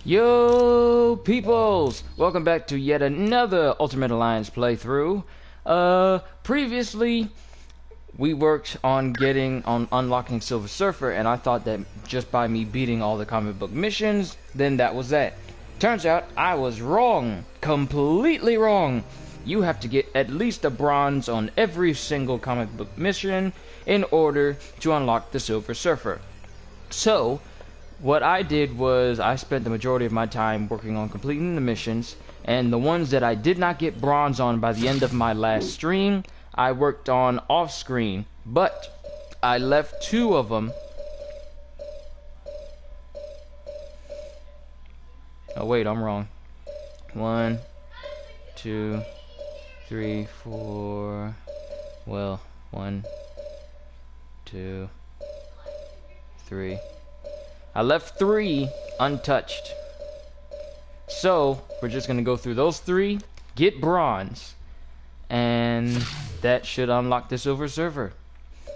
Yo, peoples! Welcome back to yet another Ultimate Alliance playthrough. Previously, we worked on unlocking Silver Surfer, and I thought that just by me beating all the comic book missions, then that was that. Turns out, I was wrong. Completely wrong. You have to get at least a bronze on every single comic book mission in order to unlock the Silver Surfer. So, what I did was I spent the majority of my time working on completing the missions, and the ones that I did not get bronze on by the end of my last stream, I worked on off screen, but I left 2 of them. Oh wait, I'm wrong. 1, 2, 3, 4, well, 1, 2, 3. I left 3 untouched. So, we're just going to go through those 3, get bronze, and that should unlock the Silver Surfer.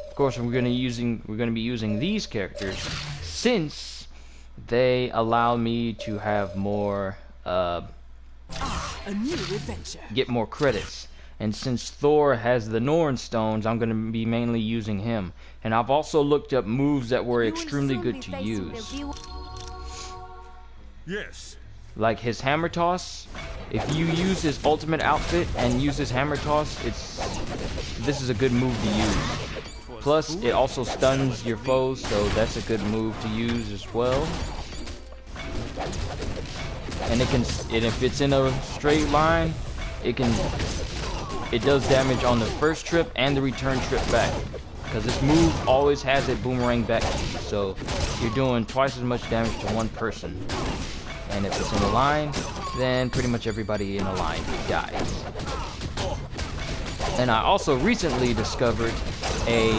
Of course, we're going to be using these characters since they allow me to have more a new adventure. Get more credits. And since Thor has the Norn stones, I'm going to be mainly using him. And I've also looked up moves that were extremely good to use. Yes. Like his hammer toss. If you use his ultimate outfit and use his hammer toss, this is a good move to use. Plus, it also stuns your foes, so that's a good move to use as well. And if it's in a straight line, it does damage on the first trip and the return trip back, because this move always has it boomerang back to you, so you're doing twice as much damage to one person. And if it's in a line, then pretty much everybody in a line dies. And I also recently discovered a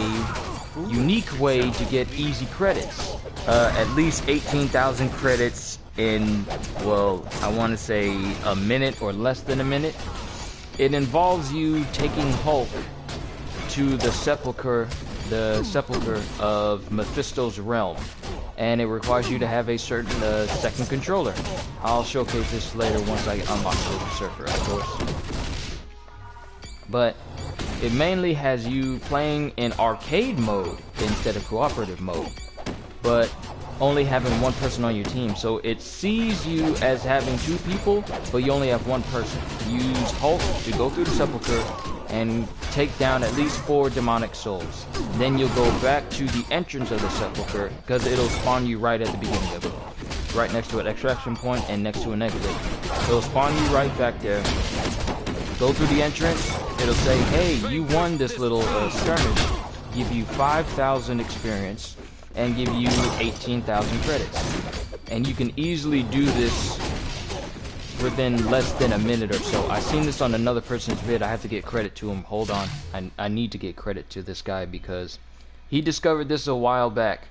unique way to get easy credits, at least 18,000 credits in, well, I want to say a minute or less than a minute. It involves you taking Hulk to the sepulcher of Mephisto's realm, and it requires you to have a certain second controller. I'll showcase this later once I unlock Silver Surfer, of course. But it mainly has you playing in arcade mode instead of cooperative mode, but only having one person on your team, so it sees you as having 2 people, but you only have one person. Use Hulk to go through the sepulcher and take down at least 4 demonic souls. Then you'll go back to the entrance of the sepulcher, because it'll spawn you right at the beginning of it, right next to an extraction point and next to an exit. It'll spawn you right back there. Go through the entrance. It'll say, hey, you won this little skirmish. Give you 5,000 experience and give you 18,000 credits. And you can easily do this within less than a minute or so. I've seen this on another person's vid. I have to get credit to him. Hold on. I need to get credit to this guy because he discovered this a while back.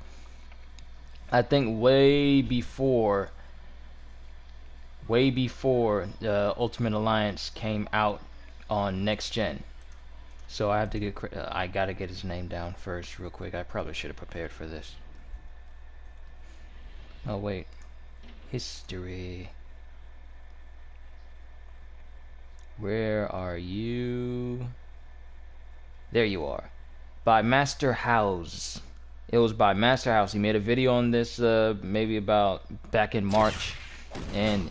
I think way before the Ultimate Alliance came out on Next Gen. So I have to get I gotta get his name down first real quick. I probably should have prepared for this. Oh wait. History. Where are you? There you are. By Master House. It was by Master House. He made a video on this maybe about back in March. And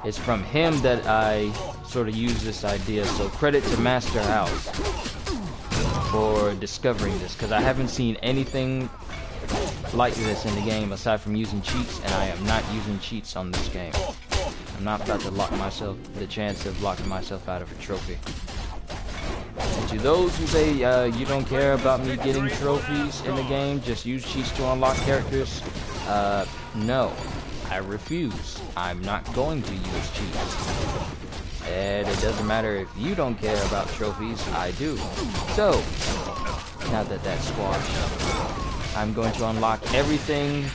it's from him that I sort of used this idea. So credit to Master House for discovering this, because I haven't seen anything like this in the game aside from using cheats, and I am not using cheats on this game. I'm not about to lock myself the chance of locking myself out of a trophy. And to those who say you don't care about me getting trophies in the game, just use cheats to unlock characters, no, I refuse. I'm not going to use cheats. And it doesn't matter if you don't care about trophies, I do. So, now that that's squashed, I'm going to unlock everything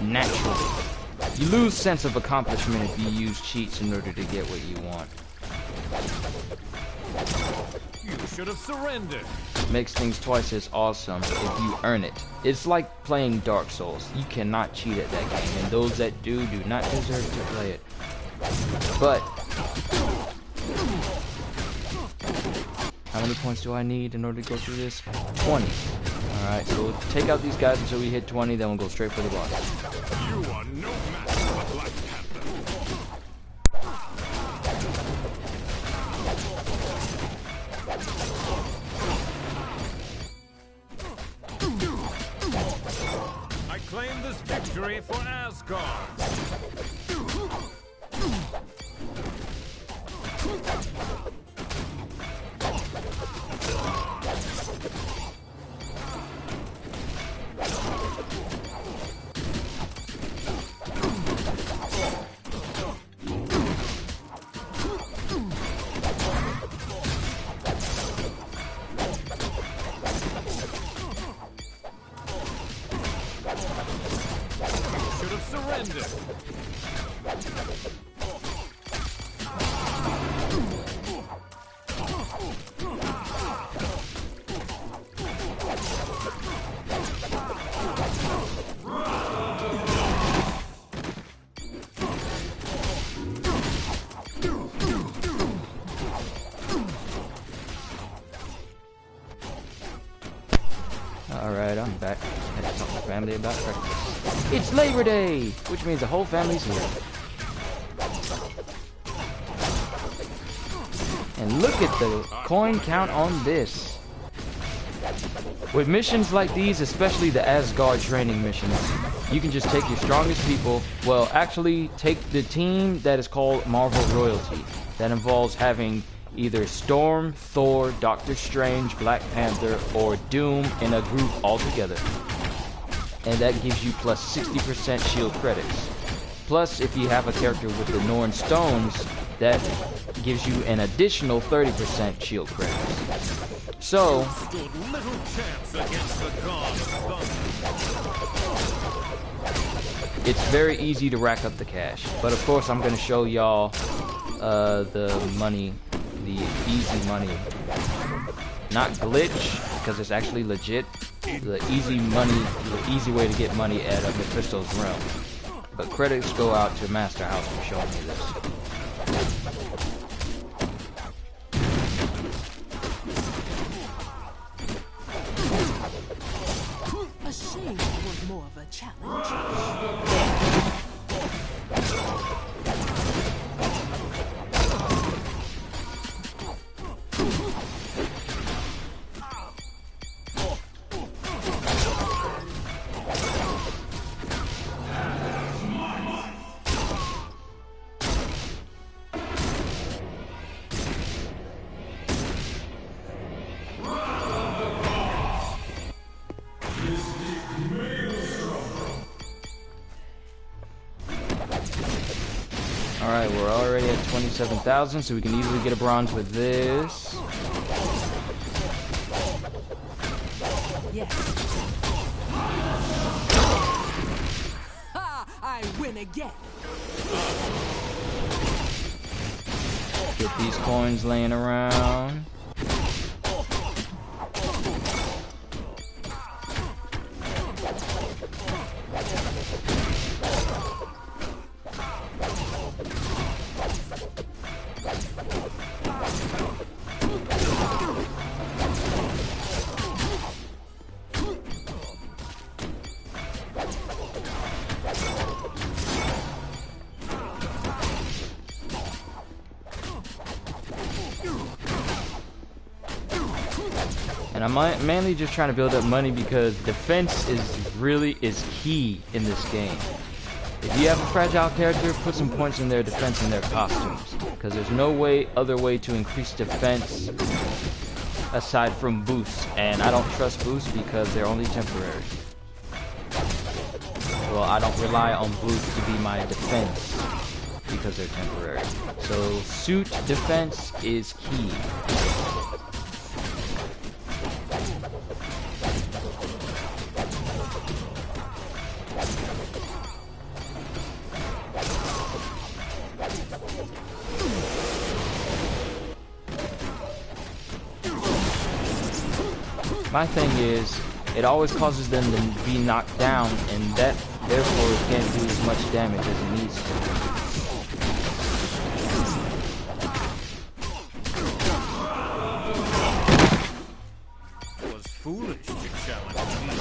naturally. You lose sense of accomplishment if you use cheats in order to get what you want. should have surrendered. Makes things twice as awesome if you earn it. It's like playing Dark Souls. You cannot cheat at that game, and those that do not deserve to play it. But how many points do I need in order to go through this? 20. Alright, so we'll take out these guys until we hit 20, then we'll go straight for the boss. You are no match for Black Panther. I claim this victory for Asgard. Should have surrendered. Alright, I'm back. I had to tell my family about breakfast. It's Labor Day! Which means the whole family's here. And look at the coin count on this. With missions like these, especially the Asgard training missions, you can just take your strongest people. Well, actually, take the team that is called Marvel Royalty. That involves having either Storm, Thor, Doctor Strange, Black Panther, or Doom in a group all together. And that gives you plus 60% shield credits. Plus, if you have a character with the Norn Stones, that gives you an additional 30% shield credits. So, Stood little chance against the god of thunder. it's very easy to rack up the cash. But of course, I'm going to show y'all the money, the easy money. Not glitch, because it's actually legit. The easy money, the easy way to get money at Mephisto's realm. But credits go out to Master House for showing me this. A shame it was more of a challenge. Alright, we're already at 27,000, so we can easily get a bronze with this. Yes. Ha! I win again. Get these coins laying around. And I'm mainly just trying to build up money because defense is key in this game. If you have a fragile character, put some points in their defense and their costumes, because there's no other way to increase defense aside from boosts, and I don't trust boosts because they're only temporary. Well, I don't rely on boosts to be my defense because they're temporary. So suit defense is key. My thing is, it always causes them to be knocked down, and that therefore it can't do as much damage as it needs to. It was foolish to challenge me.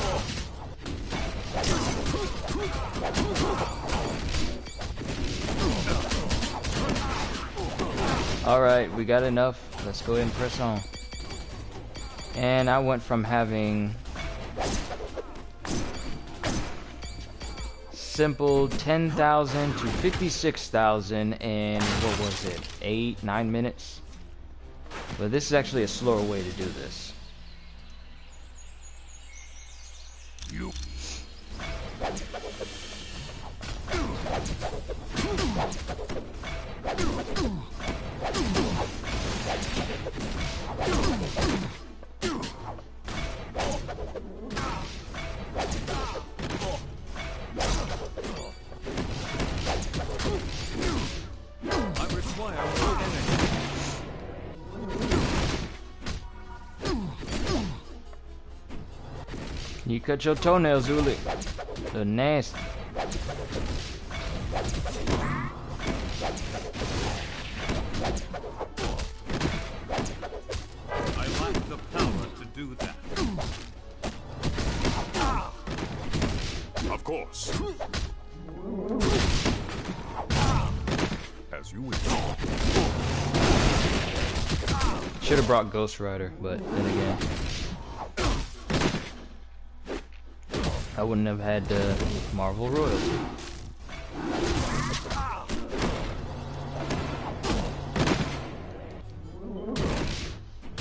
Alright, we got enough. Let's go ahead and press on. And I went from having simple 10,000 to 56,000 in, what was it, 8-9 minutes? But this is actually a slower way to do this. You. You cut your toenails, Uli. They're nasty. I lack the power to do that. Of course. As you wish. Should have brought Ghost Rider, but then again, I wouldn't have had Marvel royalty.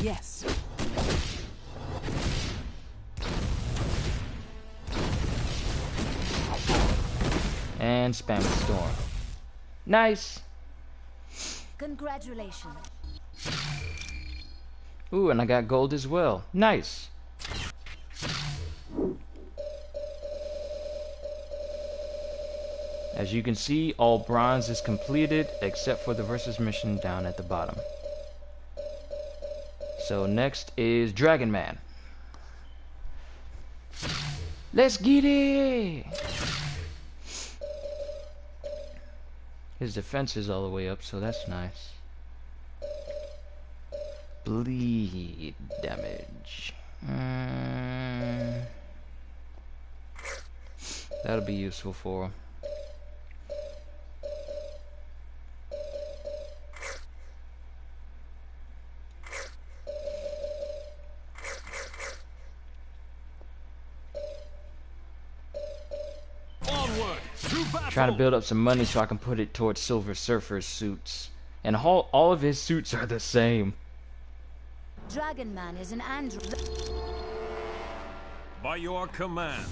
Yes. And spam the storm. Nice. Congratulations. Ooh, and I got gold as well. Nice. As you can see, all bronze is completed except for the versus mission down at the bottom. So next is Dragon Man. Let's get it! His defense is all the way up, so that's nice. Bleed damage. That'll be useful for him. Trying to build up some money so I can put it towards Silver Surfer's suits. And all of his suits are the same. Dragon Man is an android. By your command.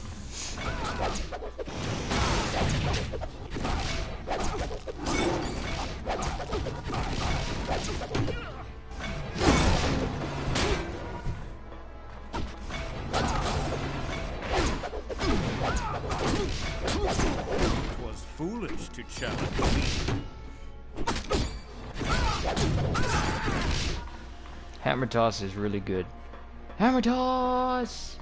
It was foolish to challenge me. Hammer Toss is really good. Hammer Toss!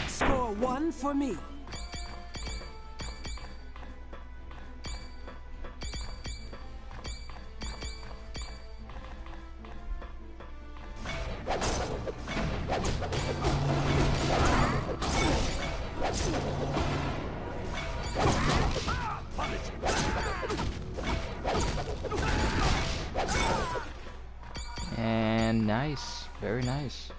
Score 1 for me. And nice. Very nice.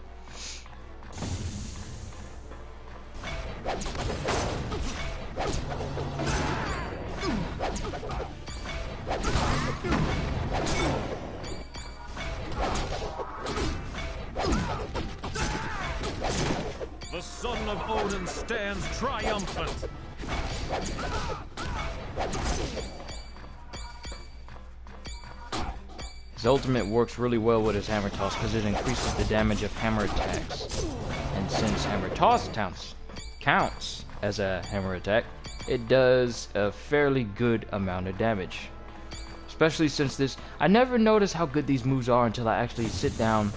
The son of Odin stands triumphant. His ultimate works really well with his hammer toss because it increases the damage of hammer attacks. And since hammer toss counts as a hammer attack, it does a fairly good amount of damage. Especially since this, I never noticed how good these moves are until I actually sit down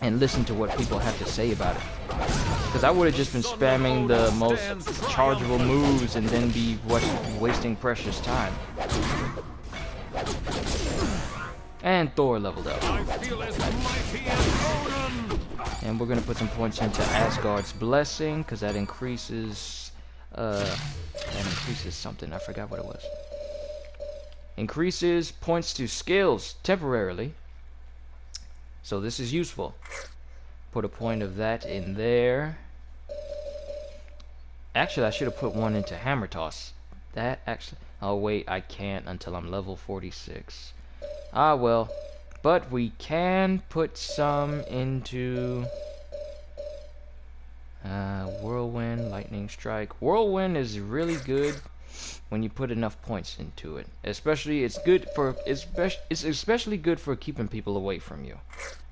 and listen to what people have to say about it. Because I would have just been spamming the most chargeable moves and then be wasting precious time. And Thor leveled up. I feel as mighty as Odin. And we're gonna put some points into Asgard's blessing because that increases something. I forgot what it was. Increases points to skills temporarily. So this is useful. Put a point of that in there. Actually, I should have put one into hammer toss. That actually... Oh wait, I can't until I'm level 46. Ah well. But we can put some into... Whirlwind, Lightning Strike. Whirlwind is really good when you put enough points into it. Especially, it's especially good for keeping people away from you.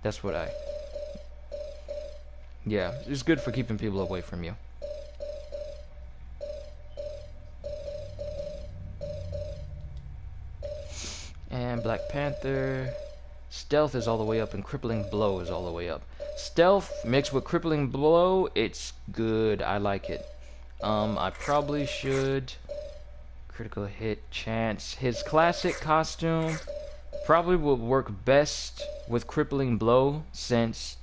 That's what I... Yeah, it's good for keeping people away from you. And Black Panther... Stealth is all the way up and Crippling Blow is all the way up. Stealth mixed with Crippling Blow, it's good. I like it. I probably should... Critical hit chance. His classic costume probably will work best with Crippling Blow since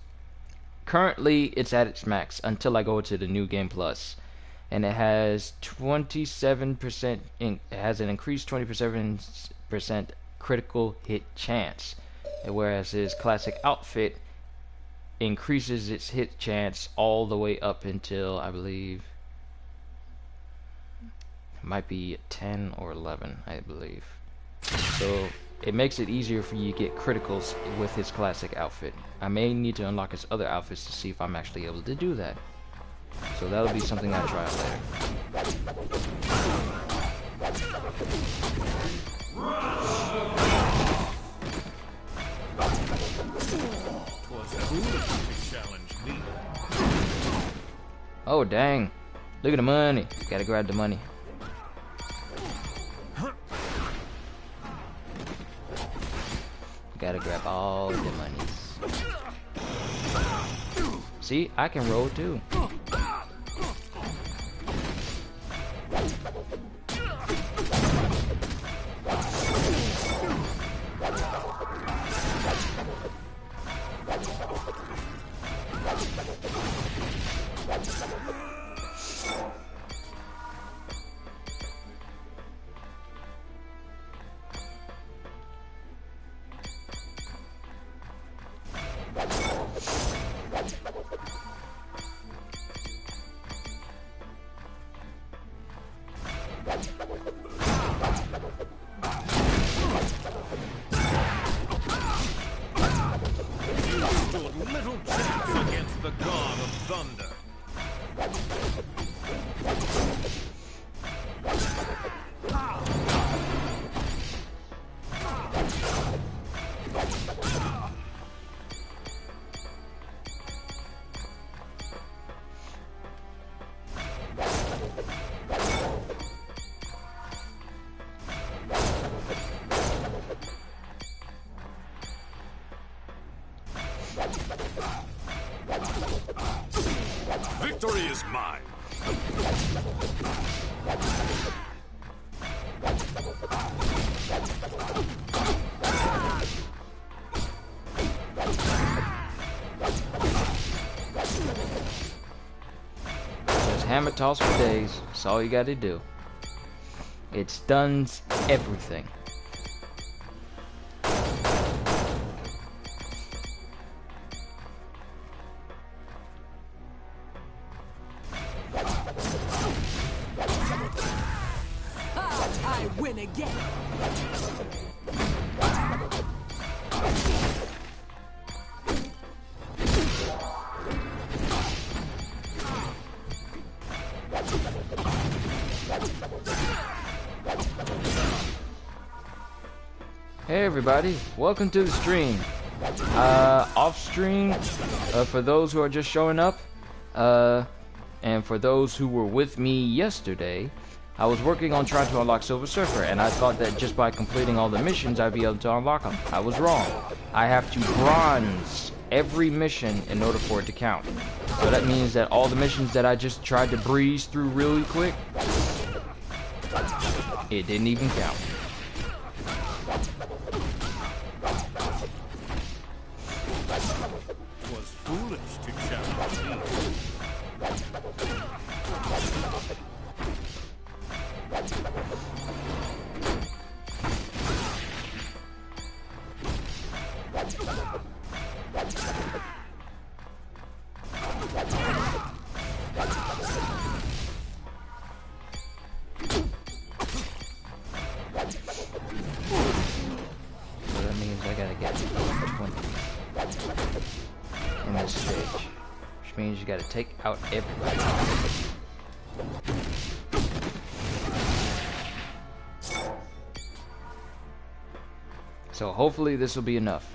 currently it's at its max until I go to the New Game Plus. And it has 27%, it has an increased 27% critical hit chance. Whereas his classic outfit increases its hit chance all the way up until, I believe, might be 10 or 11, I believe. So it makes it easier for you to get criticals with his classic outfit. I may need to unlock his other outfits to see if I'm actually able to do that. So that'll be something I'll try out later. Oh dang. Look at the money. Gotta grab the money. Gotta grab all the monies. See, I can roll too. Little chance against the god of thunder. Victory is mine. Just hammer toss for days. That's all you gotta do. It stuns everything. I win again. Hey everybody, welcome to the stream. Off stream, for those who are just showing up, and for those who were with me yesterday, I was working on trying to unlock Silver Surfer, and I thought that just by completing all the missions I'd be able to unlock them. I was wrong. I have to bronze every mission in order for it to count. So that means that all the missions that I just tried to breeze through really quick, it didn't even count. Was foolish to challenge me. So that means I gotta get 20 in this stage, which means you gotta take out everybody. So hopefully this will be enough.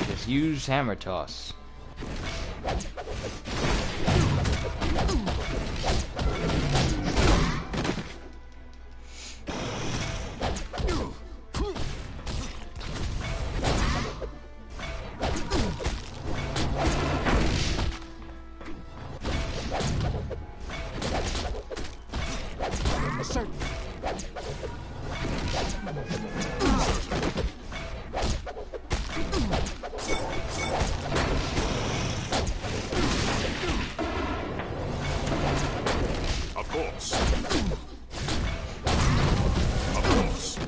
Just use hammer toss. Of course.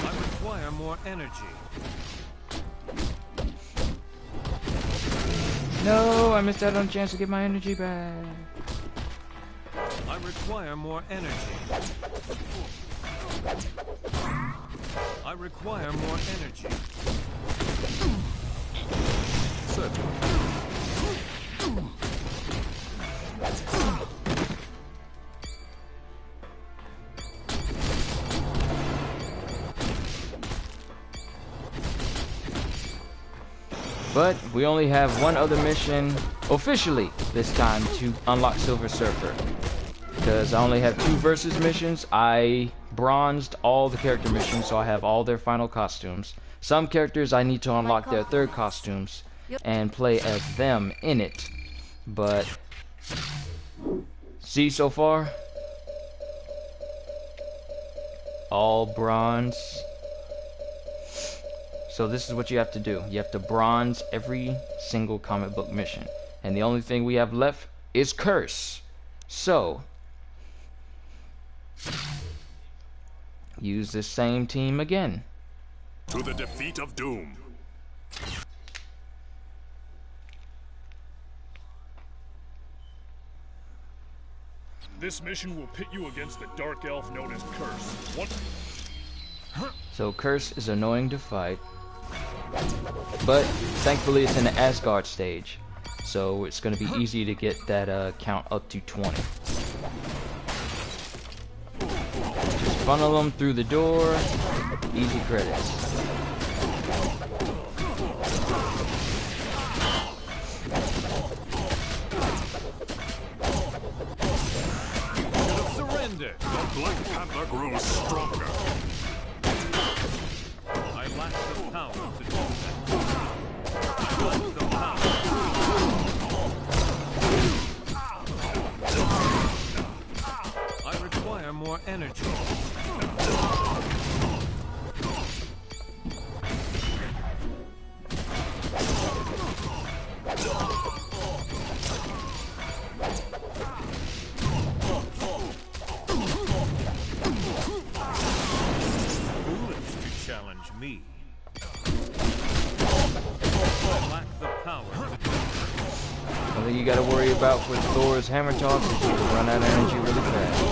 I require more energy. No, I missed out on a chance to get my energy back. I require more energy. I require more energy. But we only have one other mission officially this time to unlock Silver Surfer. Because I only have 2 versus missions. I bronzed all the character missions, so I have all their final costumes. Some characters I need to unlock their 3rd costumes and play as them in it. But see so far? All bronze. So this is what you have to do. You have to bronze every single comic book mission. And the only thing we have left is Curse. So use this same team again. To the defeat of Doom. This mission will pit you against the dark elf known as Curse. So Curse is annoying to fight, but thankfully it's in the Asgard stage, so it's going to be easy to get that count up to 20. Just funnel them through the door, easy credits. Surrender. The Black Panther grows stronger. I lack the power to do that. I lack the power. I require more energy. All you gotta worry about with Thor's hammer toss is you run out of energy really fast.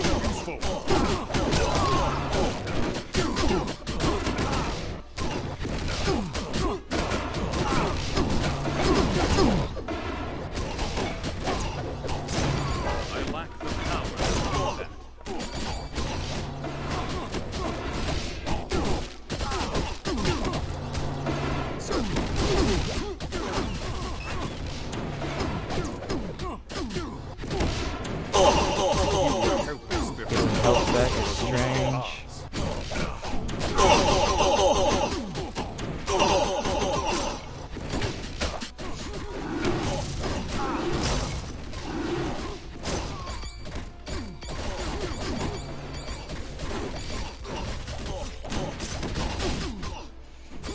I lack the power to do that. Getting health back is strange.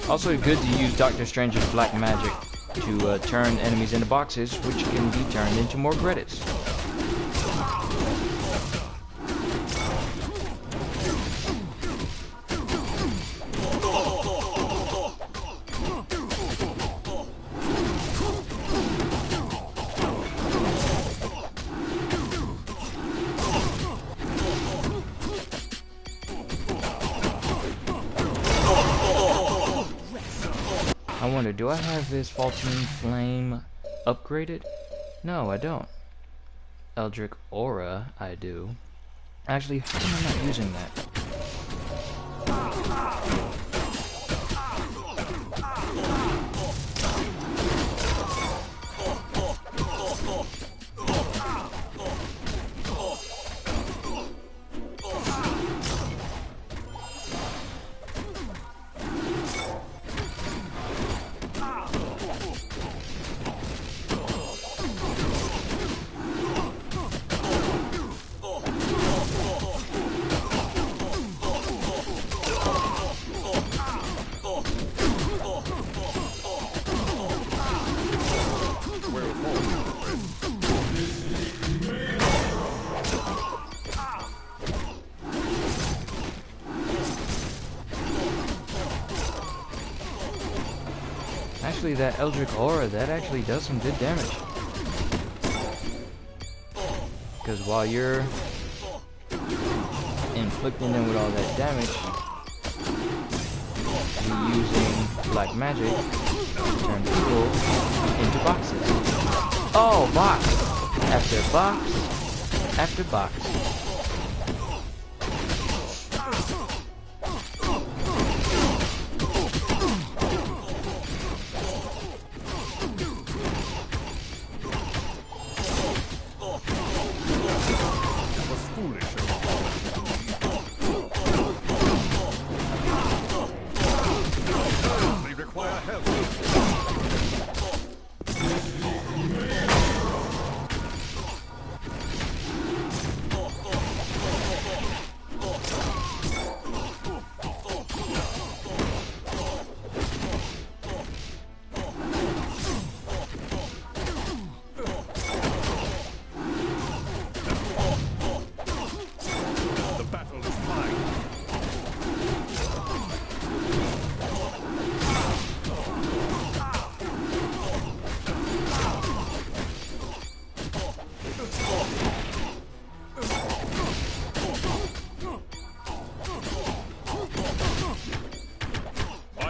Also good to use Doctor Strange's black magic to turn enemies into boxes, which can be turned into more credits. I wonder, do I have this Faultine Flame upgraded? No, I don't. Eldritch Aura, I do. Actually, how am I not using that? Actually, that Eldritch Aura, that actually does some good damage. Because while you're inflicting them with all that damage, you're using black magic to turn people into boxes. Oh, box! After box, after box.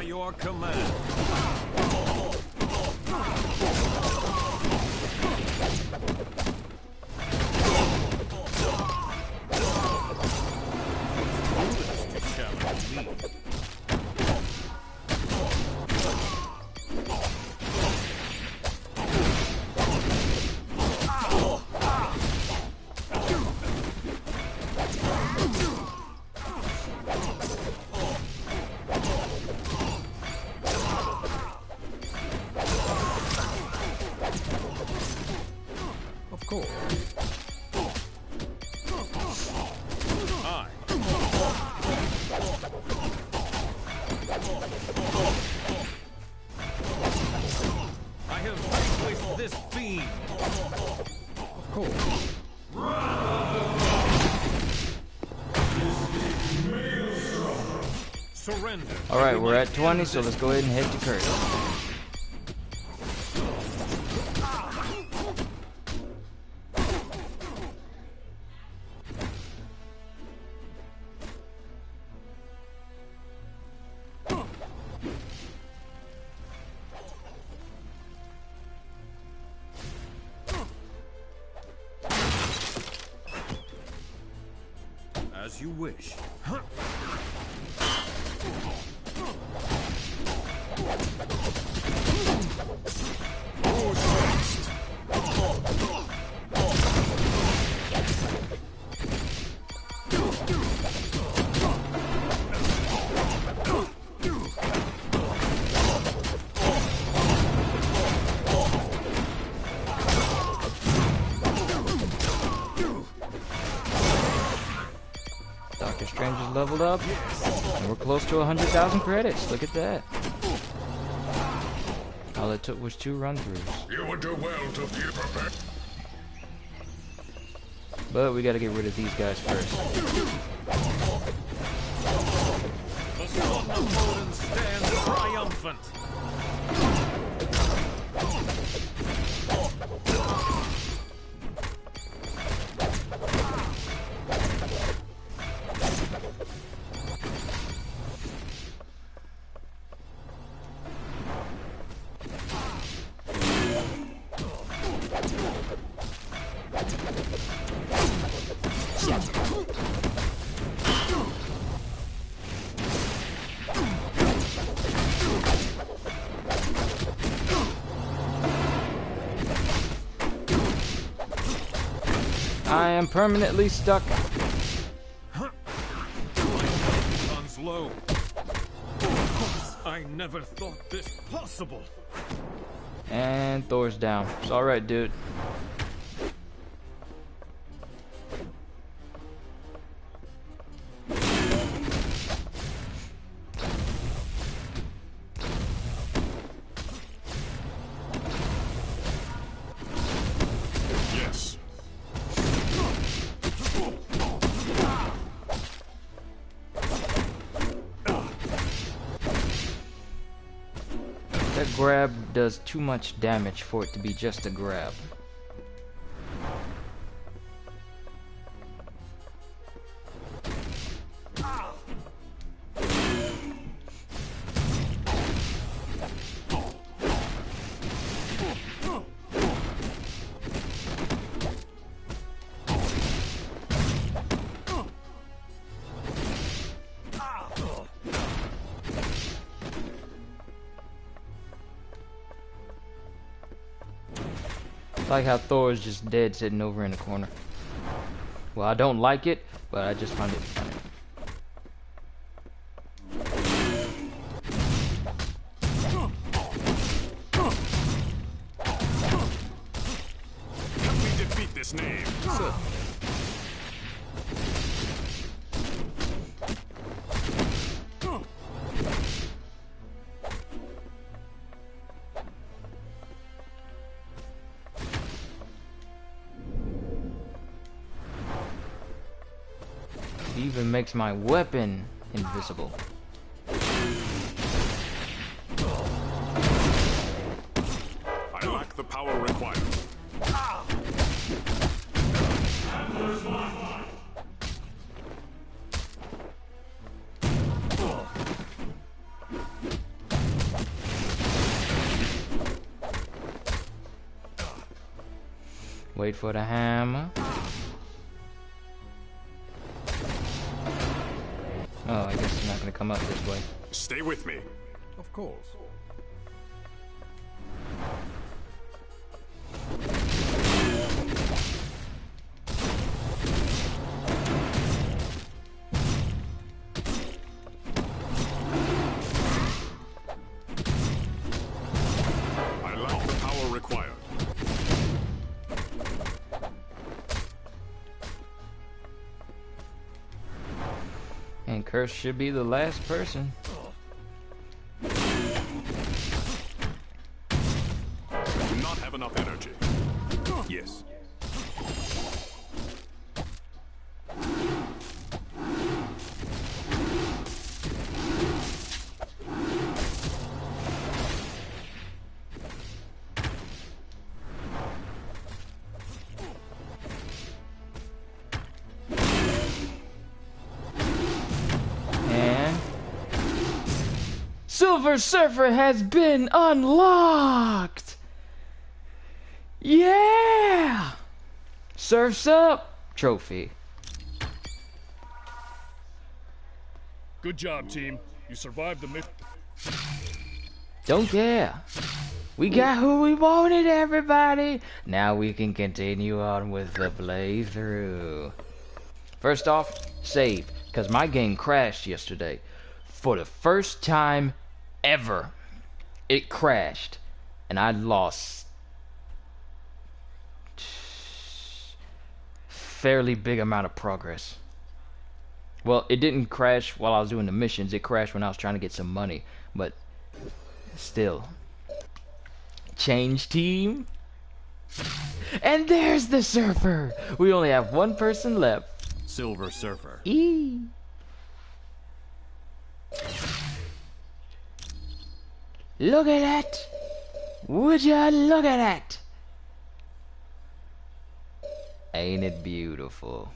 Your command. Alright, we're at 20, so let's go ahead and head to Curse. As you wish. Doctor Strange is leveled up, and we're close to 100,000 credits. Look at that. All it took was 2 run-throughs. You would do well to be prepared. But we gotta get rid of these guys first. The son of Odin stands triumphant. I am permanently stuck. My guns low. I never thought this possible. And Thor's down. It's alright, dude. Yes. That grab does too much damage for it to be just a grab. Like how Thor is just dead sitting over in the corner. Well, I don't like it, but I just find it funny. Let me defeat this knave. It even makes my weapon invisible. I lack the power required. Wait for the hammer. Oh, I guess it's not gonna come up this way. Stay with me. Of course. I lack the power required. And Curse should be the last person. Do not have enough energy. Yes. Silver Surfer has been unlocked! Yeah! Surf's up! Trophy. Good job, team. You survived the mission. Don't care. We got who we wanted, everybody. Now we can continue on with the playthrough. First off, save, because my game crashed yesterday. For the first time ever, it crashed, and I lost fairly big amount of progress. Well, it didn't crash while I was doing the missions. It crashed when I was trying to get some money, but still. Change team. And there's the surfer. We only have one person left. Silver Surfer. E. Look at that. Would ya look at that? Ain't it beautiful?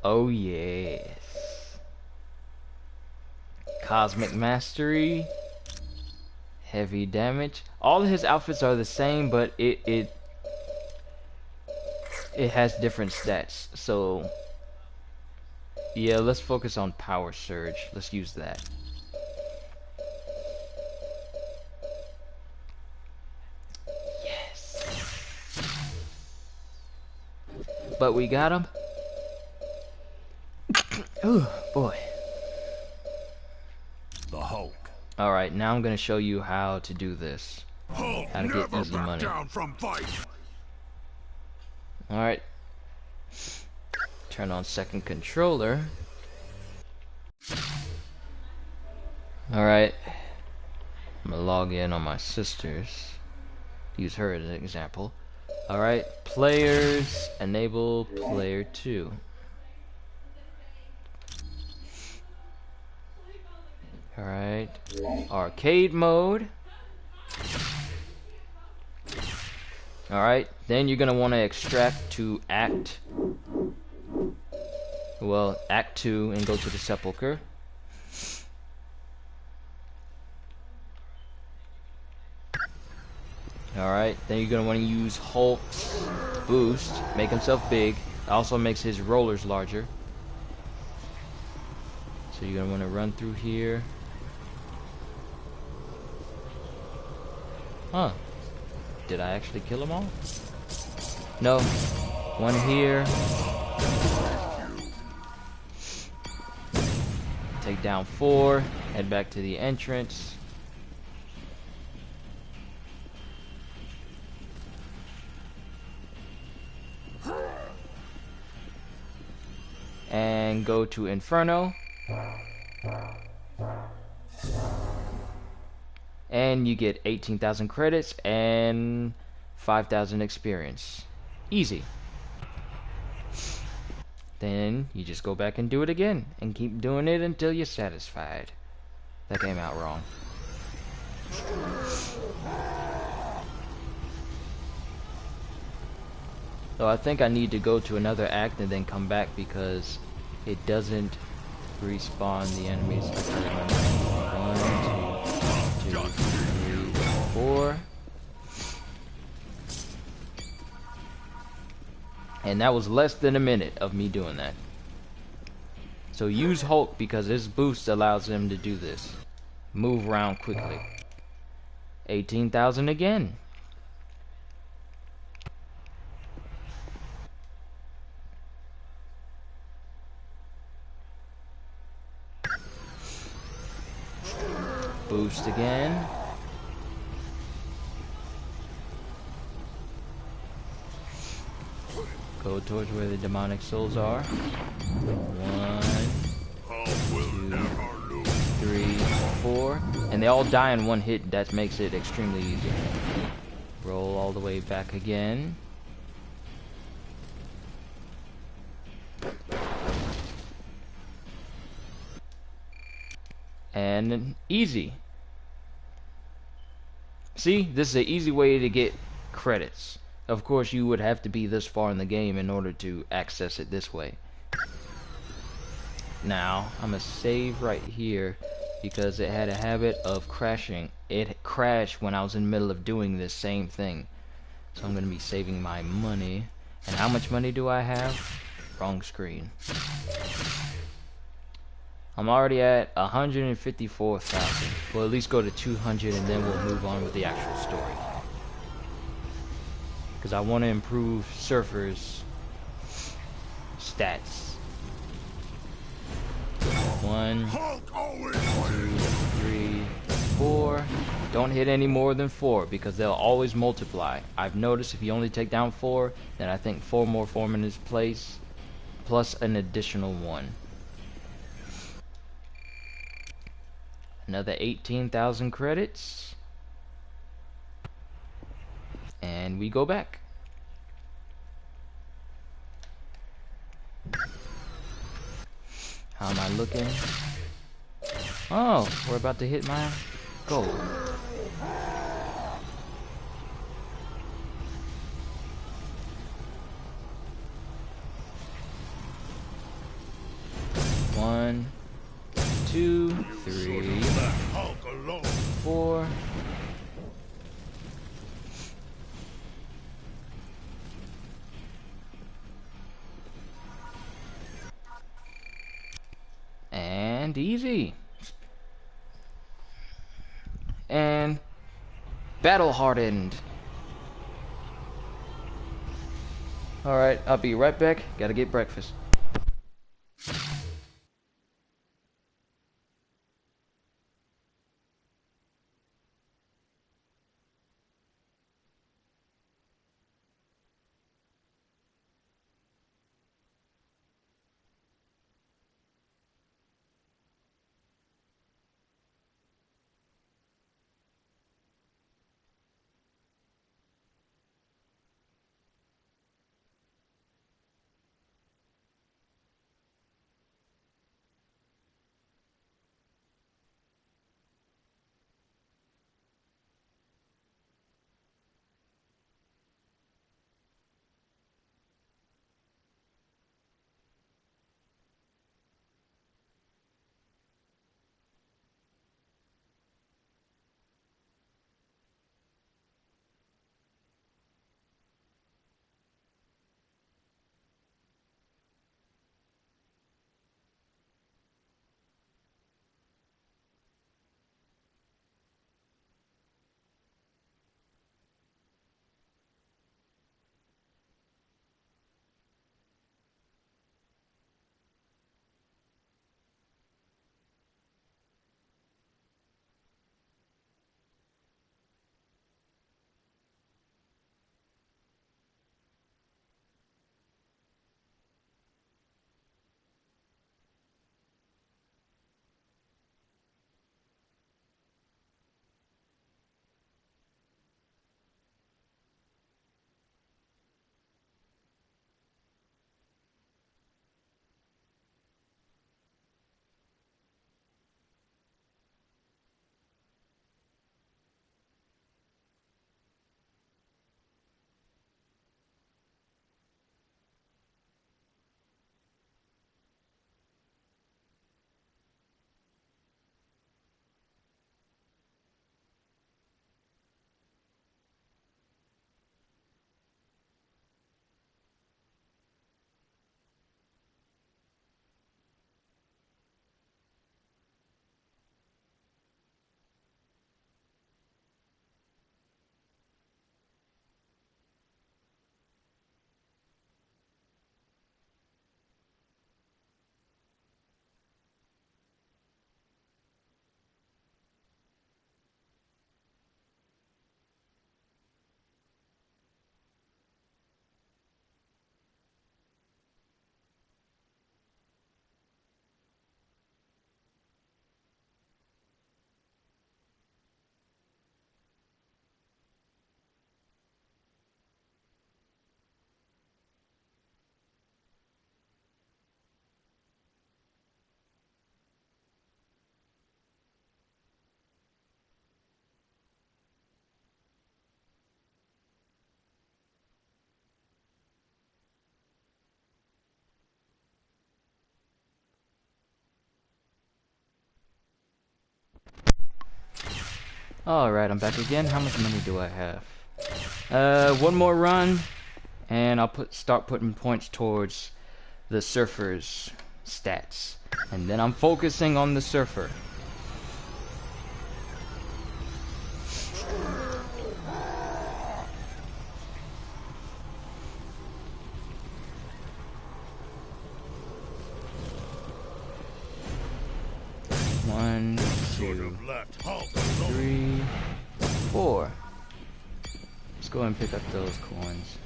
Oh yes. Cosmic Mastery. Heavy damage. All of his outfits are the same, but it has different stats. So yeah, let's focus on Power Surge. Let's use that. Yes. But we got him. Ooh, boy. The Hulk. Alright, now I'm gonna show you how to do this. Hulk How to get never easy back money. down from fight. Alright. Turn on second controller. Alright. I'm gonna log in on my sister's. Use her as an example. Alright, players, enable player 2. Alright, arcade mode. Alright, then you're gonna want to extract to act 2 and go to the sepulcher. Alright, then you're gonna want to use Hulk's boost, make himself big. Also makes his rollers larger. So you're gonna want to run through here. Huh. Did I actually kill them all? No. One here. Take down 4. Head back to the entrance. And go to Inferno. And you get 18,000 credits and 5,000 experience. Easy. Then you just go back and do it again and keep doing it until you're satisfied. That came out wrong. So I think I need to go to another act and then come back because it doesn't respawn the enemies. 1, 2, 3, 4. And that was less than a minute of me doing that. So use Hulk because his boost allows him to do this. Move around quickly. 18,000 again. Boost again. Go towards where the demonic souls are. 1, 2, 3, 4. And they all die in one hit. That makes it extremely easy. Roll all the way back again. And easy. See, this is an easy way to get credits. Of course, you would have to be this far in the game in order to access it this way. Now, I'm gonna save right here because it had a habit of crashing. It crashed when I was in the middle of doing this same thing. So I'm going to be saving my money. And how much money do I have? Wrong screen. I'm already at 154,000. We'll at least go to 200 and then we'll move on with the actual story. Because I want to improve Surfer's stats. 1, 2, 3, 4. Don't hit any more than 4 because they'll always multiply. I've noticed if you only take down 4, then I think 4 more form in its place, plus an additional 1. Another 18,000 credits. And we go back. How am I looking? Oh, we're about to hit my goal. One, 2, 3, 4. And easy. And battle hardened. Alright, I'll be right back. Gotta get breakfast. Alright, I'm back again. How much money do I have? One more run, and I'll start putting points towards the Surfer's stats. And then I'm focusing on the Surfer. One, two, 3, 4. Let's go and pick up those coins.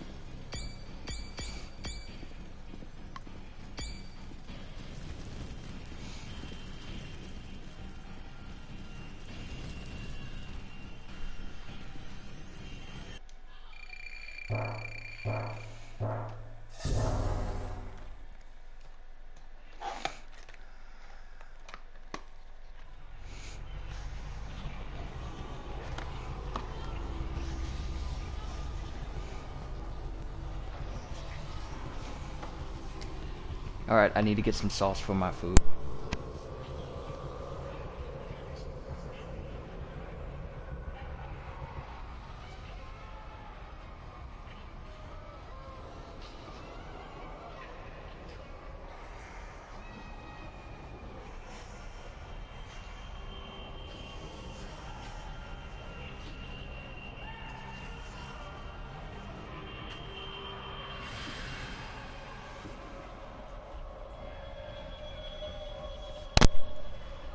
Alright, I need to get some sauce for my food.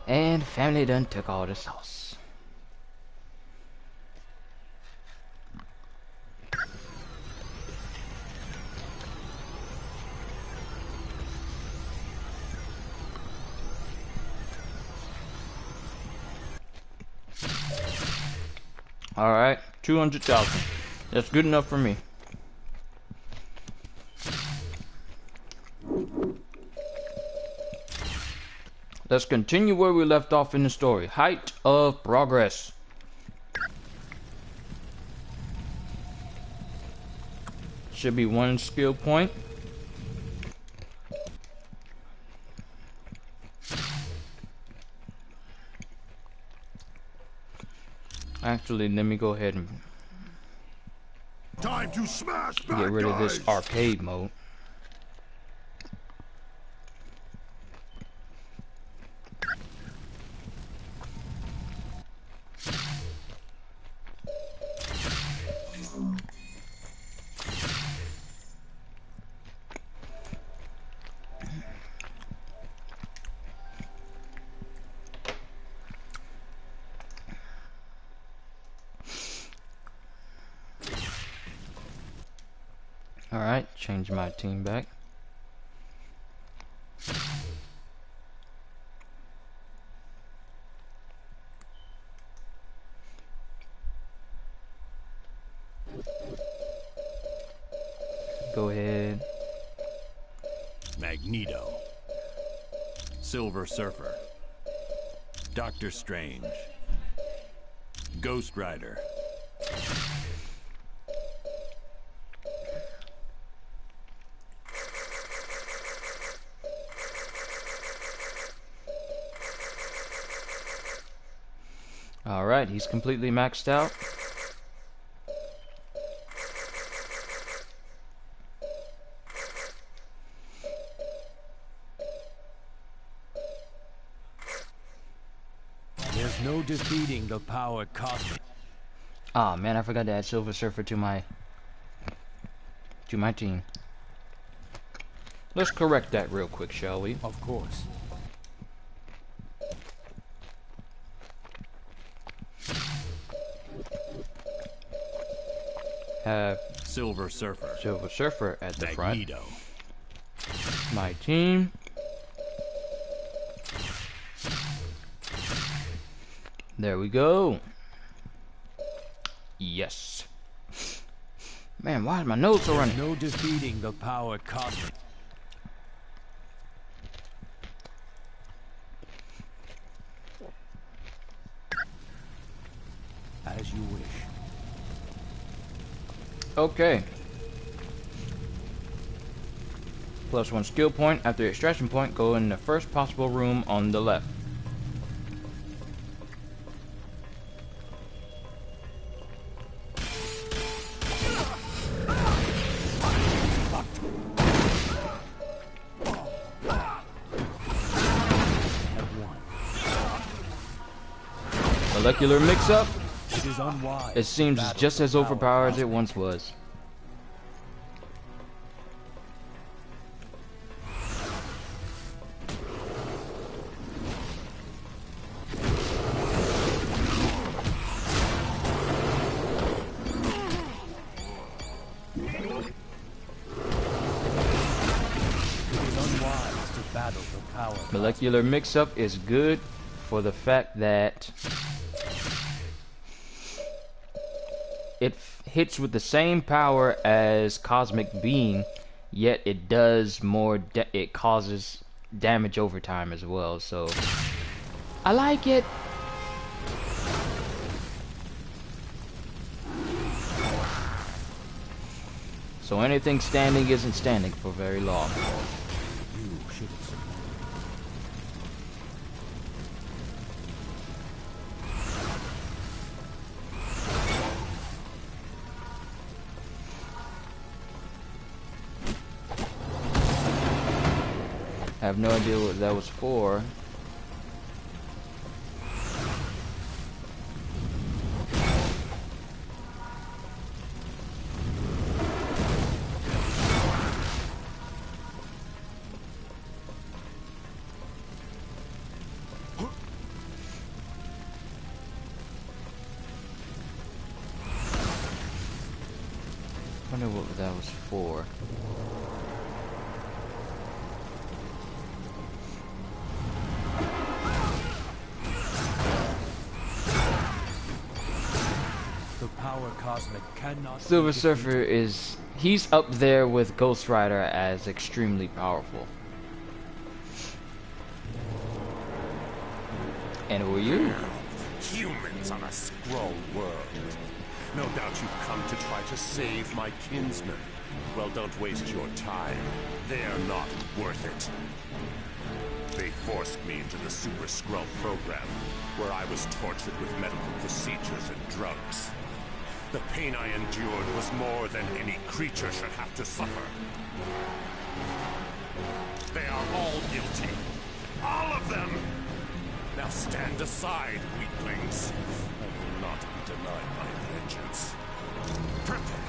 And family done took all the sauce. Alright, 200,000. That's good enough for me. Let's continue where we left off in the story. Height of progress. Should be 1 skill point. Actually, let me go ahead and Time to smash get rid of this arcade mode. Alright, change my team back. Go ahead. Magneto. Silver Surfer. Doctor Strange. Ghost Rider. Alright, he's completely maxed out. There's no defeating the power cosmic. Ah man, I forgot to add Silver Surfer to my team. Let's correct that real quick, shall we? Of course. Have Silver Surfer. Silver Surfer at the Magneto. front. My team. There we go. Yes. Man, why is my nose so running? No defeating the power cosmic. As you wish. Okay. +1 skill point. After extraction point, go in the first possible room on the left. Molecular mix-up. It is unwise. It seems to just battle as the overpowered as power it once was. Molecular mix-up is good for the fact that it hits with the same power as Cosmic Beam, yet it does more. It causes damage over time as well. So I like it. So anything standing isn't standing for very long. I have no idea what that was for. I wonder what that was for. Silver Surfer is, he's up there with Ghost Rider as extremely powerful. And who are you? Humans on a scroll world. No doubt you've come to try to save my kinsmen. Well, don't waste your time. They're not worth it. They forced me into the Super Skrull program, where I was tortured with medical procedures and drugs. The pain I endured was more than any creature should have to suffer. They are all guilty. All of them! Now stand aside, weaklings. I will not be denied my vengeance. Prepare.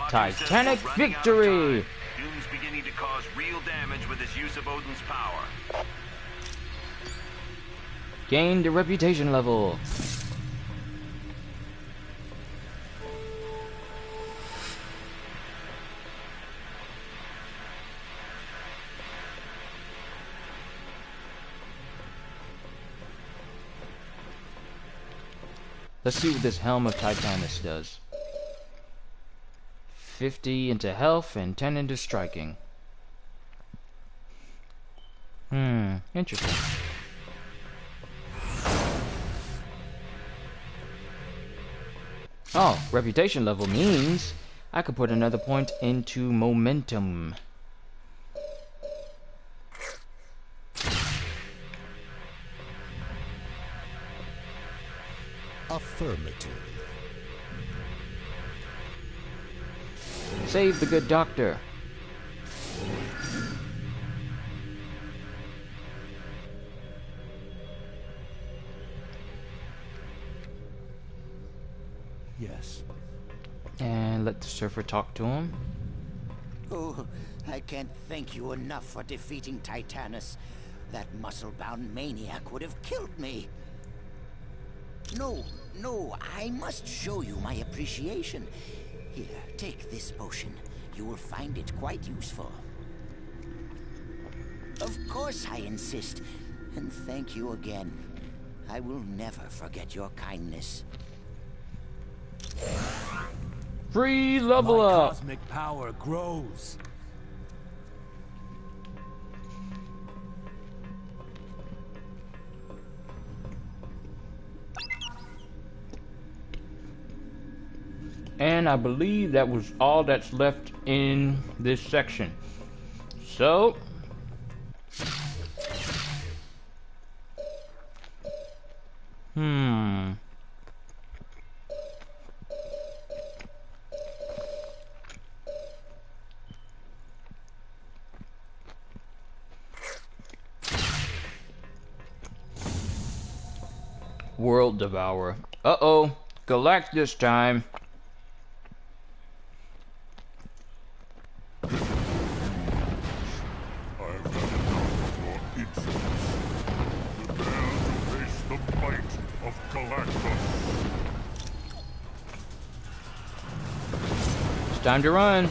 Titanic victory! Doom's beginning to cause real damage with his use of Odin's power. Gained a reputation level. Let's see what this Helm of Titanis does. 50 into health and 10 into striking. Interesting. Oh, reputation level means I could put another point into momentum. Affirmative. Save the good doctor. Yes. And let the surfer talk to him. Oh, I can't thank you enough for defeating Titanis. That muscle-bound maniac would have killed me. No, I must show you my appreciation. Here, take this potion. You will find it quite useful. Of course I insist. And thank you again. I will never forget your kindness. Free level My up! cosmic power grows. And I believe that was all that's left in this section. So, World Devourer. Uh-oh, Galactus time. I've had enough of your insolence. Prepare to face the might of Galactus. It's time to run.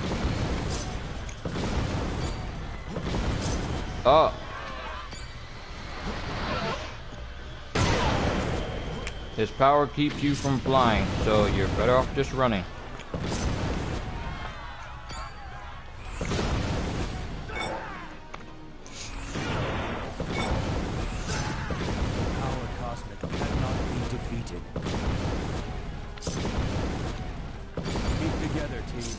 Oh. His power keeps you from flying, so you're better off just running. Power cosmic cannot be defeated. Keep together, team.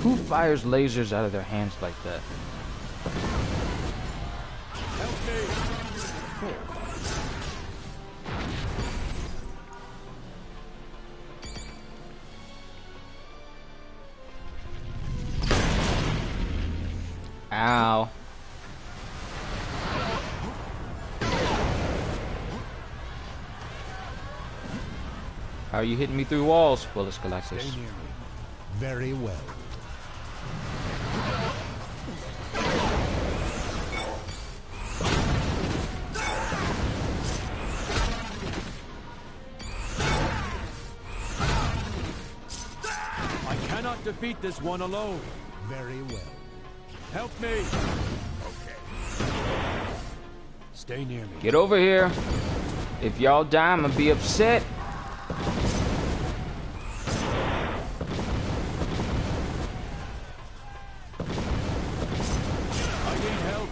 Who fires lasers out of their hands like that? Help me! Ow. How are you hitting me through walls? Well, it's Galactus. Stay near me. Very well. I cannot defeat this one alone. Very well. Help me! Okay. Stay near me. Get over here. If y'all die, I'm gonna be upset. I need help.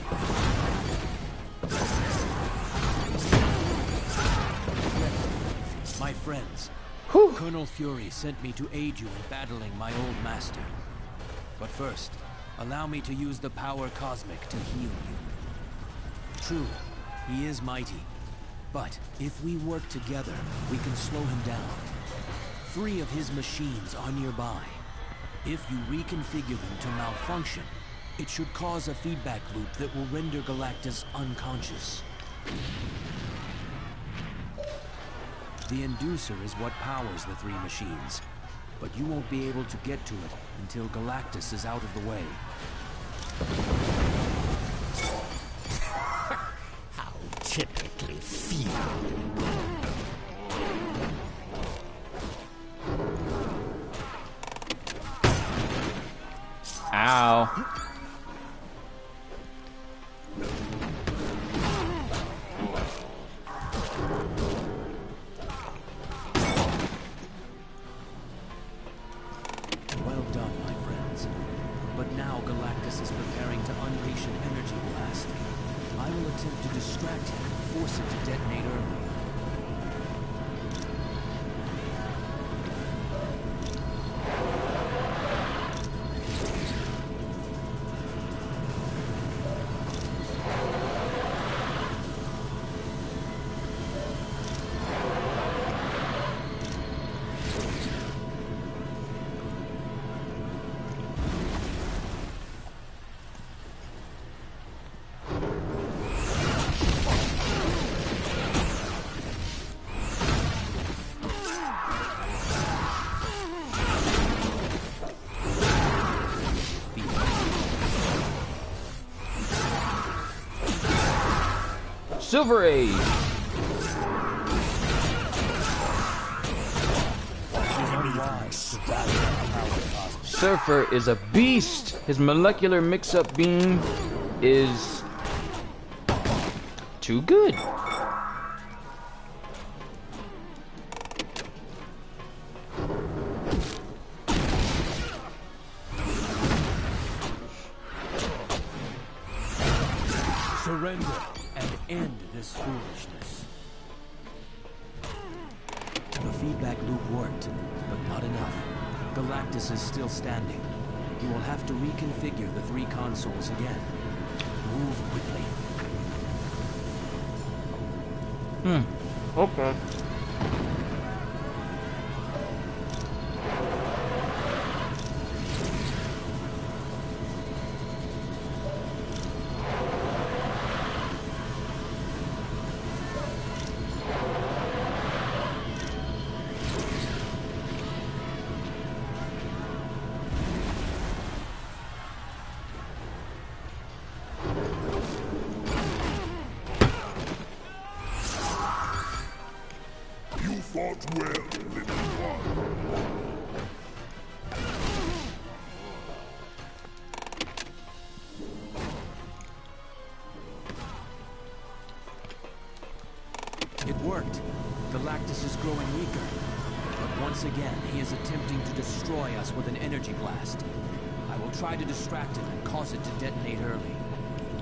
My friends, Colonel Fury sent me to aid you in battling my old master. But first, allow me to use the power cosmic to heal you. True, he is mighty. But if we work together, we can slow him down. 3 of his machines are nearby. If you reconfigure them to malfunction, it should cause a feedback loop that will render Galactus unconscious. The inducer is what powers the 3 machines, but you won't be able to get to it until Galactus is out of the way. How typically feeble. Ow. Well done, my friends. But now Galactus is preparing to unleash an energy blast. I will attempt to distract him and force it to detonate early. Silver Age. Surfer is a beast. His molecular mix-up beam is too good. Surrender and end this foolishness. Galactus is still standing. You will have to reconfigure the 3 consoles again. Move quickly. Okay. Fought well, little one. It worked. Galactus is growing weaker. But once again, he is attempting to destroy us with an energy blast. I will try to distract him and cause it to detonate early.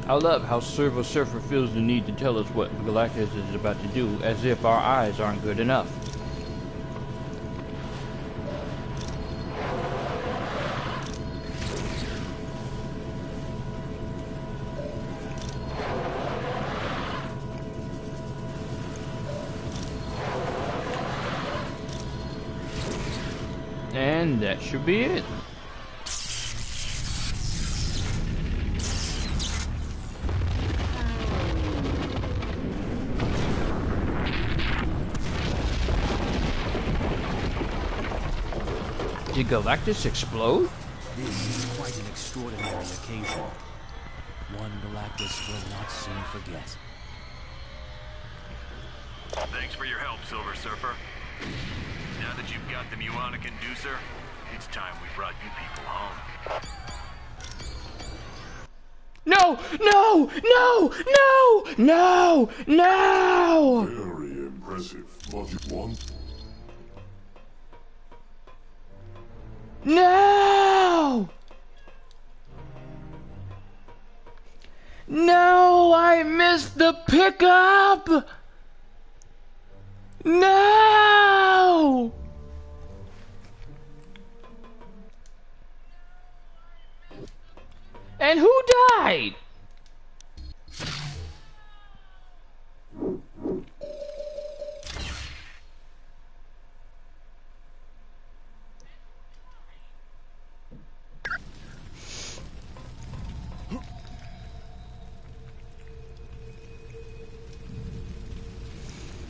I love how Silver Surfer feels the need to tell us what Galactus is about to do, as if our eyes aren't good enough. And that should be it. Did Galactus explode? This is quite an extraordinary occasion. One Galactus will not soon forget. Thanks for your help, Silver Surfer. Now that you've got the Muonic inducer, it's time we brought you people home. No! No! No! No! No! No! Very impressive. What you want? No! No! I missed the pickup! No! And who died?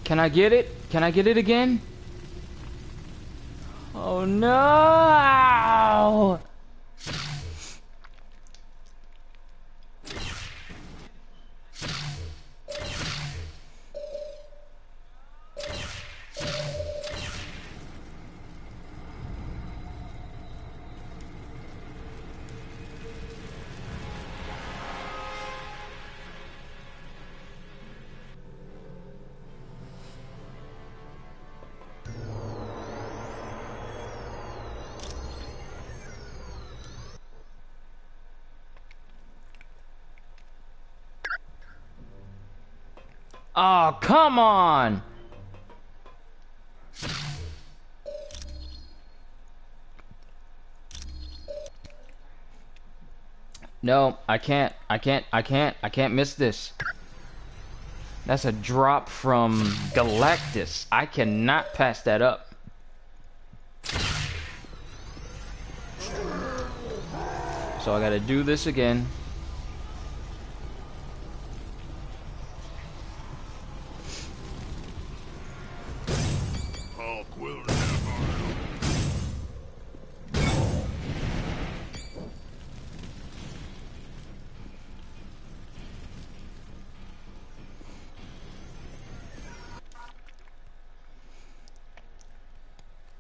Can I get it? Can I get it again? Oh no! Oh, come on! No, I can't miss this. That's a drop from Galactus. I cannot pass that up. So I gotta do this again.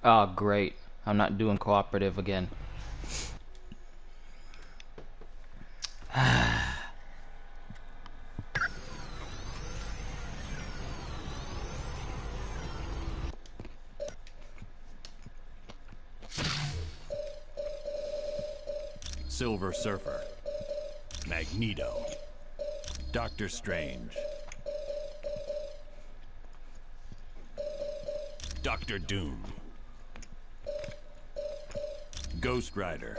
Oh, great. I'm not doing cooperative again. Silver Surfer, Magneto, Doctor Strange, Doctor Doom, Ghost Rider.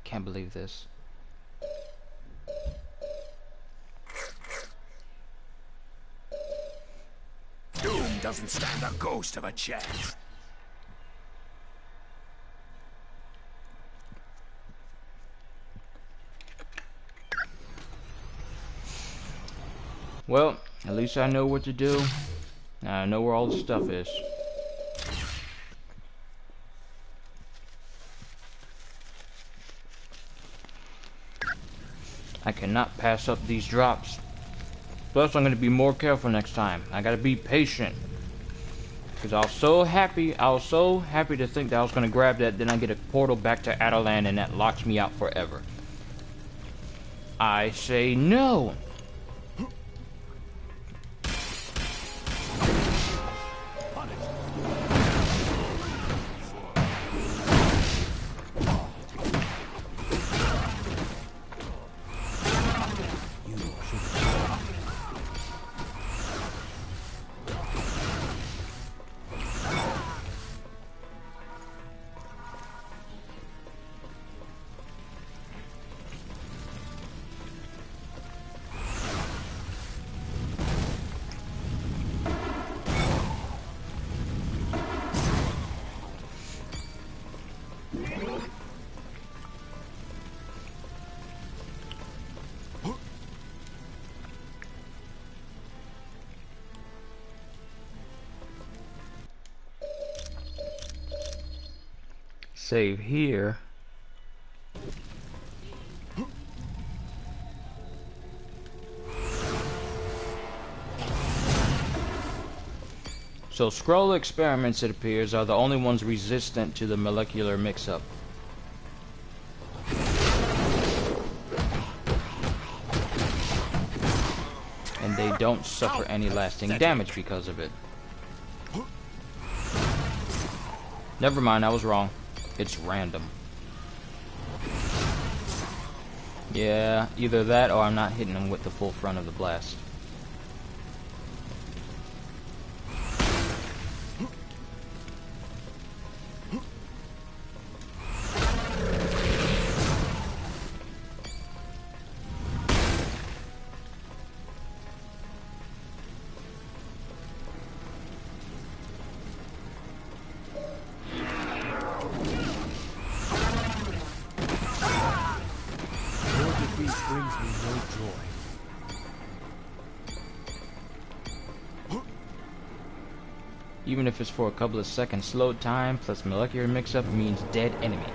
Can't believe this. Doom doesn't stand a ghost of a chance. Well, at least I know what to do. I know where all the stuff is. I cannot pass up these drops. Plus, I'm going to be more careful next time. I got to be patient. Because I was so happy to think that I was going to grab that, then I get a portal back to Atalan and that locks me out forever. I say no. Save here. So scroll experiments, it appears, are the only ones resistant to the molecular mix-up. And they don't suffer any lasting damage because of it. Never mind, I was wrong. It's random. Yeah, either that or I'm not hitting them with the full front of the blast. Brings me no joy. Even if it's for a couple of seconds, slowed time plus molecular mix-up means dead enemy.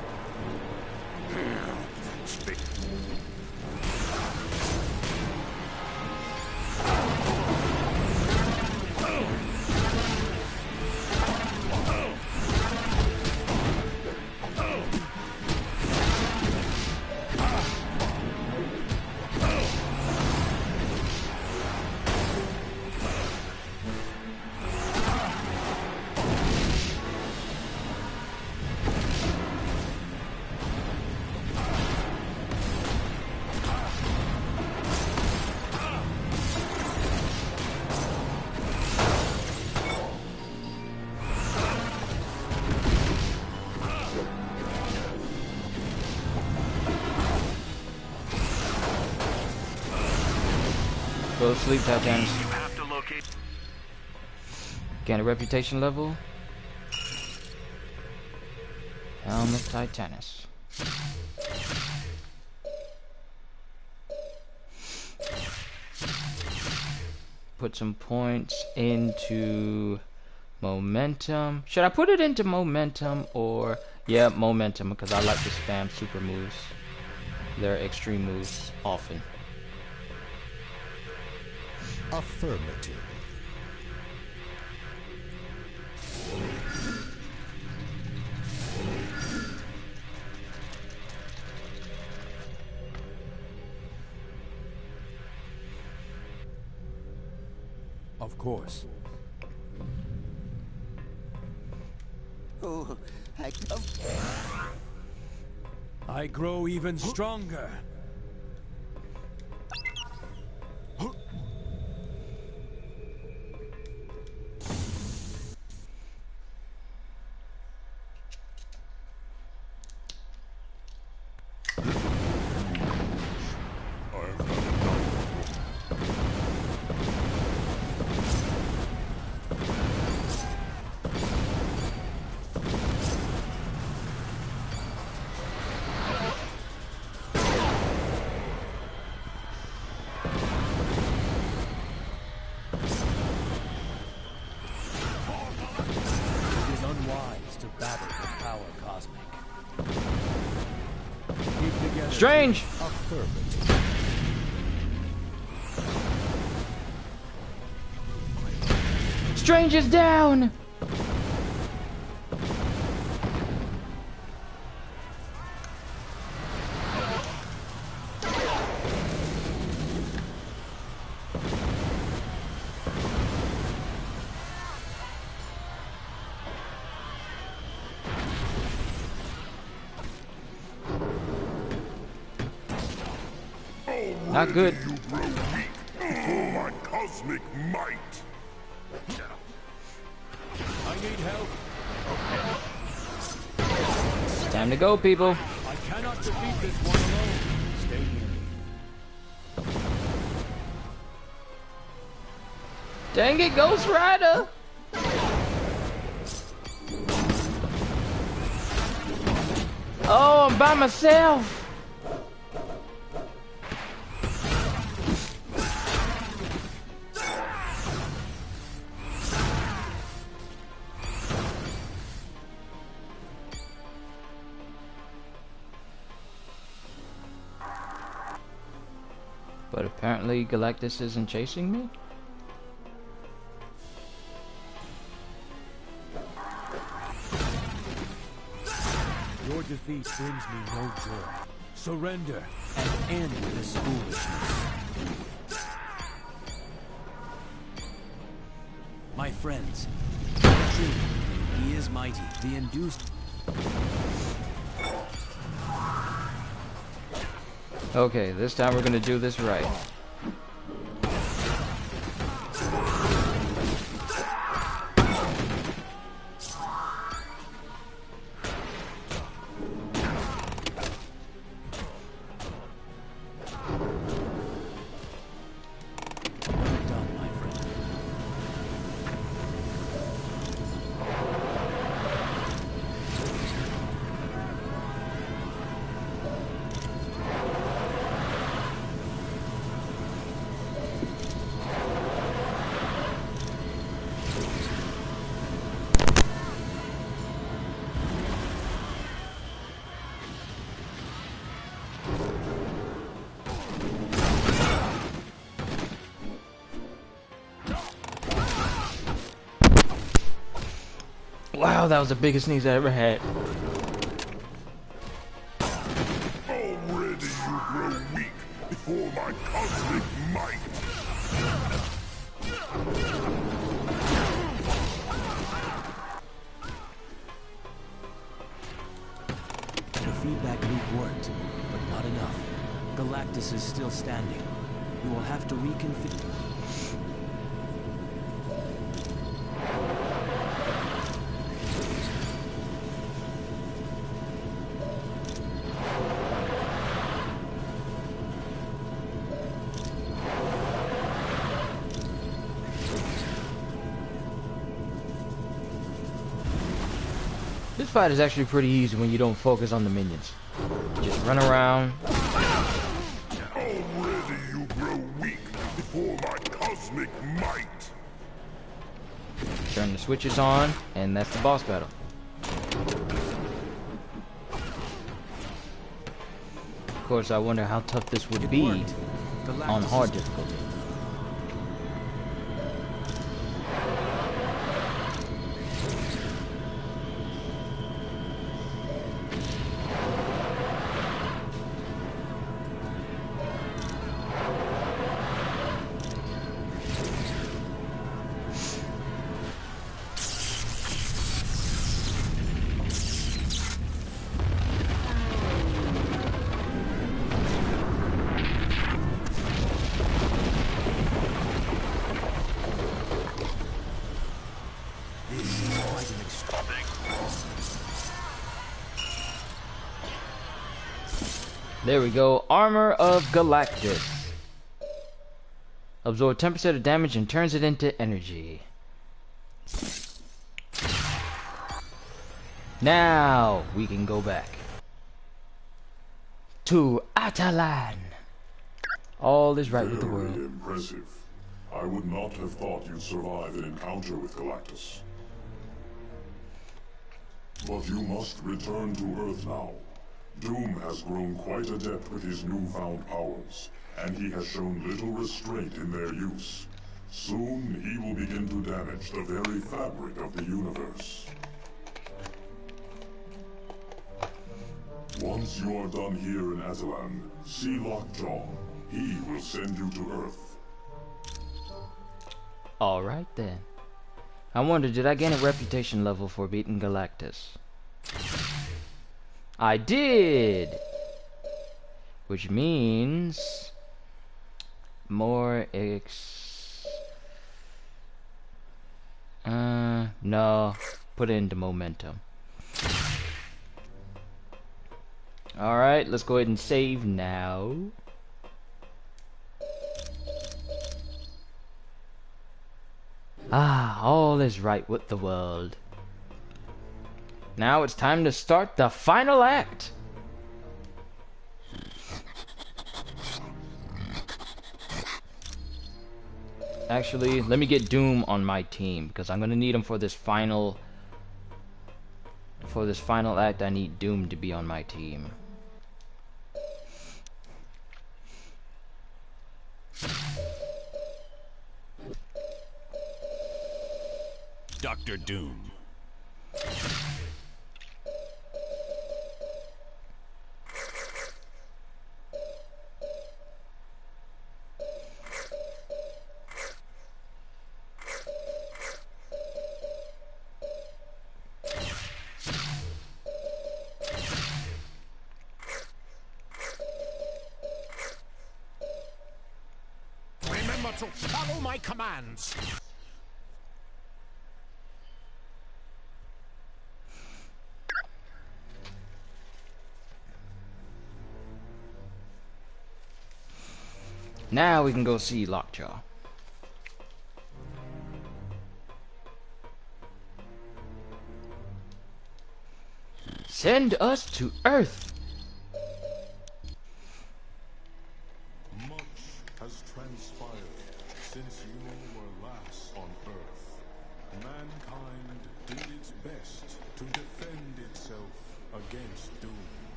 Go to sleep, Titanis. Gain a reputation level. Helm of Titanis. put some points into momentum. Should I put it into momentum or... Yeah, momentum, because I like to spam super moves. They're extreme moves often. Affirmative. Of course. Oh, I grow even stronger. Strange! Strange is down! Not good. You grow weak before my cosmic might. I need help. It's time to go, people. I cannot defeat this one alone. Stay near me. Dang it, Ghost Rider! Oh, I'm by myself! But apparently Galactus isn't chasing me? Your defeat brings me no joy. Surrender and end this foolishness. My friends, true, he is mighty. The induced... Okay, this time we're gonna do this right. Wow, that was the biggest sneeze I ever had. Already you grow weak before my cosmic might. The feedback loop worked, but not enough. Galactus is still standing. You will have to reconfigure. This fight is actually pretty easy when you don't focus on the minions. Just run around. Already you grow weak before my cosmic cosmic might. Turn the switches on, and that's the boss battle. Of course, I wonder how tough this would be on hard difficulty. There we go. Armor of Galactus. Absorb 10% of damage and turns it into energy. Now we can go back to Atalan. All is right with the world. Very impressive. I would not have thought you'd survive an encounter with Galactus. But you must return to Earth now. Doom has grown quite adept with his newfound powers, and he has shown little restraint in their use. Soon he will begin to damage the very fabric of the universe. Once you are done here in Atalan, see Lockjaw. He will send you to Earth. Alright then. I wonder, did I gain a reputation level for beating Galactus? I did! Which means more no. Put it into momentum. Alright, let's go ahead and save now. Ah, all is right with the world. Now it's time to start the final act. Actually, let me get Doom on my team because I'm gonna need him for this final. For this final act, I need Doom to be on my team. Dr. Doom. Remember to follow my commands. Now we can go see Lockjaw. Send us to Earth. Much has transpired since you were last on Earth. Mankind did its best to defend itself against Doom.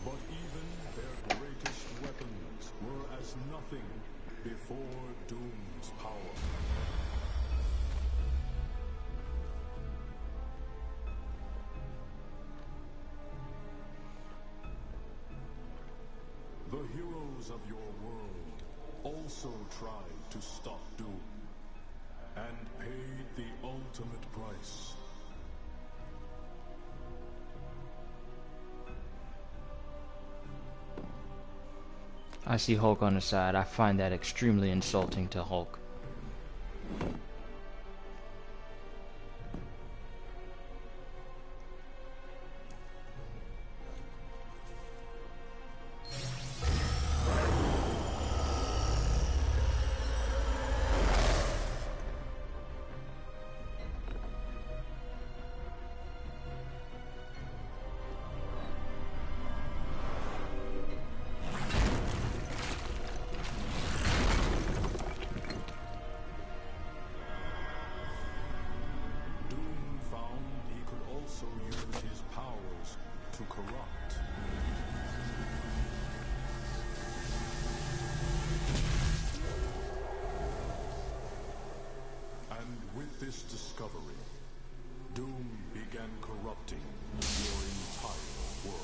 But even their greatest weapons were as nothing before Doom's power. The heroes of your world also tried to stop Doom and paid the ultimate price. I see Hulk on the side. I find that extremely insulting to Hulk. with this discovery, Doom began corrupting your entire world.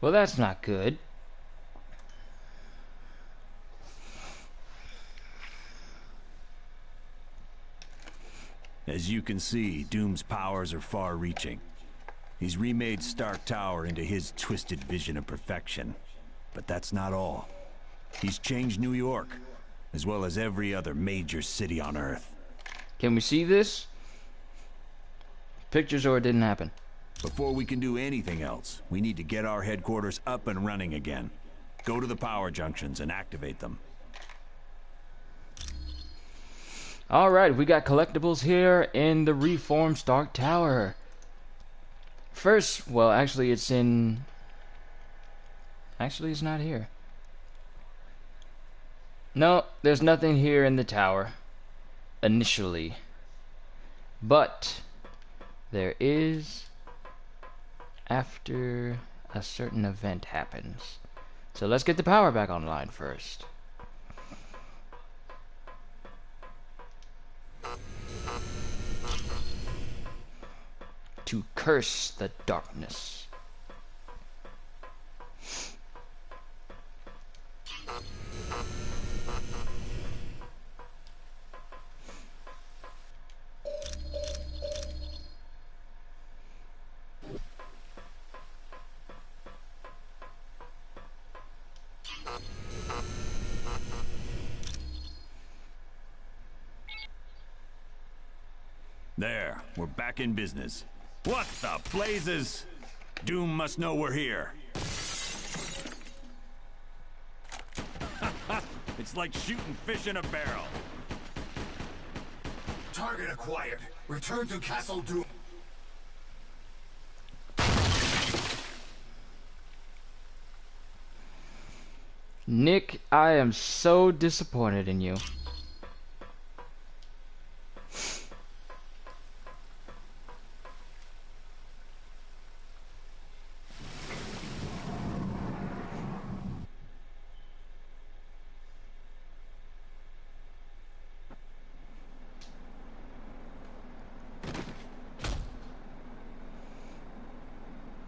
Well, that's not good. As you can see, Doom's powers are far-reaching. He's remade Stark Tower into his twisted vision of perfection. But that's not all. He's changed New York, as well as every other major city on Earth. Can we see this? Pictures or it didn't happen? Before we can do anything else, we need to get our headquarters up and running again. Go to the power junctions and activate them. Alright, we got collectibles here in the reformed Stark Tower. First, well, actually it's in... Actually, it's not here. No, there's nothing here in the tower. Initially. But there is after a certain event happens. So let's get the power back online first. To curse the darkness. There, we're back in business. What the blazes? Doom must know we're here. It's like shooting fish in a barrel. Target acquired. Return to Castle Doom. Nick, I am so disappointed in you.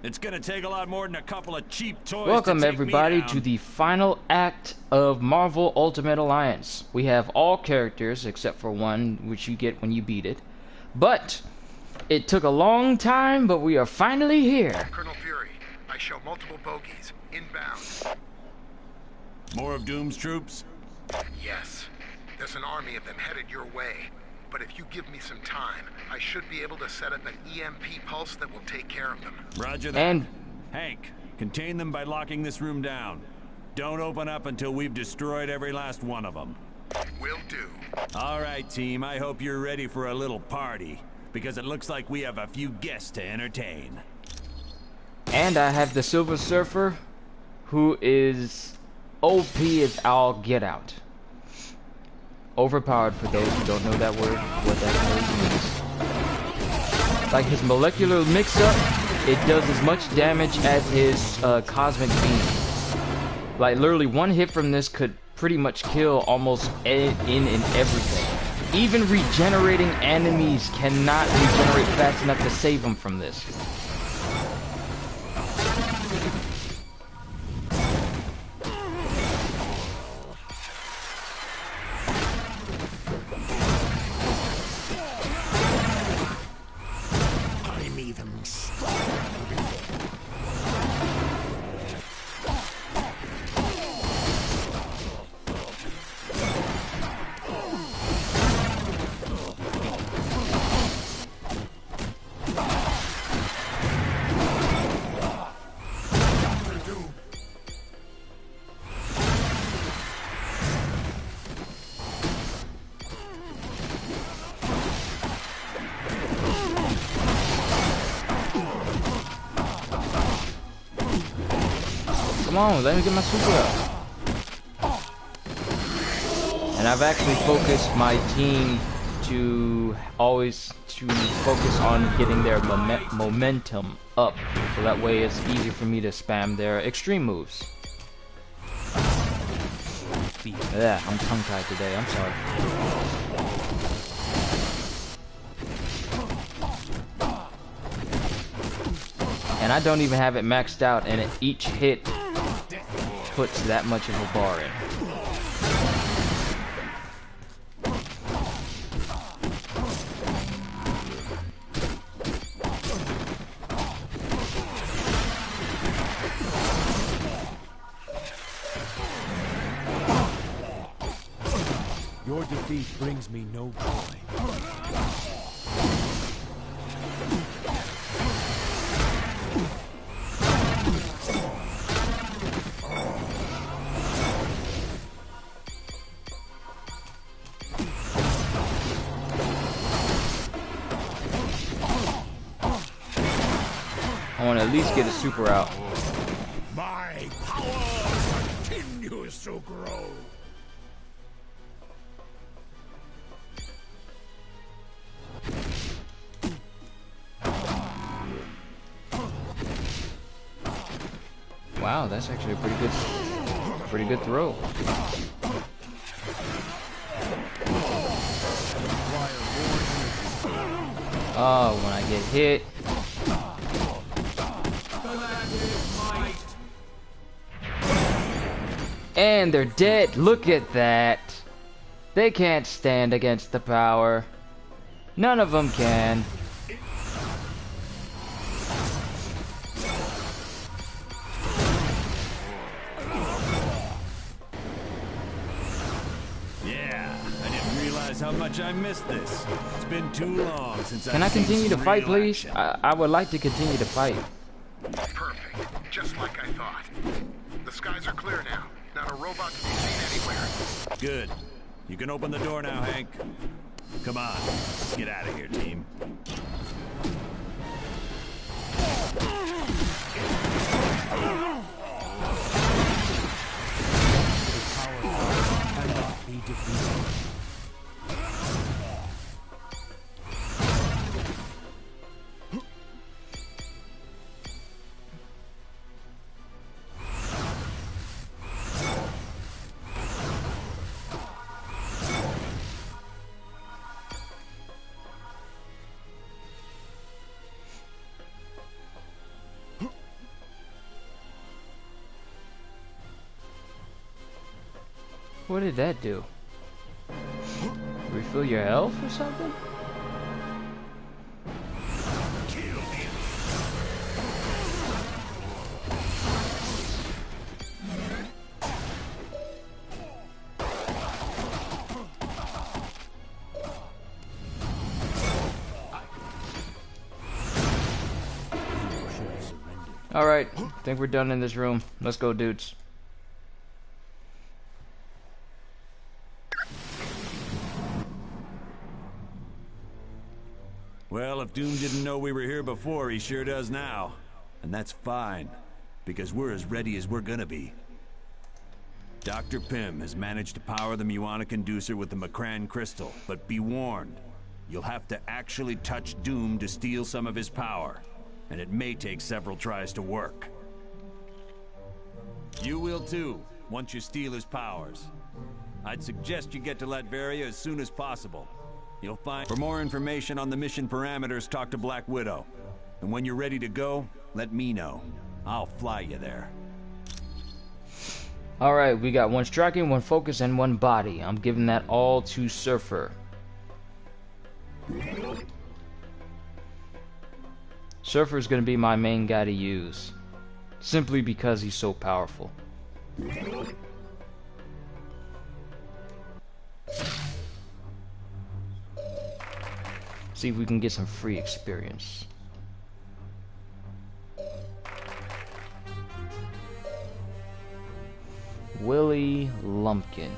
It's gonna take a lot more than a couple of cheap toys. Welcome to take everybody me down. to the final act of Marvel Ultimate Alliance. We have all characters except for one, which you get when you beat it. But it took a long time, but we are finally here. Colonel Fury, I show multiple bogies inbound. More of Doom's troops? Yes. There's an army of them headed your way. But if you give me some time, I should be able to set up an EMP pulse that will take care of them. Roger that. And Hank, contain them by locking this room down. Don't open up until we've destroyed every last one of them. Will do. All right, team. I hope you're ready for a little party, because it looks like we have a few guests to entertain. And I have the Silver Surfer, who is OP as all get out. Overpowered, for those who don't know that word, what that word means. Like his molecular mix-up, it does as much damage as his cosmic beam. Like literally one hit from this could pretty much kill almost in and everything. Even regenerating enemies cannot regenerate fast enough to save them from this. Come on, let me get my super up. And I've actually focused my team to always focus on getting their momentum up, so that way it's easy for me to spam their extreme moves. Yeah, I'm tongue-tied today, I'm sorry. And I don't even have it maxed out, and each hit puts that much of a bar in. Your defeat brings me no joy. I want to at least get a super out. My power continues to grow. Wow, that's actually a pretty good throw. Oh, when I get hit. And they're dead. Look at that. They can't stand against the power. None of them can. How much I missed this. It's been too long since Can I continue to fight, please? I would like to continue to fight. Perfect. Just like I thought. The skies are clear now. Not a robot to be seen anywhere. Good. You can open the door now, Hank. Come on. Get out of here, team. Cannot be defeated. What did that do? Refill your health or something? Alright, I think we're done in this room. Let's go, dudes. Well, if Doom didn't know we were here before, he sure does now. And that's fine, because we're as ready as we're gonna be. Dr. Pym has managed to power the Muonic inducer with the Macran crystal, but be warned, you'll have to actually touch Doom to steal some of his power, and it may take several tries to work. You will too, once you steal his powers. I'd suggest you get to Latveria as soon as possible. You'll find... For more information on the mission parameters, talk to Black Widow. And when you're ready to go, let me know. I'll fly you there. Alright, we got one striking, one focus, and one body. I'm giving that all to Surfer. Surfer's gonna be my main guy to use. Simply because he's so powerful. See if we can get some free experience. Willie Lumpkin.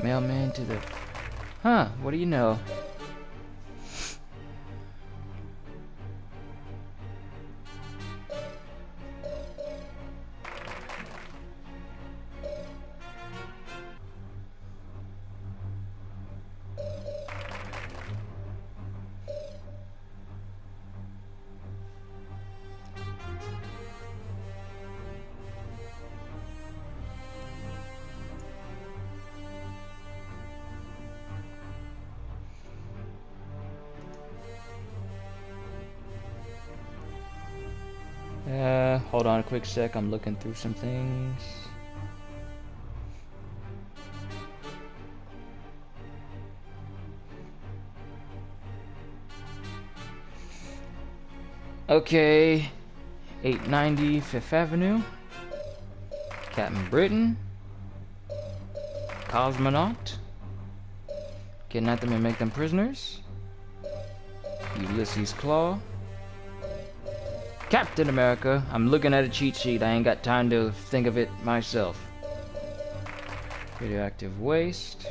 Mailman to the... Huh, what do you know? Hold on a quick sec, I'm looking through some things. Okay, 890 Fifth Avenue, Captain Britain, Cosmonaut, kidnap them and make them prisoners, Ulysses Claw, Captain America. I'm looking at a cheat sheet, I ain't got time to think of it myself. Radioactive waste.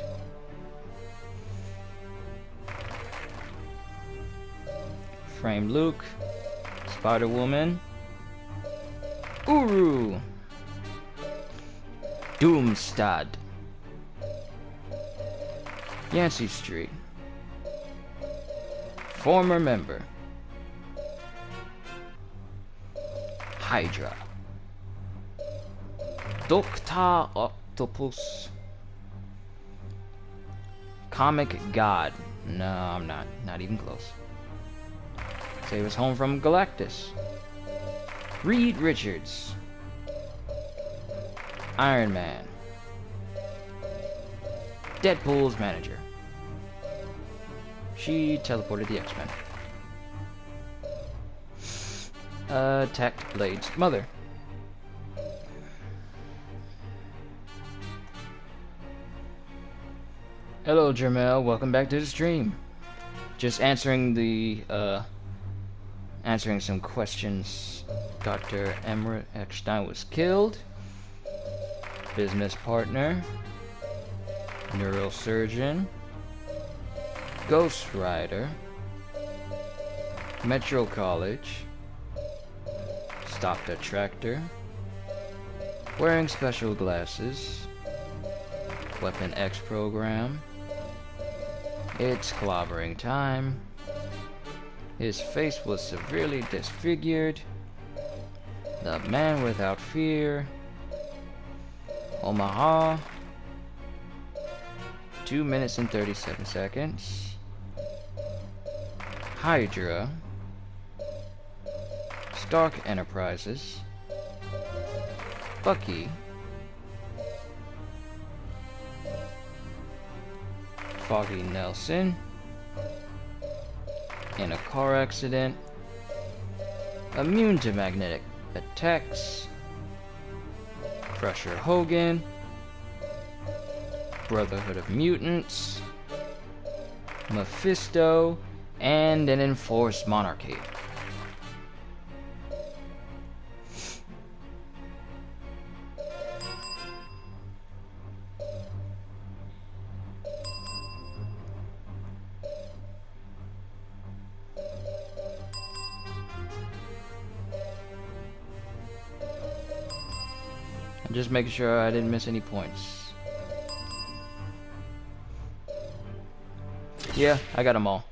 Frame Luke. Spider-Woman. Uru. Doomstad. Yancey Street. Former member. Hydra. Dr. Octopus. Comic God. No, I'm not. Not even close. Save us home from Galactus. Reed Richards. Iron Man. Deadpool's manager. She teleported the X-Men. Attacked Blade's mother. Hello, Jermel. Welcome back to the stream. Just answering some questions. Dr. Emmerich Eckstein was killed. Business partner. Neurosurgeon. Ghost Rider. Metro College. Stopped a tractor. Wearing special glasses. Weapon X program. It's clobbering time. His face was severely disfigured. The man without fear. Omaha. 2 minutes and 37 seconds. Hydra. Stark Enterprises. Bucky. Foggy Nelson. In a car accident. Immune to magnetic attacks. Crusher Hogan. Brotherhood of Mutants. Mephisto. And an enforced monarchy. I'm just making sure I didn't miss any points. Yeah, I got them all.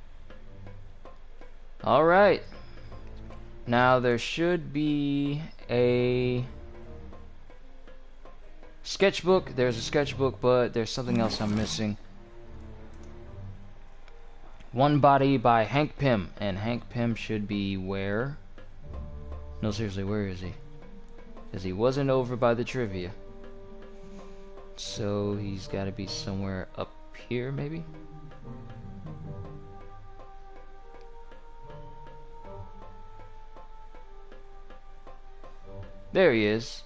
Alright. Now there should be a sketchbook. There's a sketchbook, but there's something else I'm missing. One Body by Hank Pym. And Hank Pym should be where? No, seriously, where is he? Because he wasn't over by the trivia. So he's got to be somewhere up here, maybe? There he is.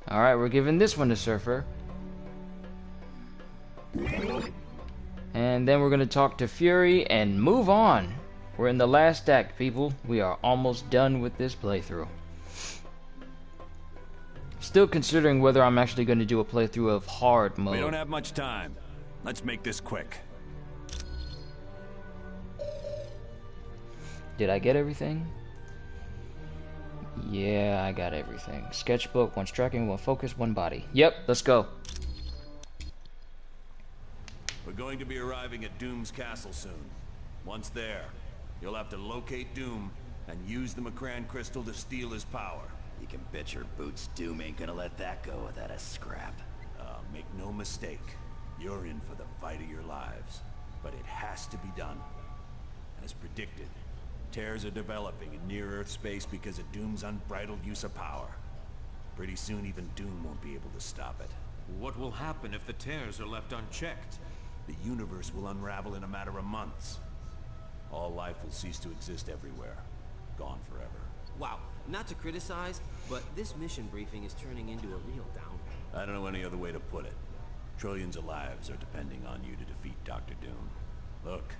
Alright, we're giving this one to Surfer. And then we're going to talk to Fury and move on. We're in the last act, people. We are almost done with this playthrough. Still considering whether I'm actually going to do a playthrough of hard mode. We don't have much time. Let's make this quick. Did I get everything? Yeah, I got everything. Sketchbook, one striking, one focus, one body. Yep, let's go. We're going to be arriving at Doom's castle soon. Once there, you'll have to locate Doom and use the Macran crystal to steal his power. You can bet your boots Doom ain't gonna let that go without a scrap. Make no mistake. You're in for the fight of your lives. But it has to be done. As predicted, tears are developing in near-Earth space because of Doom's unbridled use of power. Pretty soon even Doom won't be able to stop it. What will happen if the tears are left unchecked? The universe will unravel in a matter of months. All life will cease to exist everywhere. Gone forever. Wow, not to criticize, but this mission briefing is turning into a real downer. I don't know any other way to put it. Trillions of lives are depending on you to defeat Dr. Doom. Look,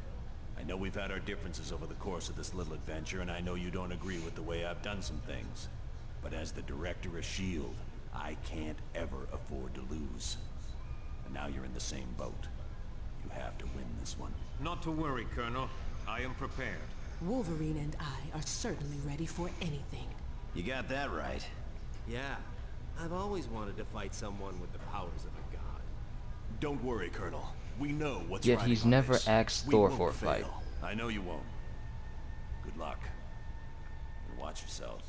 I know we've had our differences over the course of this little adventure, and I know you don't agree with the way I've done some things. But as the director of S.H.I.E.L.D., I can't ever afford to lose. And now you're in the same boat. You have to win this one. Not to worry, Colonel. I am prepared. Wolverine and I are certainly ready for anything. You got that right. Yeah, I've always wanted to fight someone with the powers of a god. Don't worry, Colonel. We know what's Yet riding he's on never this. asked We Thor won't for a fight. fail. I know you won't. Good luck. And watch yourselves.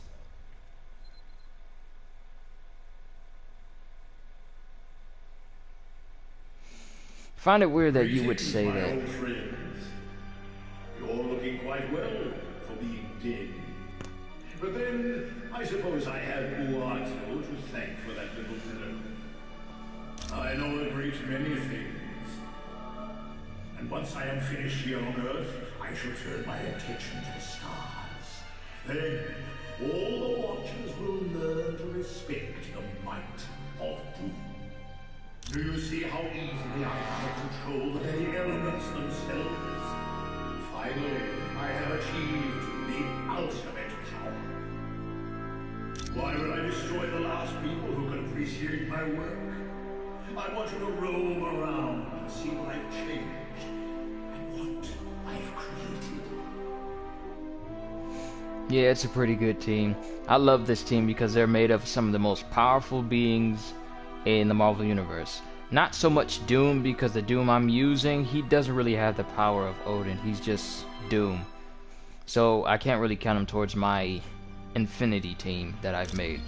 Find it weird that you would say My that. old friends. You're looking quite well for being dead. But then, I suppose I have Uatu to thank for that little miracle. I know a great many things. And once I am finished here on Earth, I shall turn my attention to the stars. Then, all the Watchers will learn to respect the might of Doom. Do you see how easily I cannot control the very elements themselves? Finally, I have achieved the ultimate power. Why would I destroy the last people who can appreciate my work? I want you to roam around and see what I've changed and what I've created. Yeah, it's a pretty good team. I love this team because they're made of some of the most powerful beings in the Marvel Universe. Not so much Doom, because the Doom I'm using, he doesn't really have the power of Odin. He's just Doom. So I can't really count him towards my Infinity team that I've made.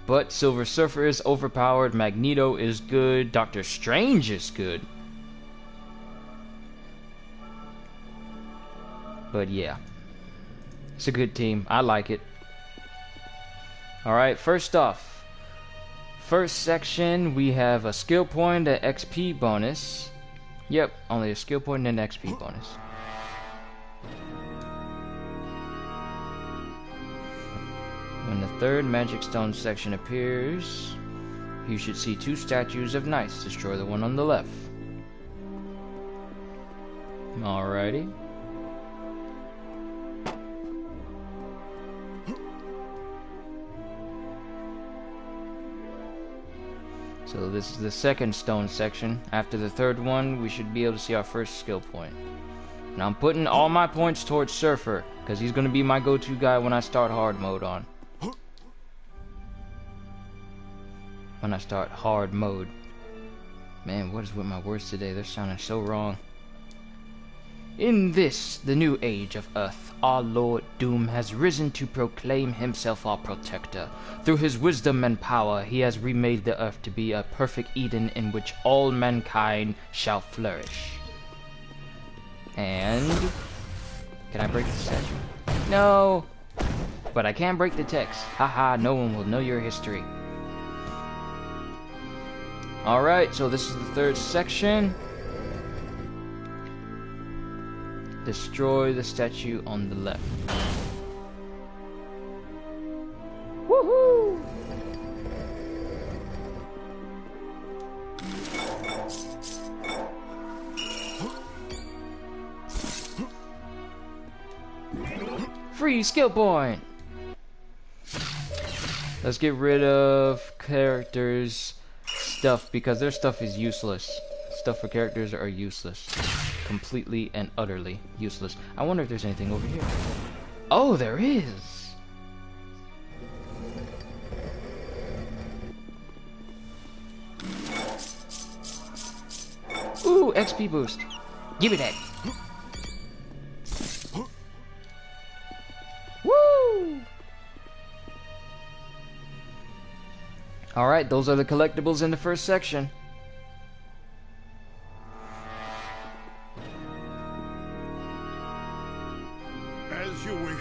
But Silver Surfer is overpowered, Magneto is good, Doctor Strange is good. But yeah, it's a good team. I like it. Alright, first off, first section, we have a skill point, an XP bonus. Yep, only a skill point and an XP bonus. When the third Magic Stone section appears, you should see 2 statues of knights. Destroy the one on the left. Alrighty. So this is the second stone section. After the third one, we should be able to see our first skill point. Now I'm putting all my points towards Surfer, because he's going to be my go-to guy when I start hard mode on. When I start hard mode. Man, what is with my words today? They're sounding so wrong. In this, the new age of Earth, our Lord Doom has risen to proclaim himself our protector. Through his wisdom and power, he has remade the Earth to be a perfect Eden in which all mankind shall flourish. And... can I break the statue? No! But I can break the text. Haha, no one will know your history. Alright, so this is the third section. Destroy the statue on the left. Woohoo! Free skill point! Let's get rid of characters' stuff, because their stuff is useless. Stuff for characters are useless. Completely and utterly useless. I wonder if there's anything over here. Oh, there is! Ooh, XP boost. Give me that. Woo! Alright, those are the collectibles in the first section. As you wish.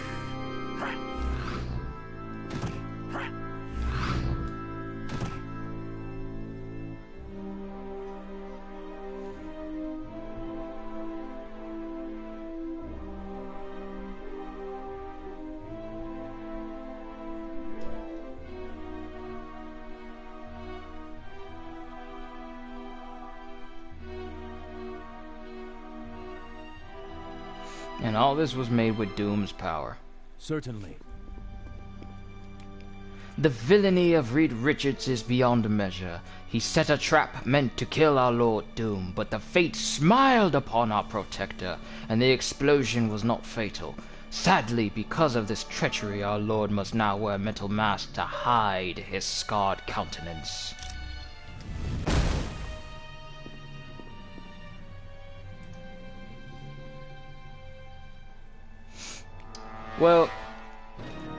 And all this was made with Doom's power. Certainly. The villainy of Reed Richards is beyond measure. He set a trap meant to kill our Lord Doom, but the fate smiled upon our protector, and the explosion was not fatal. Sadly, because of this treachery, our Lord must now wear a metal mask to hide his scarred countenance. Well,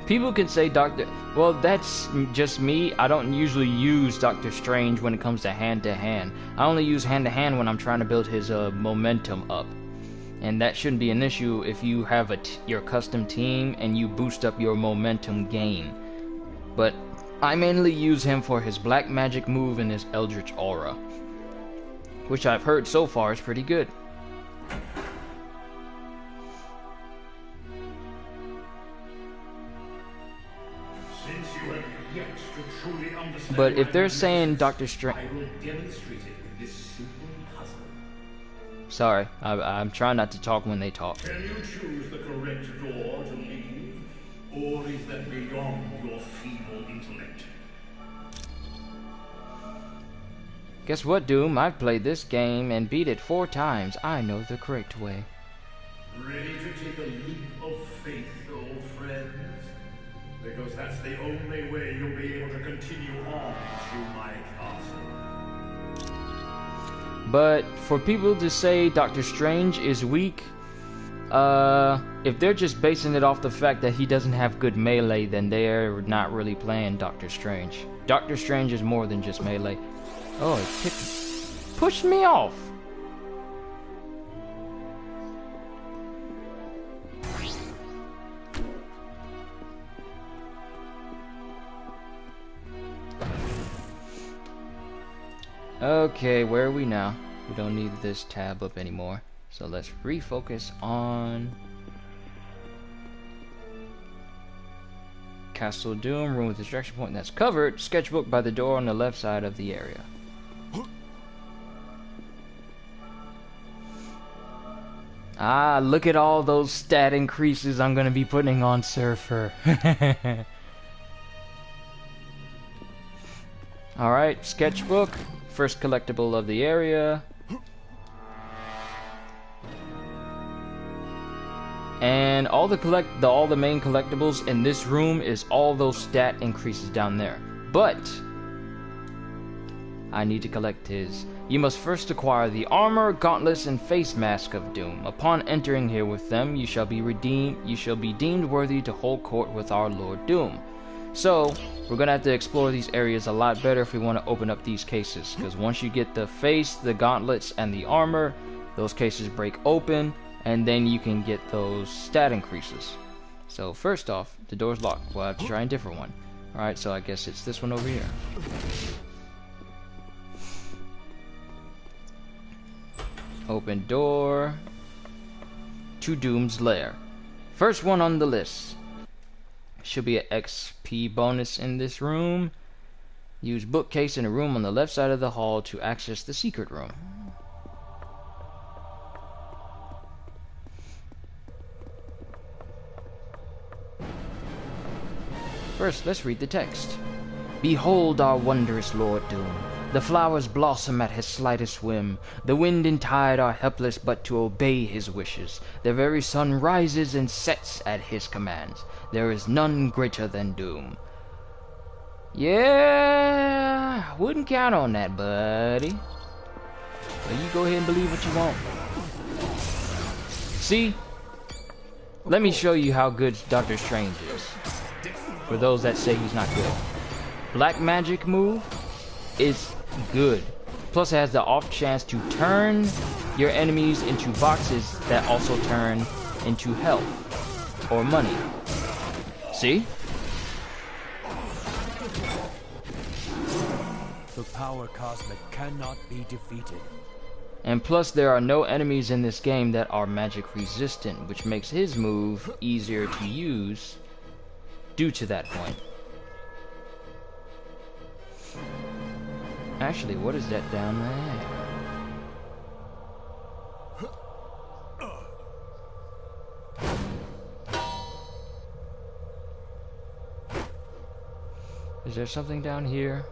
people can say well, that's just me. I don't usually use Doctor Strange when it comes to hand-to-hand. I only use hand-to-hand when I'm trying to build his momentum up. And that shouldn't be an issue if you have your custom team and you boost up your momentum gain. But I mainly use him for his black magic move and his Eldritch Aura, which I've heard so far is pretty good. Since you have yet to truly understand, but if they're saying Doctor Strange, I will demonstrate it with this simple puzzle. Sorry, I'm trying not to talk when they talk. Can you choose the correct door to leave, or is that beyond your feeble intellect? Guess what, Doom? I've played this game and beat it 4 times. I know the correct way. Ready to take a leap of faith, old friends? Because that's the only way you'll be able to continue on through my castle. But for people to say Doctor Strange is weak, if they're just basing it off the fact that he doesn't have good melee, then they're not really playing Doctor Strange. Doctor Strange is more than just melee. Oh, it pushed me off. Okay, where are we now? We don't need this tab up anymore. So let's refocus on Castle Doom, room with distraction point that's covered. Sketchbook by the door on the left side of the area. Ah, look at all those stat increases I'm gonna be putting on Surfer. Alright, sketchbook. First collectible of the area. And all the main collectibles in this room is all those stat increases down there. But I need to collect his. You must first acquire the armor, gauntlets, and face mask of Doom. Upon entering here with them, you shall be deemed worthy to hold court with our Lord Doom. So, we're gonna have to explore these areas a lot better if we want to open up these cases. Because once you get the face, the gauntlets, and the armor, those cases break open, and then you can get those stat increases. So first off, the door's locked. We'll have to try a different one. Alright, so I guess it's this one over here. Open door to Doom's lair. First one on the list. Should be an XP bonus in this room. Use bookcase in a room on the left side of the hall to access the secret room. First, let's read the text. Behold our wondrous Lord Doom. The flowers blossom at his slightest whim. The wind and tide are helpless but to obey his wishes. The very sun rises and sets at his commands. There is none greater than Doom. Yeah, wouldn't count on that, buddy. But you go ahead and believe what you want. See? Let me show you how good Doctor Strange is. For those that say he's not good. Black magic move is good. Plus it has the off chance to turn your enemies into boxes that also turn into health or money. See? The power cosmic cannot be defeated. And plus there are no enemies in this game that are magic resistant, which makes his move easier to use due to that point. Actually, what is that down there? Is there something down here?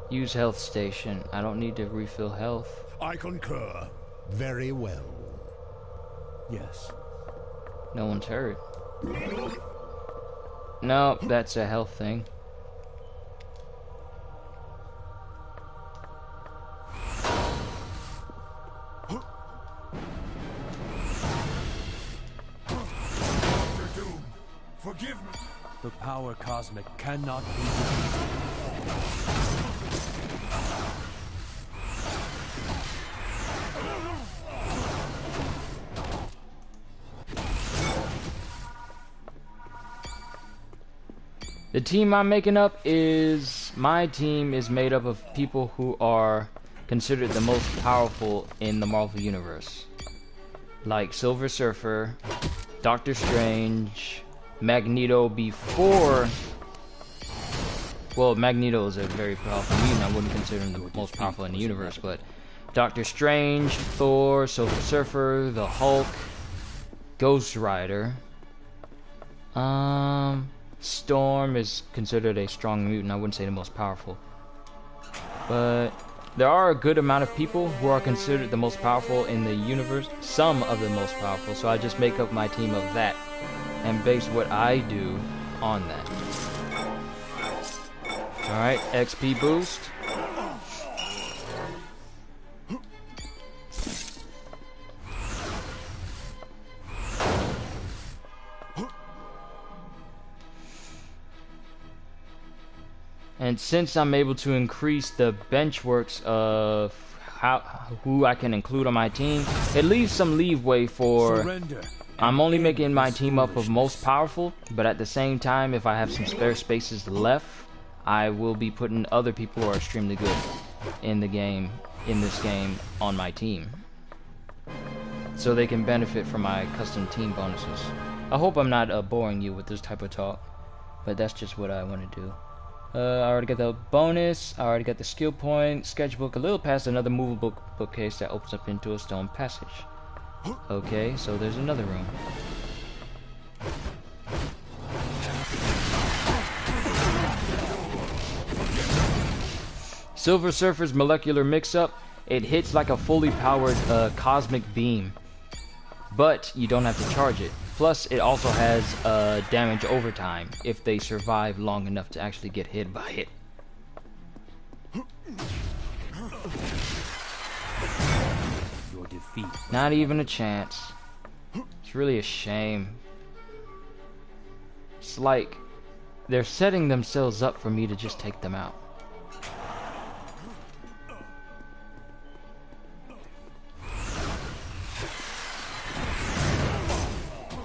Use health station. I don't need to refill health. I concur. Very well. Yes. No one's hurt. No, that's a health thing. Forgive me. The power cosmic cannot be defeated. The team I'm making up is... My team is made up of people who are considered the most powerful in the Marvel Universe. Like Silver Surfer, Doctor Strange, Magneto before... Well, Magneto is a very powerful mutant. I wouldn't consider him the most powerful in the universe, but... Doctor Strange, Thor, Silver Surfer, the Hulk, Ghost Rider... Storm is considered a strong mutant. I wouldn't say the most powerful. But there are a good amount of people who are considered the most powerful in the universe. Some of the most powerful. So I just make up my team of that and base what I do on that. Alright, XP boost. And since I'm able to increase the benchworks of who I can include on my team, it leaves some leeway for... Surrender. I'm only making my team up of most powerful, but at the same time, if I have some spare spaces left, I will be putting other people who are extremely good in the game, in this game, on my team. So they can benefit from my custom team bonuses. I hope I'm not boring you with this type of talk, but that's just what I want to do. I already got the bonus, I already got the skill point, sketchbook, a little past another movable bookcase that opens up into a stone passage. Okay, so there's another room. Silver Surfer's molecular mix-up, it hits like a fully powered cosmic beam. But you don't have to charge it. Plus, it also has damage over time if they survive long enough to actually get hit by it. Your defeat. Not even a chance. It's really a shame. It's like they're setting themselves up for me to just take them out.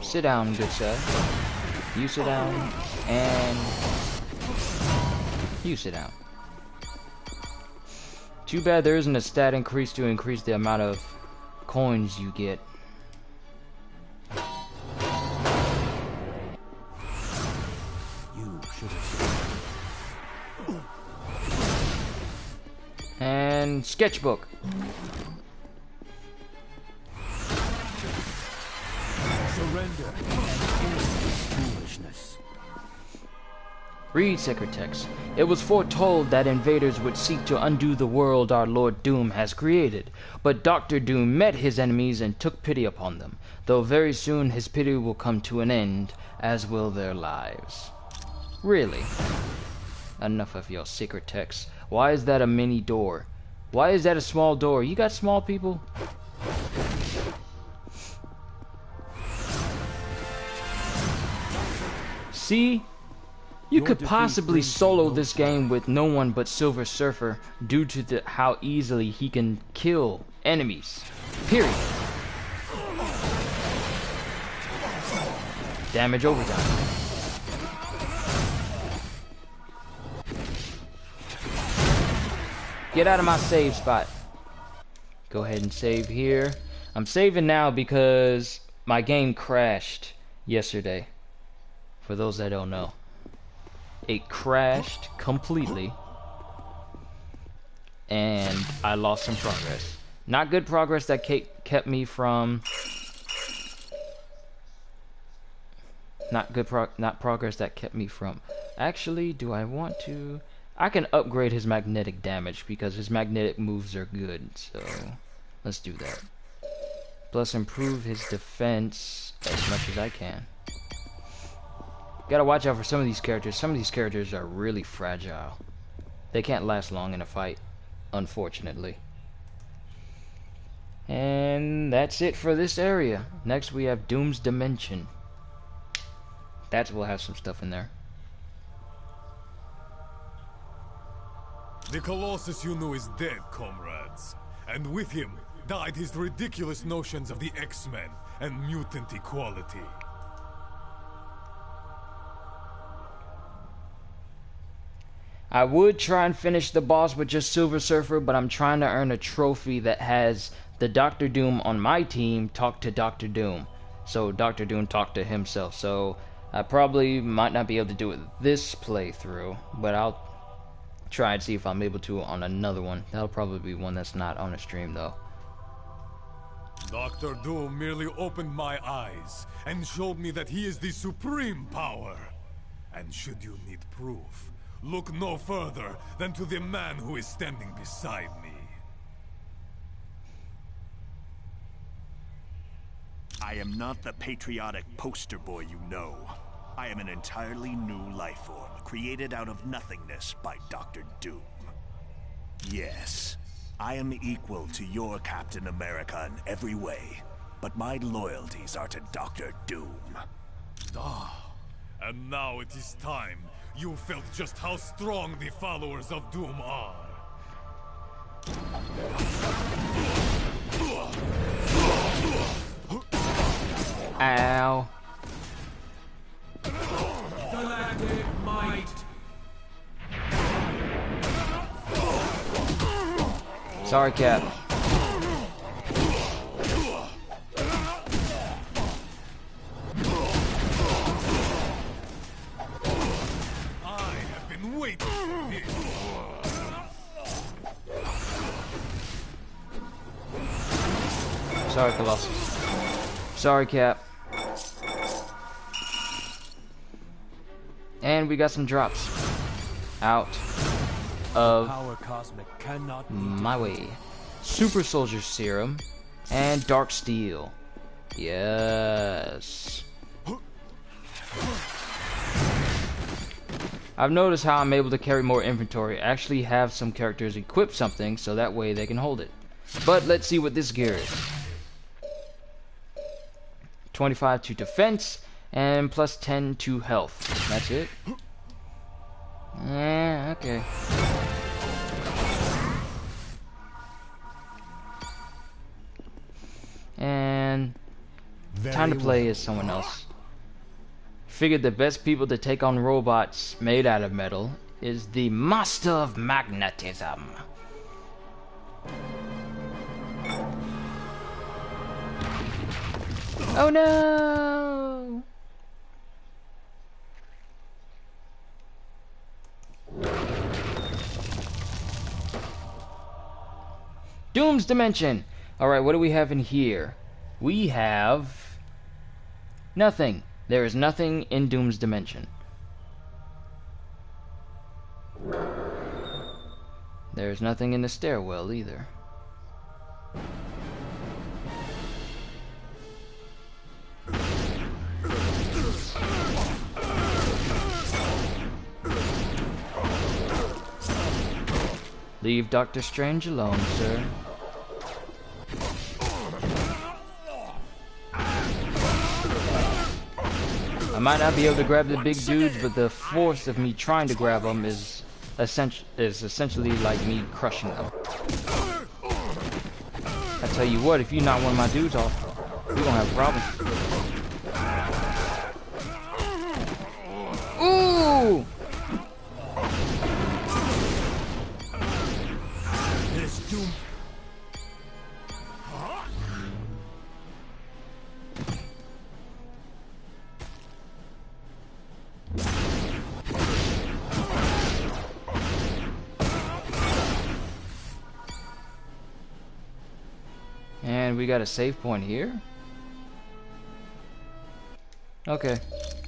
Sit down, good sir. You sit down, and you sit down. Too bad there isn't a stat increase to increase the amount of coins you get. You should have. And sketchbook. Surrender and end this foolishness. Read sacred text. It was foretold that invaders would seek to undo the world our Lord Doom has created, but Dr. Doom met his enemies and took pity upon them, though very soon his pity will come to an end, as will their lives. Really? Enough of your sacred text. Why is that a mini door? Why is that a small door? You got small people? See? You could possibly solo this game with no one but Silver Surfer due to how easily he can kill enemies. Period. Damage overtime. Get out of my save spot. Go ahead and save here. I'm saving now because my game crashed yesterday. For those that don't know. It crashed completely. And I lost some progress. Not good progress that kept me from... Not progress that kept me from Actually, do I want to? I can upgrade his magnetic damage because his magnetic moves are good. So let's do that. Plus improve his defense as much as I can. Gotta watch out for some of these characters. Some of these characters are really fragile. They can't last long in a fight, unfortunately. And that's it for this area. Next we have Doom's Dimension. That will have some stuff in there. The Colossus you knew is dead, comrades. And with him died his ridiculous notions of the X-Men and mutant equality. I would try and finish the boss with just Silver Surfer, but I'm trying to earn a trophy that has the Doctor Doom on my team talk to Doctor Doom. So Doctor Doom talked to himself. So I probably might not be able to do it this playthrough, but I'll try and see if I'm able to on another one. That'll probably be one that's not on a stream though. Doctor Doom merely opened my eyes and showed me that he is the supreme power. And should you need proof, look no further than to the man who is standing beside me. I am not the patriotic poster boy you know. I am an entirely new life form, created out of nothingness by Dr. Doom. Yes, I am equal to your Captain America in every way, but my loyalties are to Dr. Doom. Ah, and now it is time you felt just how strong the followers of Doom are. Ow. Galactic might. Sorry, Cap. I have been waiting for this. Sorry, Colossus. Sorry, Cap. And we got some drops out of Power cosmic cannot be my way. Super Soldier Serum and Dark Steel. Yes. I've noticed how I'm able to carry more inventory. I actually have some characters equip something so that way they can hold it. But let's see what this gear is. 25 to defense and plus 10 to health. That's it. Yeah, okay. And time to play as someone else. Figured the best people to take on robots made out of metal is the Master of Magnetism. Oh no! Doom's Dimension. Alright, what do we have in here? We have nothing. There is nothing in Doom's Dimension. There's nothing in the stairwell either. Leave Doctor Strange alone, sir. I might not be able to grab the big dudes, but the force of me trying to grab them is essentially like me crushing them. I tell you what, if you knock one of my dudes off, we're gonna have problems. Ooh! This Doom. And we got a save point here. Okay.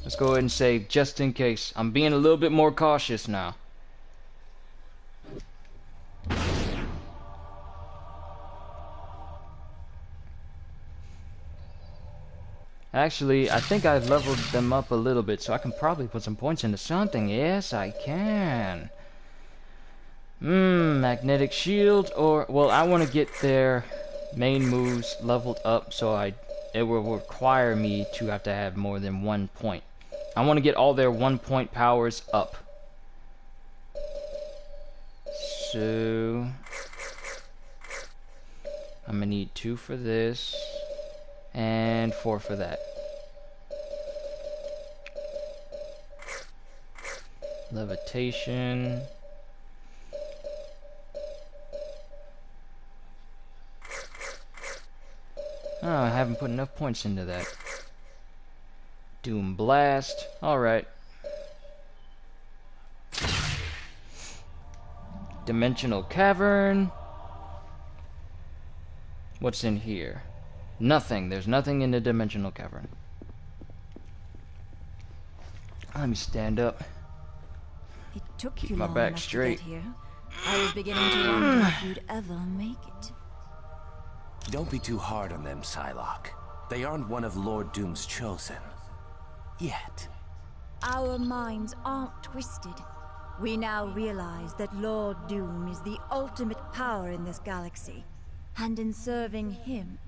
Let's go ahead and save just in case. I'm being a little bit more cautious now. Actually, I think I've leveled them up a little bit, so I can probably put some points into something. Yes, I can. Magnetic shield, or, well, I want to get their main moves leveled up, so it will require me to have more than 1 point. I want to get all their 1 point powers up. So I'm gonna need 2 for this and 4 for that. Levitation. Oh, I haven't put enough points into that. Doom Blast. Alright. Dimensional Cavern. What's in here? Nothing. There's nothing in the Dimensional Cavern. Let me stand up. It took Keep you my long back enough straight. to get here. I was beginning to wonder if you'd ever make it. Don't be too hard on them, Psylocke. They aren't one of Lord Doom's chosen. Yet. Our minds aren't twisted. We now realize that Lord Doom is the ultimate power in this galaxy. And in serving him,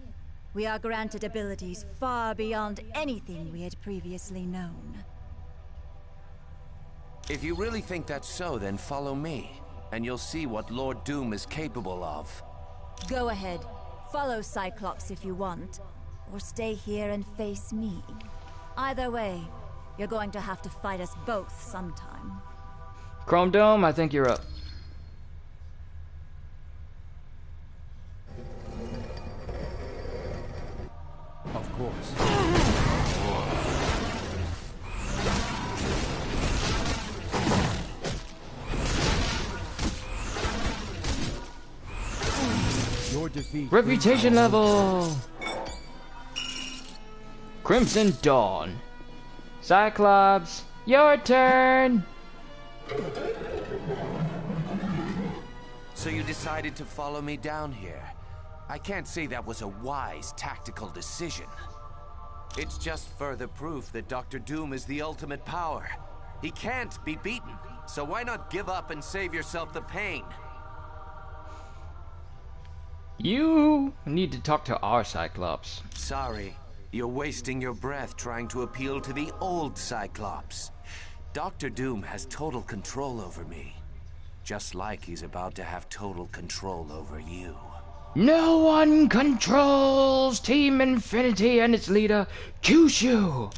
we are granted abilities far beyond anything we had previously known. If you really think that's so, then follow me, and you'll see what Lord Doom is capable of. Go ahead. Follow Cyclops if you want, or stay here and face me. Either way, you're going to have to fight us both sometime. Chrome Dome, I think you're up. Of course. Your defeat. Reputation level. Crimson Dawn. Cyclops, your turn. So you decided to follow me down here. I can't say that was a wise tactical decision. It's just further proof that Dr. Doom is the ultimate power. He can't be beaten, so why not give up and save yourself the pain? You need to talk to our Cyclops. Sorry, you're wasting your breath trying to appeal to the old Cyclops. Dr. Doom has total control over me, just like he's about to have total control over you. No one controls Team Infinity and its leader, Kyushu.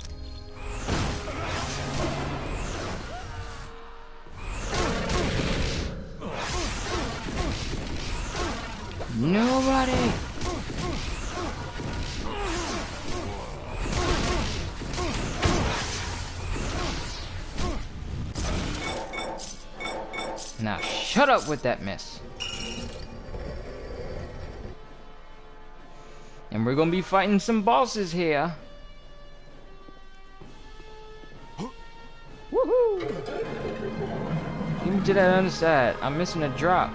Nobody. Now shut up with that mess. And we're gonna be fighting some bosses here. Woohoo! Get me to that other side. I'm missing a drop.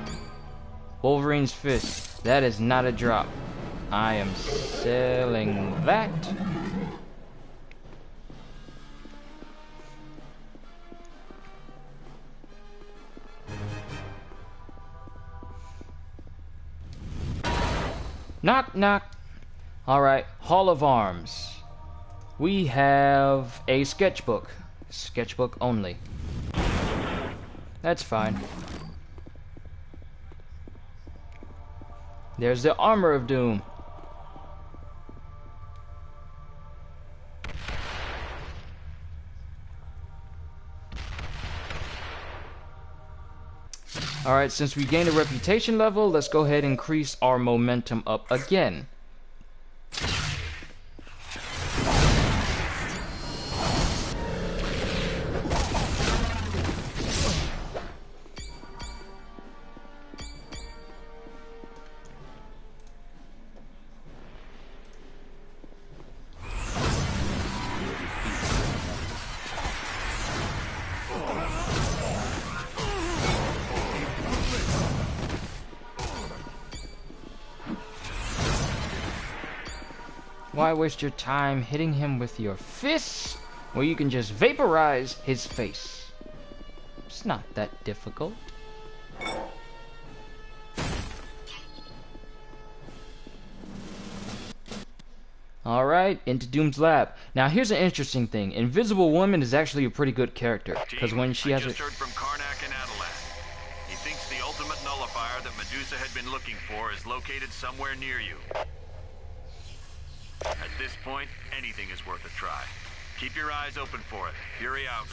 Wolverine's fist. That is not a drop. I am selling that. Knock, knock. Alright, Hall of Arms. We have a sketchbook. Sketchbook only. That's fine. There's the Armor of Doom. Alright, since we gained a reputation level, let's go ahead and increase our momentum up again. Why waste your time hitting him with your fists where you can just vaporize his face? It's not that difficult. Alright, into Doom's lab. Now here's an interesting thing. Invisible Woman is actually a pretty good character. Because when she has just heard from Karnak and Atalan. He thinks the ultimate nullifier that Medusa had been looking for is located somewhere near you. At this point, anything is worth a try. Keep your eyes open for it. Fury out.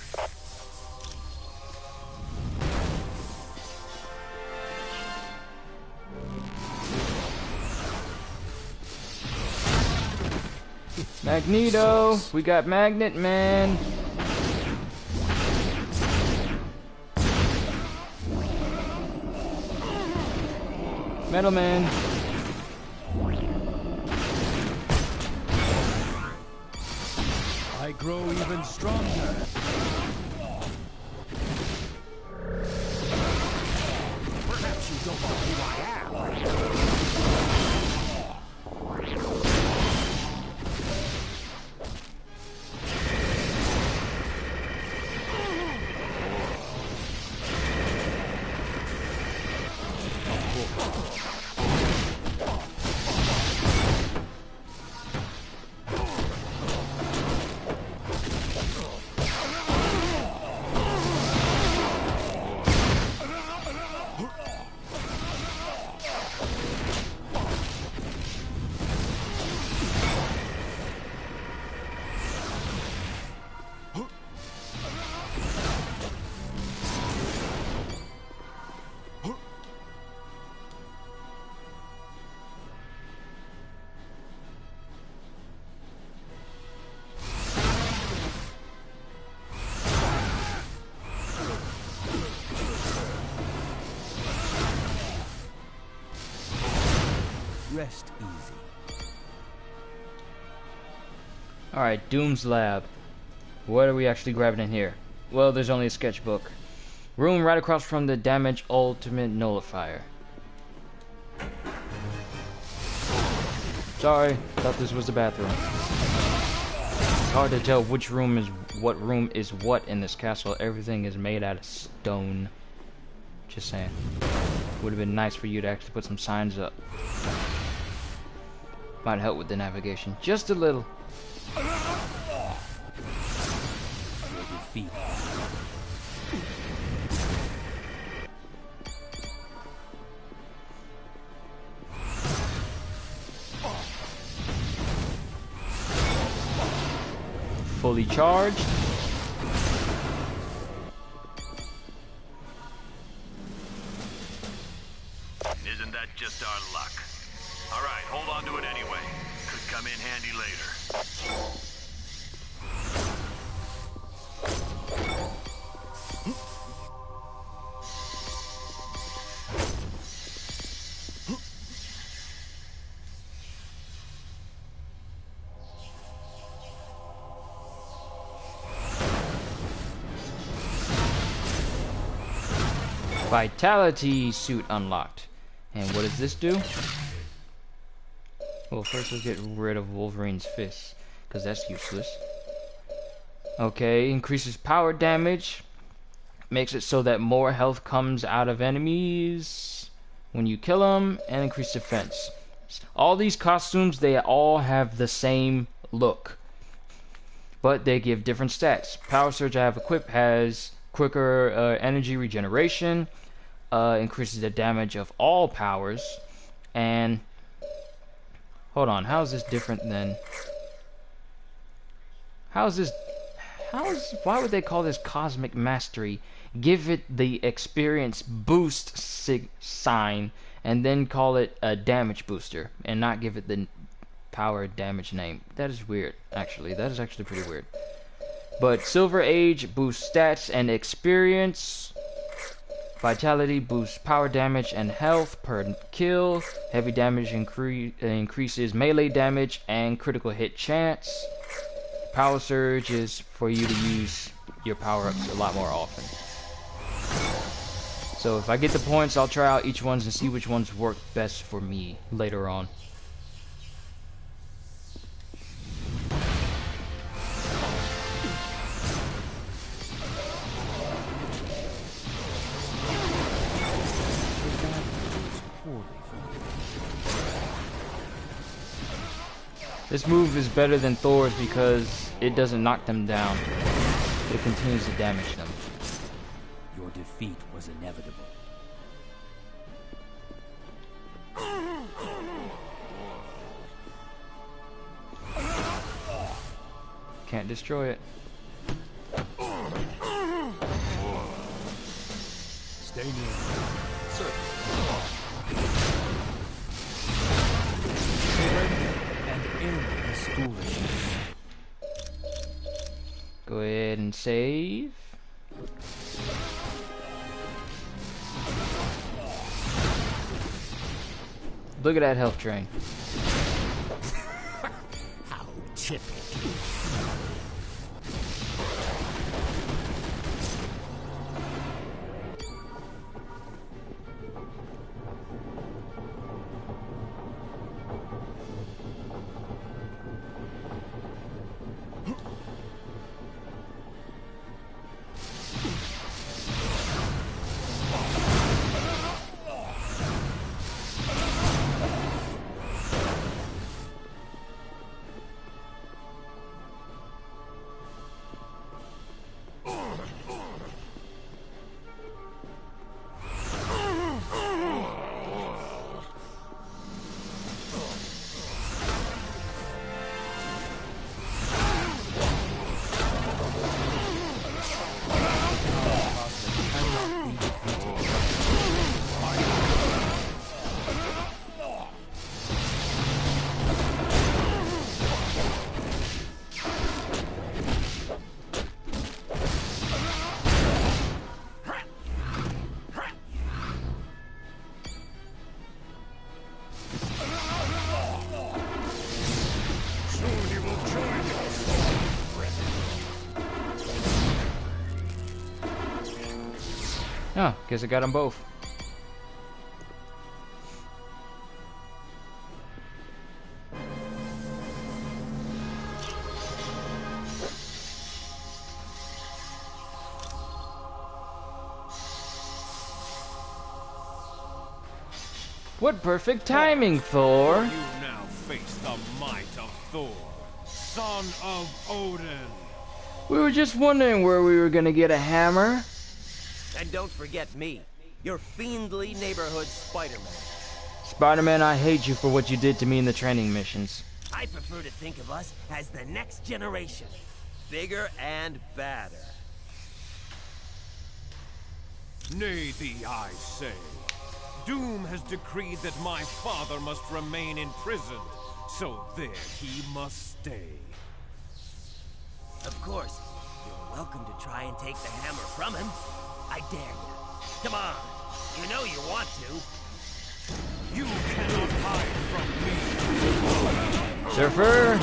Magneto! We got Magnet Man! Metal Man! I grow even stronger. Perhaps you don't know who I am. Rest easy. Alright, Doom's lab. What are we actually grabbing in here? Well, there's only a sketchbook. Room right across from the damage ultimate nullifier. Sorry, thought this was the bathroom. It's hard to tell which room is what in this castle. Everything is made out of stone. Just saying. Would have been nice for you to actually put some signs up. Might help with the navigation. Just a little. Defeat. Fully charged. Isn't that just our luck? All right, hold on to it anyway. Could come in handy later. Vitality suit unlocked. And what does this do? Well, first let's get rid of Wolverine's fist, because that's useless. Okay, increases power damage. Makes it so that more health comes out of enemies when you kill them, and increase defense. All these costumes, they all have the same look, but they give different stats. Power Surge I have equipped has quicker energy regeneration, increases the damage of all powers, and hold on, how is this different than... why would they call this Cosmic Mastery? Give it the experience boost sign, and then call it a damage booster, and not give it the power damage name. That is weird, actually. That is actually pretty weird. But Silver Age boosts stats and experience. Vitality boosts power damage and health per kill. Heavy damage increases melee damage and critical hit chance. Power Surge is for you to use your power-ups a lot more often. So if I get the points, I'll try out each ones and see which ones work best for me later on. This move is better than Thor's because it doesn't knock them down. It continues to damage them. Your defeat was inevitable. Can't destroy it. Stay near. Sir. And end this foolishness. Go ahead and save. Look at that health drain. How typical. Oh, guess I got them both. What perfect timing, Thor! You now face the might of Thor, son of Odin. We were just wondering where we were gonna get a hammer. And don't forget me, your fiendly neighborhood Spider-Man. Spider-Man, I hate you for what you did to me in the training missions. I prefer to think of us as the next generation. Bigger and badder. Nay thee, I say. Doom has decreed that my father must remain imprisoned, so there he must stay. Of course, you're welcome to try and take the hammer from him. I dare you. Come on, you know you want to. You cannot hide from me. Surfer!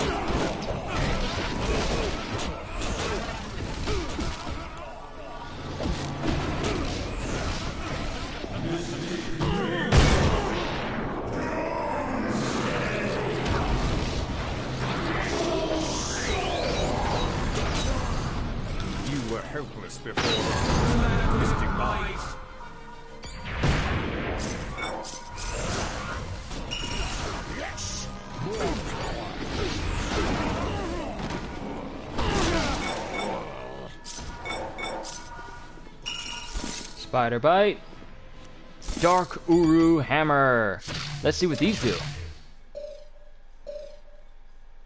You were helpless before. Mystic Eyes. Yes! Spider Bite. Dark Uru Hammer. Let's see what these do.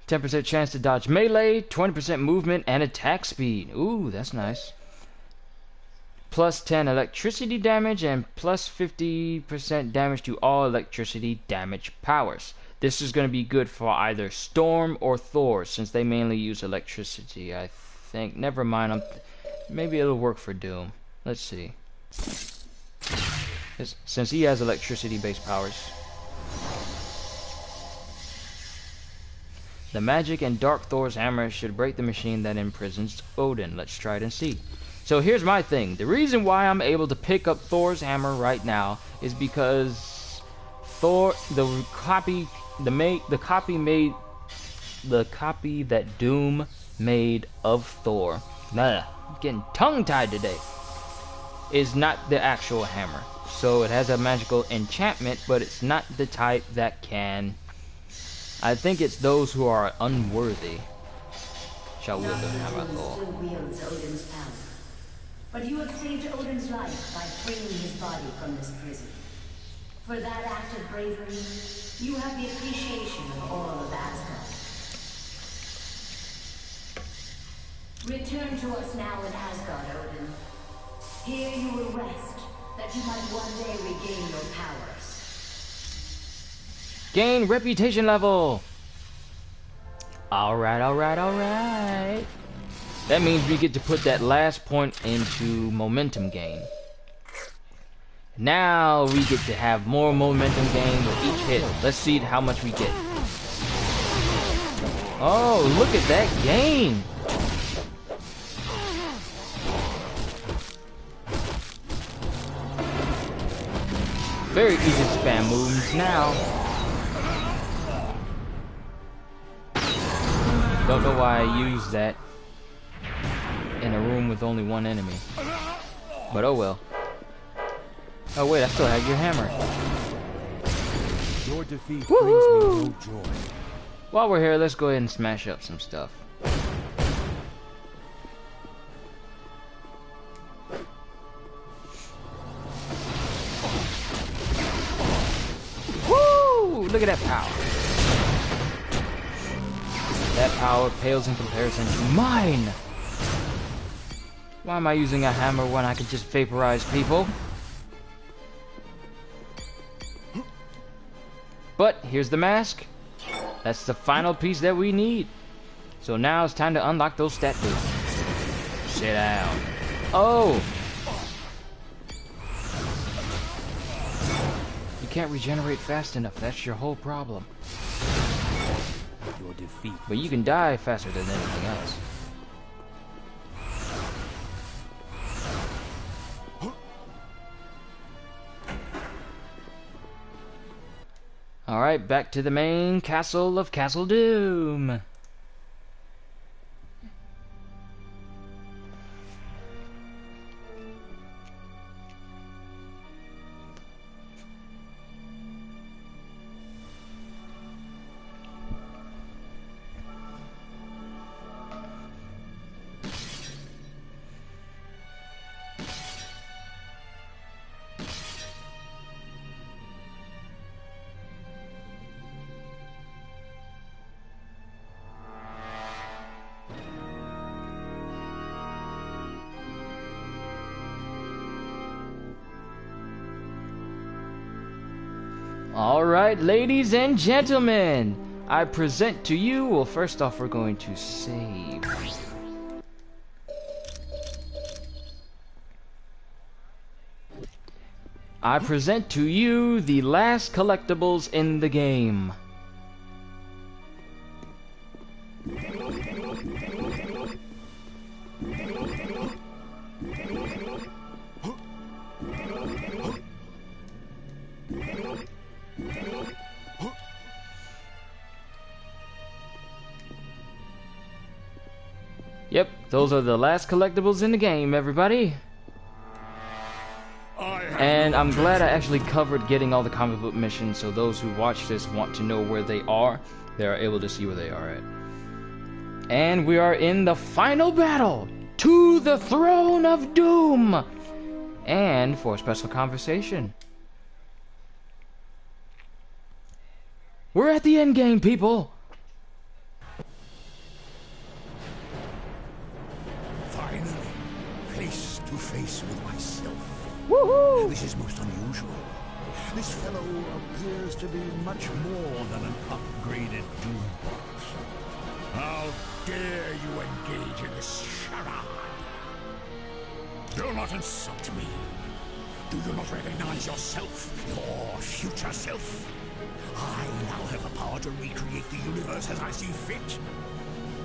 10% chance to dodge melee, 20% movement, and attack speed. Ooh, that's nice. Plus 10 electricity damage and plus 50% damage to all electricity damage powers. This is going to be good for either Storm or Thor, since they mainly use electricity, I think. Never mind, maybe it'll work for Doom. Let's see. Since he has electricity-based powers. The magic and Dark Thor's hammer should break the machine that imprisons Odin. Let's try it and see. So here's my thing. The reason why I'm able to pick up Thor's hammer right now is because Thor, the copy that Doom made of Thor, I'm getting tongue-tied today, is not the actual hammer. So it has a magical enchantment, but it's not the type that can I think it's those who are unworthy shall wield the hammer of Thor. Still wields Odin's power. But you have saved Odin's life by freeing his body from this prison. For that act of bravery, you have the appreciation of all of Asgard. Return to us now in Asgard, Odin. Here you will rest, that you might one day regain your powers. Gain reputation level. Alright, alright, alright. That means we get to put that last point into momentum gain. Now we get to have more momentum gain with each hit. Let's see how much we get. Oh, look at that gain. Very easy to spam moves now. Don't know why I used that in a room with only one enemy. But oh well. Oh wait, I still have your hammer. Your defeat brings me no joy. While we're here, let's go ahead and smash up some stuff. Woo! Look at that power. That power pales in comparison to mine. Why am I using a hammer when I could just vaporize people? But here's the mask. That's the final piece that we need. So now it's time to unlock those stat boosts. Sit down. Oh! You can't regenerate fast enough. That's your whole problem. Your defeat. But you can die faster than anything else. Alright, back to the main castle of Castle Doom. Alright, ladies and gentlemen, I present to you, well, first off, we're going to save. I present to you the last collectibles in the game. Yep, those are the last collectibles in the game, everybody. And I'm glad I actually covered getting all the comic book missions, so those who watch this want to know where they are able to see where they are at. And we are in the final battle to the Throne of Doom. And for a special conversation. We're at the end game, people. Finally, face to face with myself. Woohoo! This is most unusual. This fellow appears to be much more than an upgraded Doombox. How dare you engage in this charade? Do not insult me. Do you not recognize yourself, your future self? I now have the power to recreate the universe as I see fit.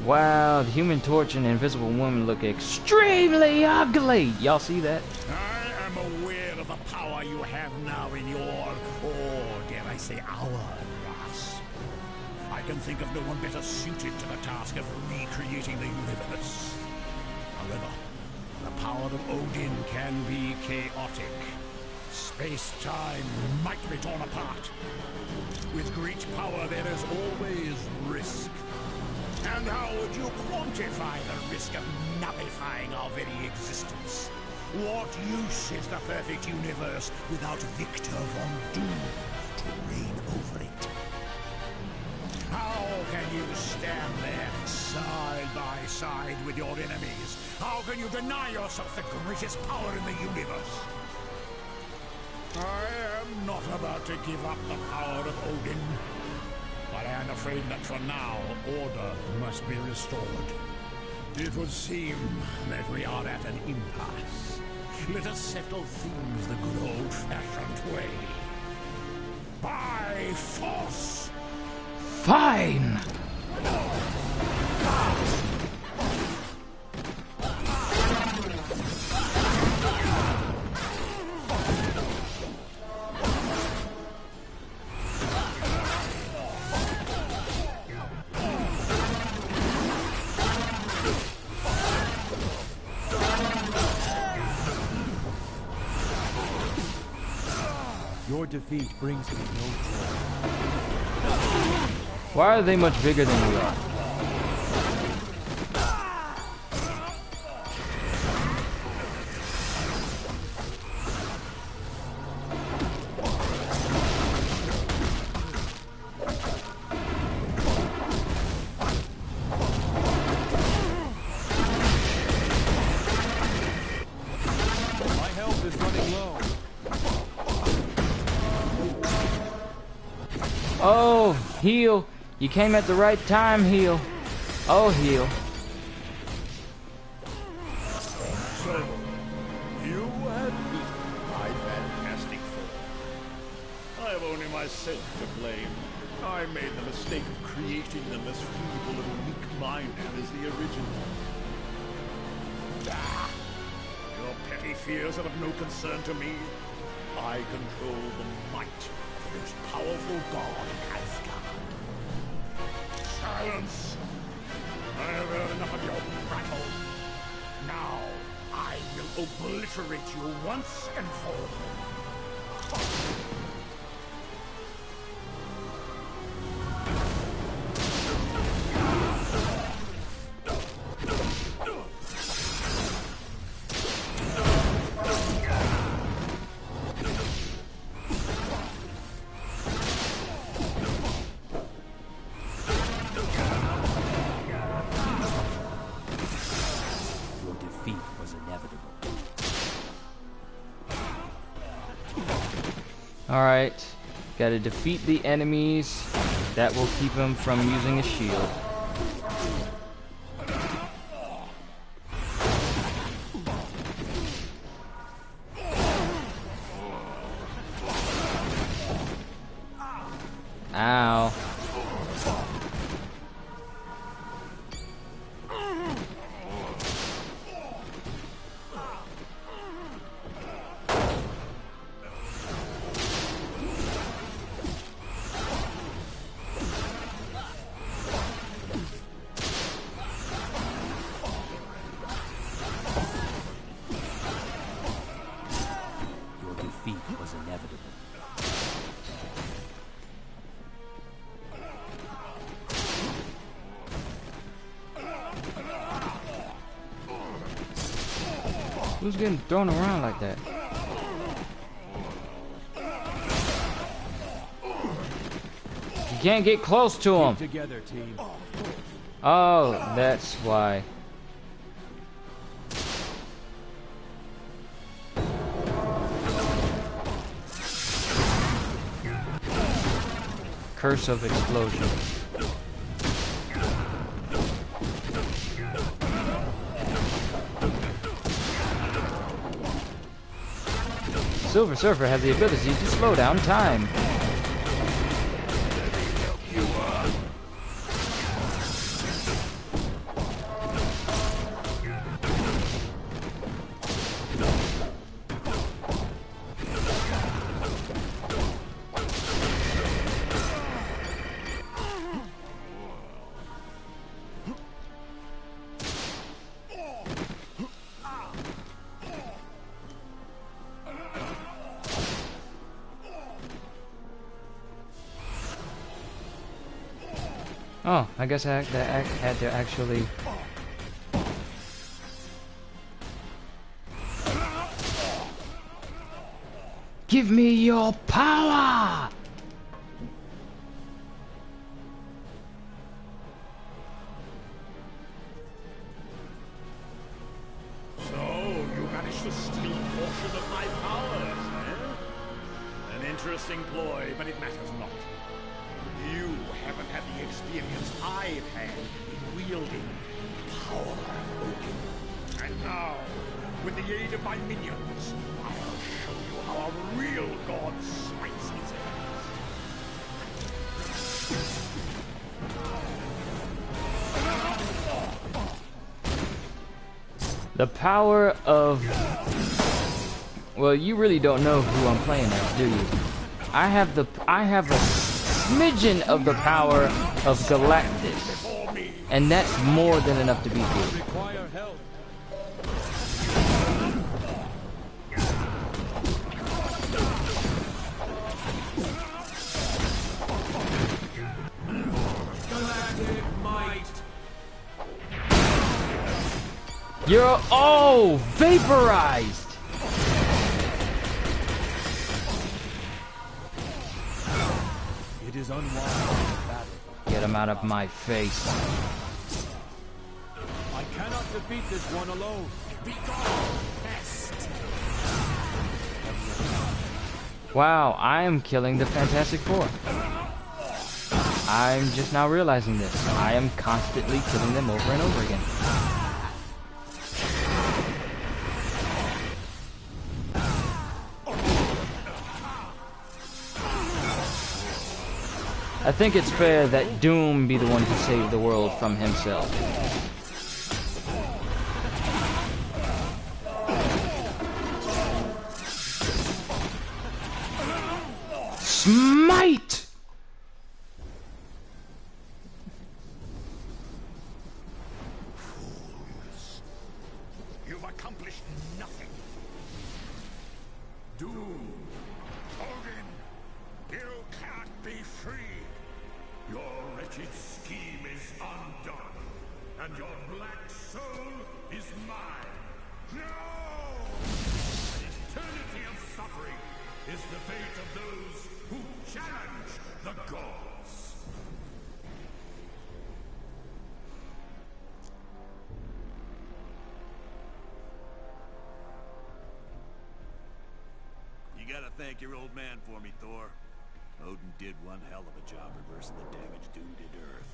Wow, the Human Torch and Invisible Woman look extremely ugly. Y'all see that? I am aware of the power you have now in your, or dare I say our, grasp. I can think of no one better suited to the task of recreating the universe. However, the power of Odin can be chaotic. Space-time might be torn apart. With great power, there is always risk. And how would you quantify the risk of nullifying our very existence? What use is the perfect universe without Victor Von Doom to reign over it? How can you stand there side by side with your enemies? How can you deny yourself the greatest power in the universe? I am not about to give up the power of Odin, but I am afraid that for now, order must be restored. It would seem that we are at an impasse. Let us settle things the good old-fashioned way. By force! Fine! Your defeat brings me no joy. Why are they much bigger than we are? My health is running low. Oh, heal. You came at the right time, heal. Oh, heal. So, you have beaten my fantastic foe. I have only myself to blame. I made the mistake of creating them as feeble and weak-minded as the original. Ah, your petty fears are of no concern to me. I control the might of the most powerful god in Asgard. Silence! I have heard enough of your prattle. Now, I will obliterate you once and for all. Your defeat was inevitable. Alright. Gotta defeat the enemies. That will keep him from using a shield. Ow. Your defeat was inevitable. Who's getting thrown around like that? You can't get close to him. Keep together, team. Oh, that's why. Curse of explosion. Silver Surfer has the ability to slow down time. Oh, I guess I had to actually... Give me your power! So, you managed to steal a portion of my powers, eh? An interesting ploy, but it matters not. You haven't had the experience I've had in wielding power of Odin. And now, with the aid of my minions, I'll show you how a real god smites his enemies. The power of... Well, you really don't know who I'm playing as, do you? I have a smidgen of the power of Galactus, and that's more than enough to beat you. You're oh vaporized. It is unwise battle. Get him out of my face. I cannot defeat this one alone. Be gone, pest. Wow, I am killing the Fantastic Four. I'm just now realizing this. I am constantly killing them over and over again. I think it's fair that Doom be the one to save the world from himself. Smite! Fools. You've accomplished nothing. Doom. Odin. You can't be free. Your wretched scheme is undone, and your black soul is mine. No! An eternity of suffering is the fate of those who challenge the gods. You gotta thank your old man for me, Thor. Odin did one hell of a job reversing the damage Doom did to Earth.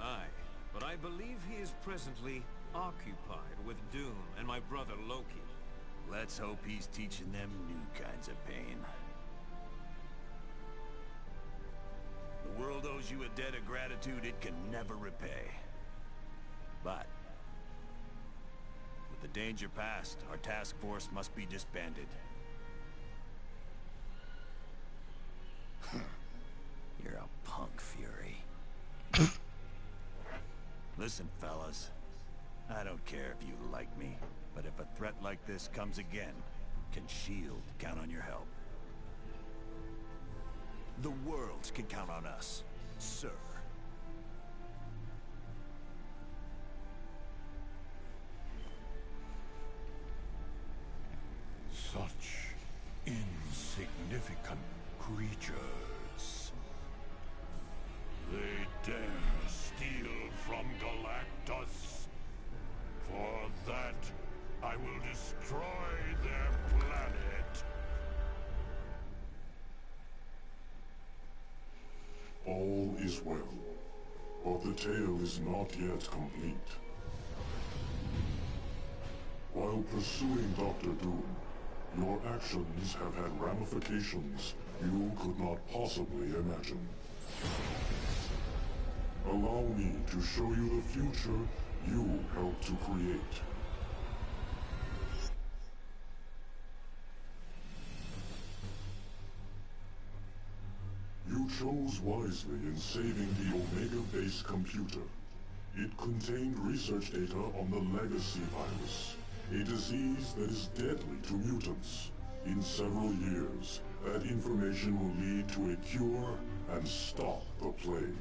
Aye, but I believe he is presently occupied with Doom and my brother Loki. Let's hope he's teaching them new kinds of pain. The world owes you a debt of gratitude it can never repay. But with the danger past, our task force must be disbanded. You're a punk, Fury. Listen, fellas. I don't care if you like me, but if a threat like this comes again, can S.H.I.E.L.D. count on your help? The world can count on us, sir. Such insignificant creatures. They dare steal from Galactus. For that, I will destroy their planet. All is well, but the tale is not yet complete. While pursuing Dr. Doom, your actions have had ramifications you could not possibly imagine. Allow me to show you the future you helped to create. You chose wisely in saving the Omega-based computer. It contained research data on the Legacy virus, a disease that is deadly to mutants. In several years, that information will lead to a cure and stop the plague.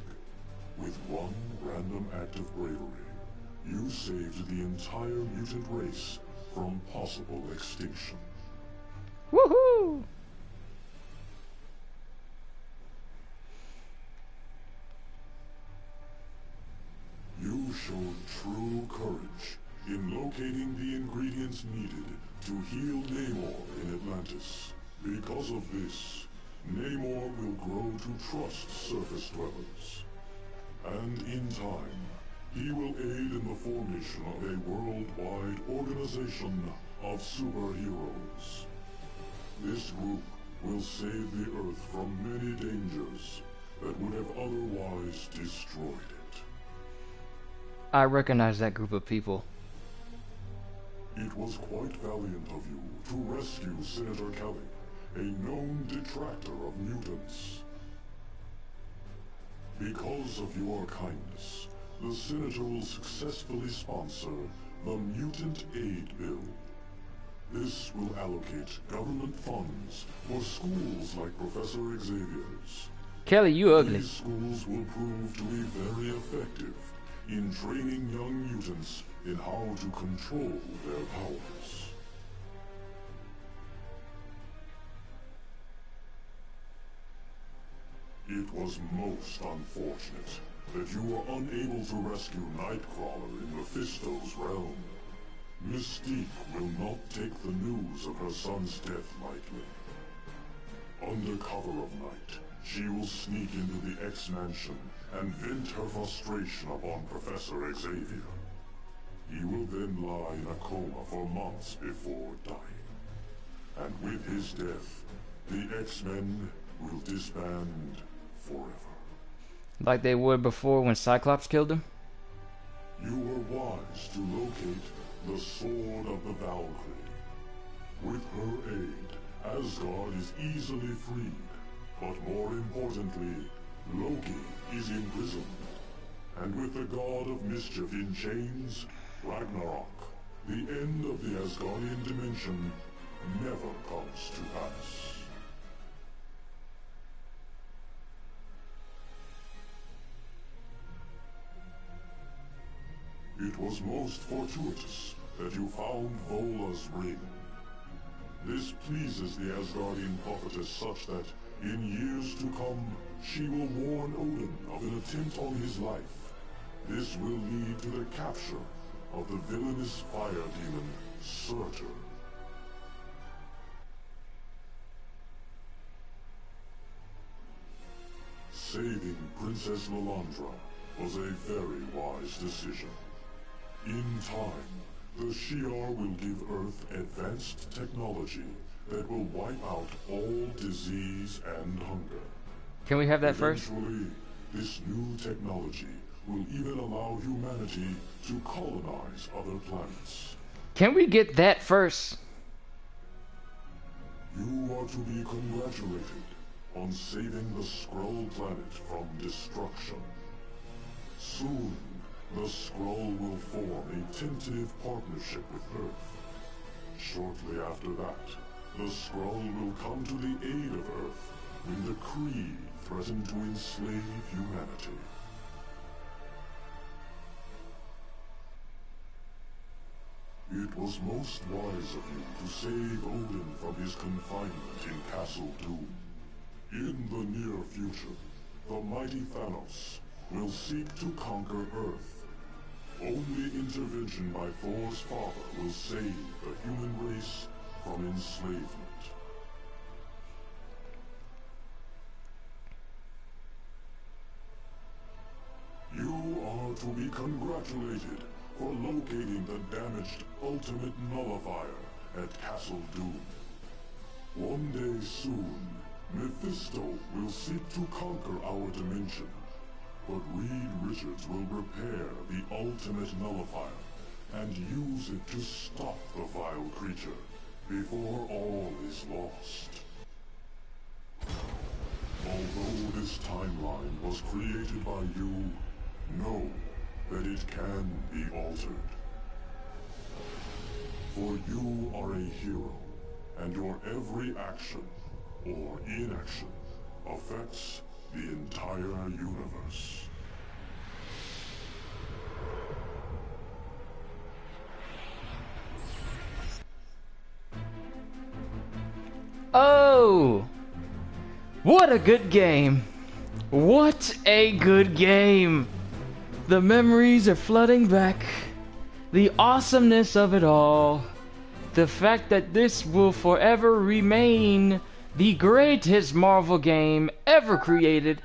With one random act of bravery, you saved the entire mutant race from possible extinction. Woohoo! You showed true courage in locating the ingredients needed to heal Namor in Atlantis. Because of this, Namor will grow to trust surface dwellers. And in time, he will aid in the formation of a worldwide organization of superheroes. This group will save the Earth from many dangers that would have otherwise destroyed it. I recognize that group of people. It was quite valiant of you to rescue Senator Kelly, a known detractor of mutants. Because of your kindness, the Senator will successfully sponsor the Mutant Aid Bill. This will allocate government funds for schools like Professor Xavier's. Kelly, you ugly. These schools will prove to be very effective in training young mutants in how to control their powers. It was most unfortunate that you were unable to rescue Nightcrawler in Mephisto's realm. Mystique will not take the news of her son's death lightly. Under cover of night, she will sneak into the X-Mansion and vent her frustration upon Professor Xavier. He will then lie in a coma for months before dying. And with his death, the X-Men will disband forever. Like they would before when Cyclops killed him? You were wise to locate the Sword of the Valkyrie. With her aid, Asgard is easily freed. But more importantly, Loki is imprisoned. And with the god of mischief in chains, Ragnarok, the end of the Asgardian dimension, never comes to pass. It was most fortuitous that you found Vola's ring. This pleases the Asgardian prophetess such that, in years to come, she will warn Odin of an attempt on his life. This will lead to the capture of the villainous fire demon, Surtur. Saving Princess Lilandra was a very wise decision. In time, the Shi'ar will give Earth advanced technology that will wipe out all disease and hunger. Can we have that first? Eventually, this new technology will even allow humanity to colonize other planets. Can we get that first? You are to be congratulated on saving the Skrull planet from destruction. Soon, the Skrull will form a tentative partnership with Earth. Shortly after that, the Skrull will come to the aid of Earth when the Kree threaten to enslave humanity. It was most wise of you to save Odin from his confinement in Castle Doom. In the near future, the mighty Thanos will seek to conquer Earth. Only intervention by Thor's father will save the human race from enslavement. You are to be congratulated for locating the damaged Ultimate Nullifier at Castle Doom. One day soon, Mephisto will seek to conquer our dimension, but Reed Richards will repair the Ultimate Nullifier and use it to stop the vile creature before all is lost. Although this timeline was created by you, know that it can be altered. For you are a hero, and your every action, or inaction, affects the entire universe. What a good game. What a good game. The memories are flooding back. The awesomeness of it all. The fact that this will forever remain the greatest Marvel game ever created.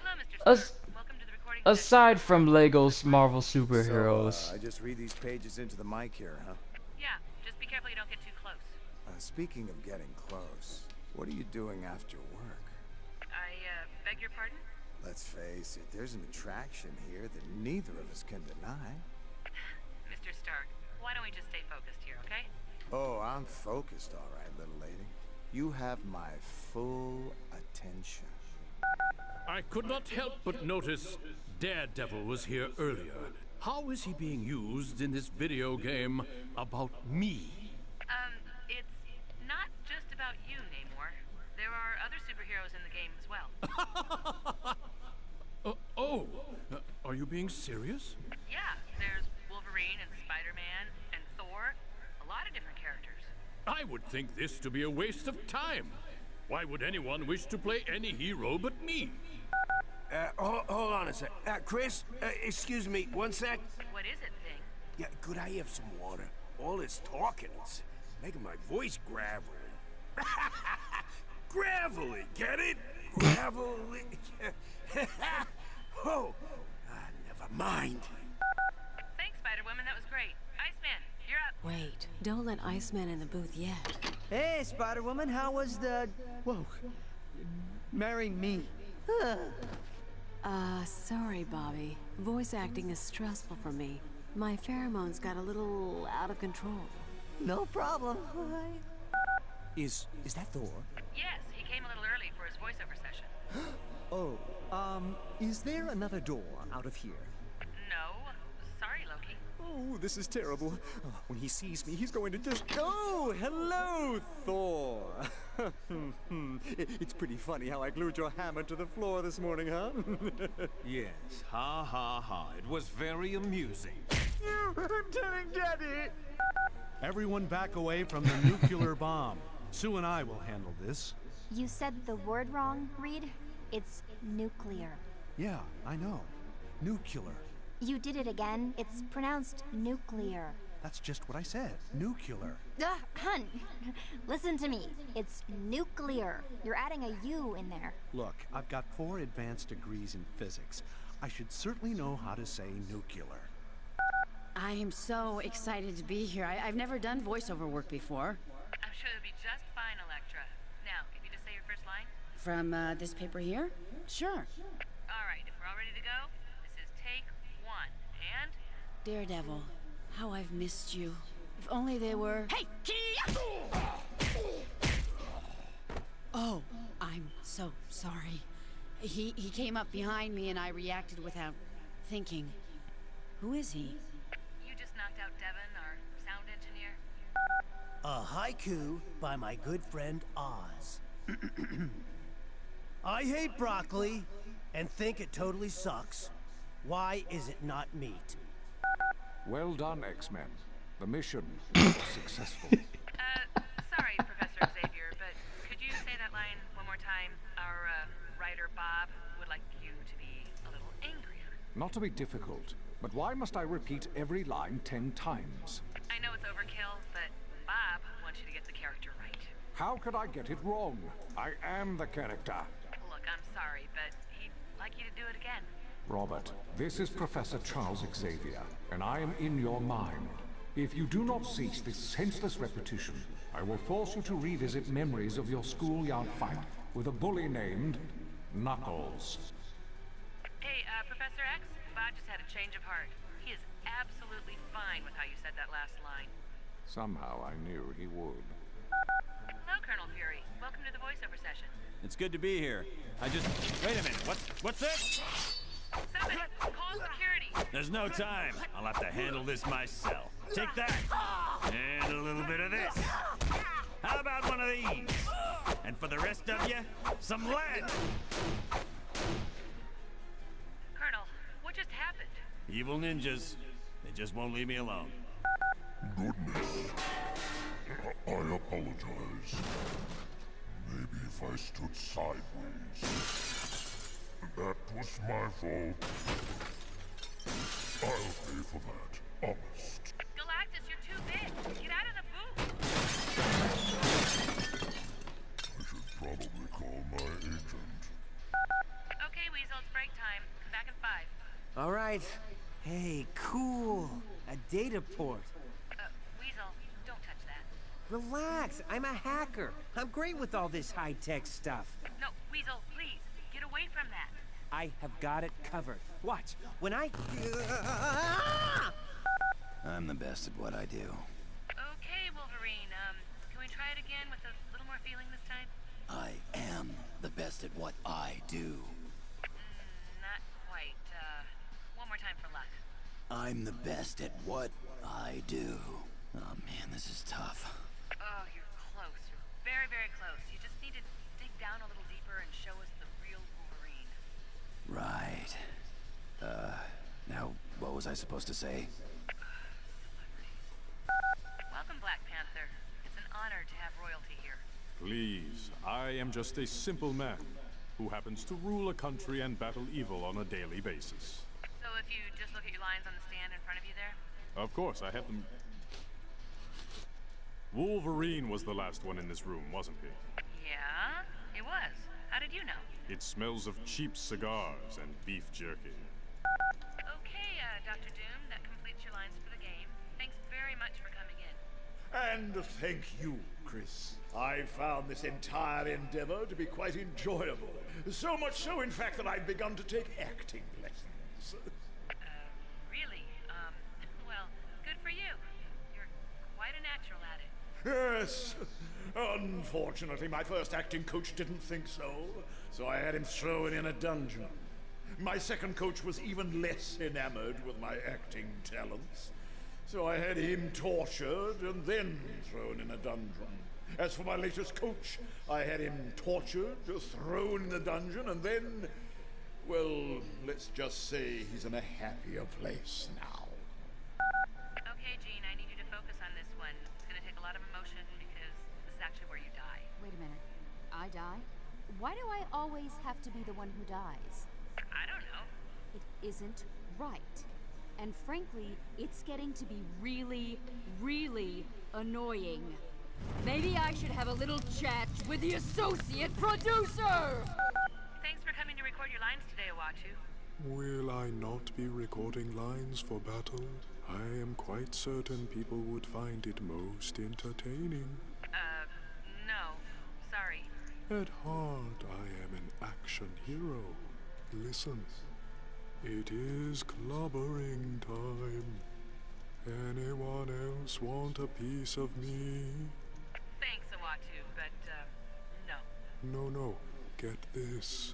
Aside from Lego's Marvel superheroes. So, I just read these pages into the mic here, huh? Yeah, just be careful you don't get too close. Speaking of getting close, what are you doing after work? I, beg your pardon? Let's face it, there's an attraction here that neither of us can deny. Mr. Stark, why don't we just stay focused here, okay? Oh, I'm focused, all right, little lady. You have my full attention. I could not help but notice Daredevil was here earlier. How is he being used in this video game about me? It's not just about you, Namor. There are other superheroes in the game as well. Are you being serious? Yeah, there's Wolverine and Spider-Man and Thor. A lot of different characters. I would think this to be a waste of time. Why would anyone wish to play any hero but me? Hold on a sec. Chris, excuse me, one sec. What is it, Thing? Yeah, could I have some water? All this talking, it's making my voice gravelly. Gravelly, get it? Gravelly. Oh, never mind. Thanks, Spider-Woman, that was great. Iceman, you're up. Wait, don't let Iceman in the booth yet. Hey, Spider-Woman, how was the... Whoa. Marry me. Sorry, Bobby. Voice acting is stressful for me. My pheromones got a little out of control. No problem. Is that Thor? Yes, he came a little early for his voiceover session. Oh, is there another door out of here? No. Sorry, Loki. Oh, this is terrible. When he sees me, he's going to just... Oh, hello, Thor. It's pretty funny how I glued your hammer to the floor this morning, huh? Yes, ha ha ha. It was very amusing. I'm telling Daddy. Everyone back away from the nuclear bomb. Sue and I will handle this. You said the word wrong, Reed. It's nuclear. Yeah, I know. Nuclear. You did it again. It's pronounced nuclear. That's just what I said. Nuclear. Hun, listen to me. It's nuclear. You're adding a U in there. Look, I've got 4 advanced degrees in physics. I should certainly know how to say nuclear. I am so excited to be here. I've never done voiceover work before. I'm sure it'll be just fine, Elektra. Now, if you just say your first line. From this paper here? Sure. All right, if we're all ready to go, this is take 1. And? Daredevil, how I've missed you. If only they were... Hey! Oh, I'm so sorry. He came up behind me and I reacted without thinking. Who is he? You just knocked out Devin, our sound engineer. A haiku by my good friend Oz. I hate broccoli and think it totally sucks. Why is it not meat? Well done, X-Men. The mission was successful. Sorry, Professor Xavier, but could you say that line one more time? Our, writer Bob would like you to be a little angrier. Not to be difficult, but why must I repeat every line 10 times? I know it's overkill, but Bob wants you to get the character right. How could I get it wrong? I am the character. Look, I'm sorry, but he'd like you to do it again. Robert, this is Professor Charles Xavier, and I am in your mind. If you do not cease this senseless repetition, I will force you to revisit memories of your schoolyard fight with a bully named Knuckles. Hey, Professor X, Bob just had a change of heart. He is absolutely fine with how you said that last line. Somehow I knew he would. Hello, Colonel Fury. Welcome to the voiceover session. It's good to be here. Wait a minute, what's this? Somebody, call security. There's no time. I'll have to handle this myself. Take that. And a little bit of this. How about one of these? And for the rest of you, some lead. Colonel, what just happened? Evil ninjas. They just won't leave me alone. Goodness. I apologize. Maybe if I stood sideways. just my fault. I'll pay for that, honest. Galactus, you're too big. Get out of the booth. I should probably call my agent. Okay, Weasel, it's break time. Come back in 5. All right. Hey, cool. A data port. Weasel, don't touch that. Relax. I'm a hacker. I'm great with all this high-tech stuff. No, Weasel, please. Get away from that. I have got it covered. Watch. When I... I'm the best at what I do. Okay, Wolverine. Can we try it again with a little more feeling this time? I am the best at what I do. Not quite. One more time for luck. I'm the best at what I do. Oh man, this is tough. Oh, you're close. You're very, very close. You just need to dig down a little deeper and show us the real Wolverine. Right. Now, what was I supposed to say? Welcome, Black Panther. It's an honor to have royalty here. Please, I am just a simple man who happens to rule a country and battle evil on a daily basis. So if you just look at your lines on the stand in front of you there? Of course, I have them. Wolverine was the last one in this room, wasn't he? Yeah, it was. How did you know? It smells of cheap cigars and beef jerky. Okay, Dr. Doom, that completes your lines for the game. Thanks very much for coming in. And thank you, Chris. I found this entire endeavor to be quite enjoyable. So much so, in fact, that I've begun to take acting lessons. Really? Well, good for you. You're quite a natural at it. Yes. Unfortunately, my first acting coach didn't think so, so I had him thrown in a dungeon. My second coach was even less enamored with my acting talents, so I had him tortured and then thrown in a dungeon. As for my latest coach, I had him tortured, thrown in a dungeon, and then, well, let's just say he's in a happier place now. Okay, Jean, I need you to focus on this one. It's gonna take a lot of emotion because this is actually where you die. Wait a minute. I die? Why do I always have to be the one who dies? I don't know. It isn't right. And frankly, it's getting to be really, really annoying. Maybe I should have a little chat with the associate producer! Thanks for coming to record your lines today, Uatu. Will I not be recording lines for battle? I am quite certain people would find it most entertaining. No. Sorry. At heart, I am an action hero. Listen, it is clobbering time. Anyone else want a piece of me? Thanks, Uatu, but, no. No, get this.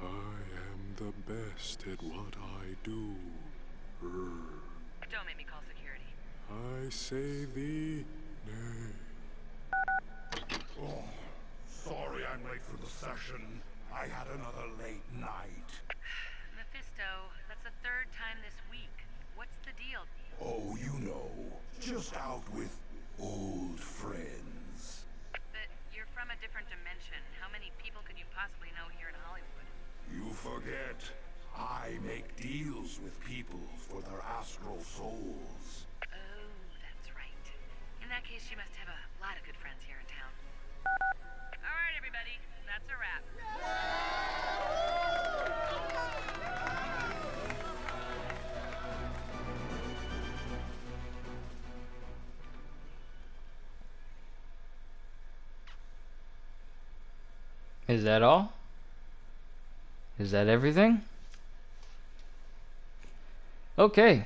I am the best at what I do. Don't make me call security. I say thee nay. Oh, sorry I'm late for the session. I had another late night. Mephisto, that's the 3rd time this week. What's the deal? Oh, you know, just out with old friends. But you're from a different dimension. How many people could you possibly know here in Hollywood? You forget, I make deals with people for their astral souls. Oh, that's right. In that case, you must have a lot of good friends here in town. All right, everybody, that's a wrap. Is that all? Is that everything? Okay.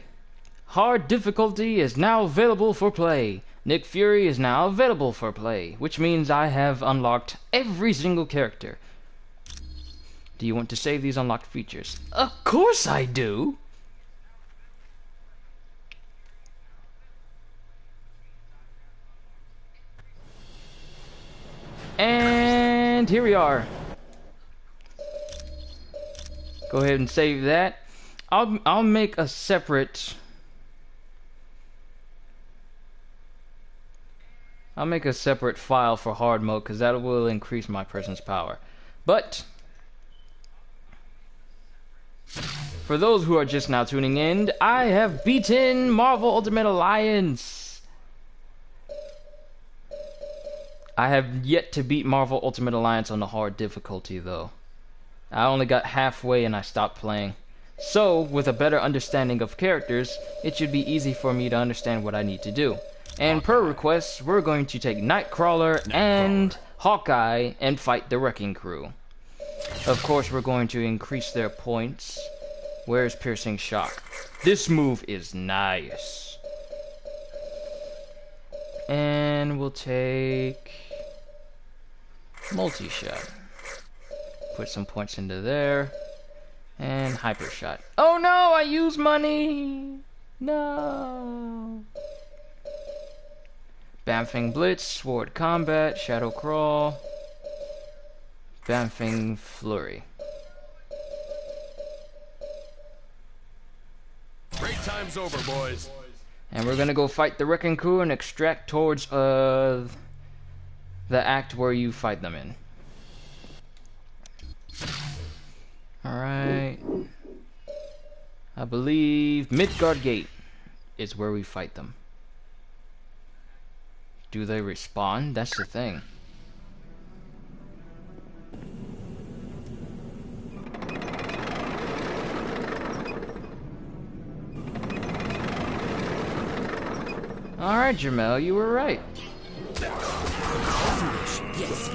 Hard difficulty is now available for play. Nick Fury is now available for play, which means I have unlocked every single character. Do you want to save these unlocked features? Of course I do! And here we are. Go ahead and save that. I'll make a separate file for hard mode because that will increase my person's power. But For those who are just now tuning in, I have beaten Marvel Ultimate Alliance. I have yet to beat Marvel Ultimate Alliance on the hard difficulty though. I only got halfway and I stopped playing. So, with a better understanding of characters, it should be easy for me to understand what I need to do. And per request, we're going to take Nightcrawler and Hawkeye and fight the Wrecking Crew. Of course, we're going to increase their points. Where's Piercing Shock? This move is nice. And we'll take Multi-Shot. Put some points into there. And Hyper Shot. Oh no, I use money! No! Bamfing Blitz, Sword Combat, Shadow Crawl, Bamfing Flurry. Break time's over, boys. And we're gonna go fight the Wrecking Crew and extract towards the act where you fight them in. Alright. I believe Midgard Gate is where we fight them. Do they respawn? That's the thing. Alright, Jamel, you were right. Yes.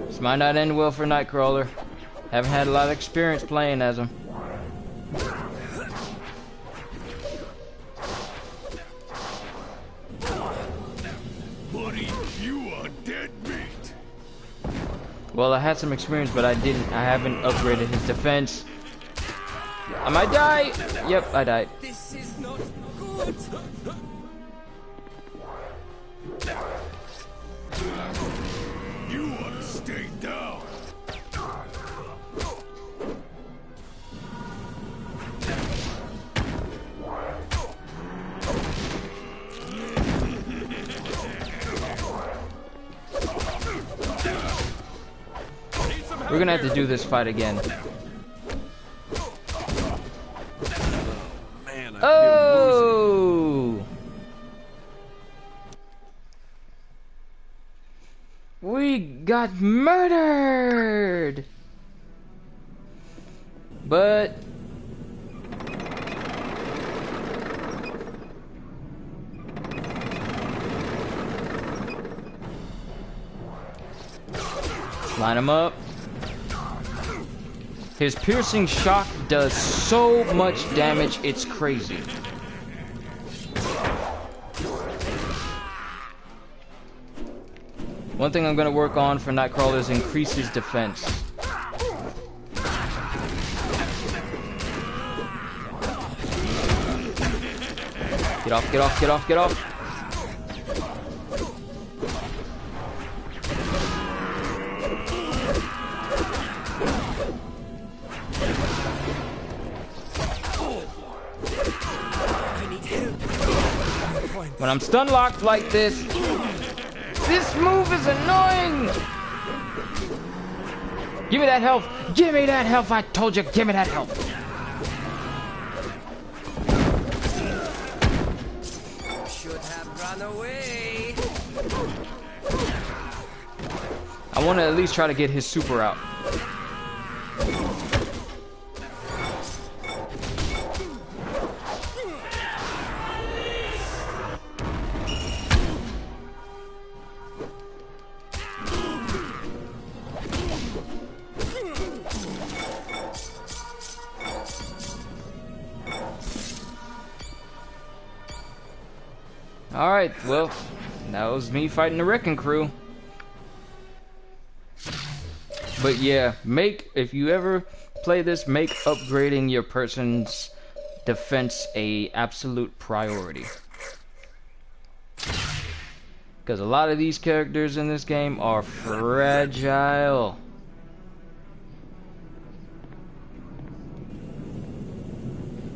This might not end well for Nightcrawler. Haven't had a lot of experience playing as him. Buddy, you are dead meat. Well, I had some experience, but I haven't upgraded his defense. I might die! Yep, I died. This is not good. You ought to stay down. We're gonna have to do this fight again. Oh! We got murdered! But line him up. His piercing shock does so much damage, it's crazy. One thing I'm going to work on for Nightcrawler is increase his defense. Get off, get off, get off, get off. When I'm stun locked like this move is annoying! Give me that health! Give me that health! I told you, give me that health! Should have run away. I want to at least try to get his super out. Alright, well, that was me fighting the Wrecking Crew. But yeah, if you ever play this, make upgrading your person's defense a absolute priority. Because a lot of these characters in this game are fragile.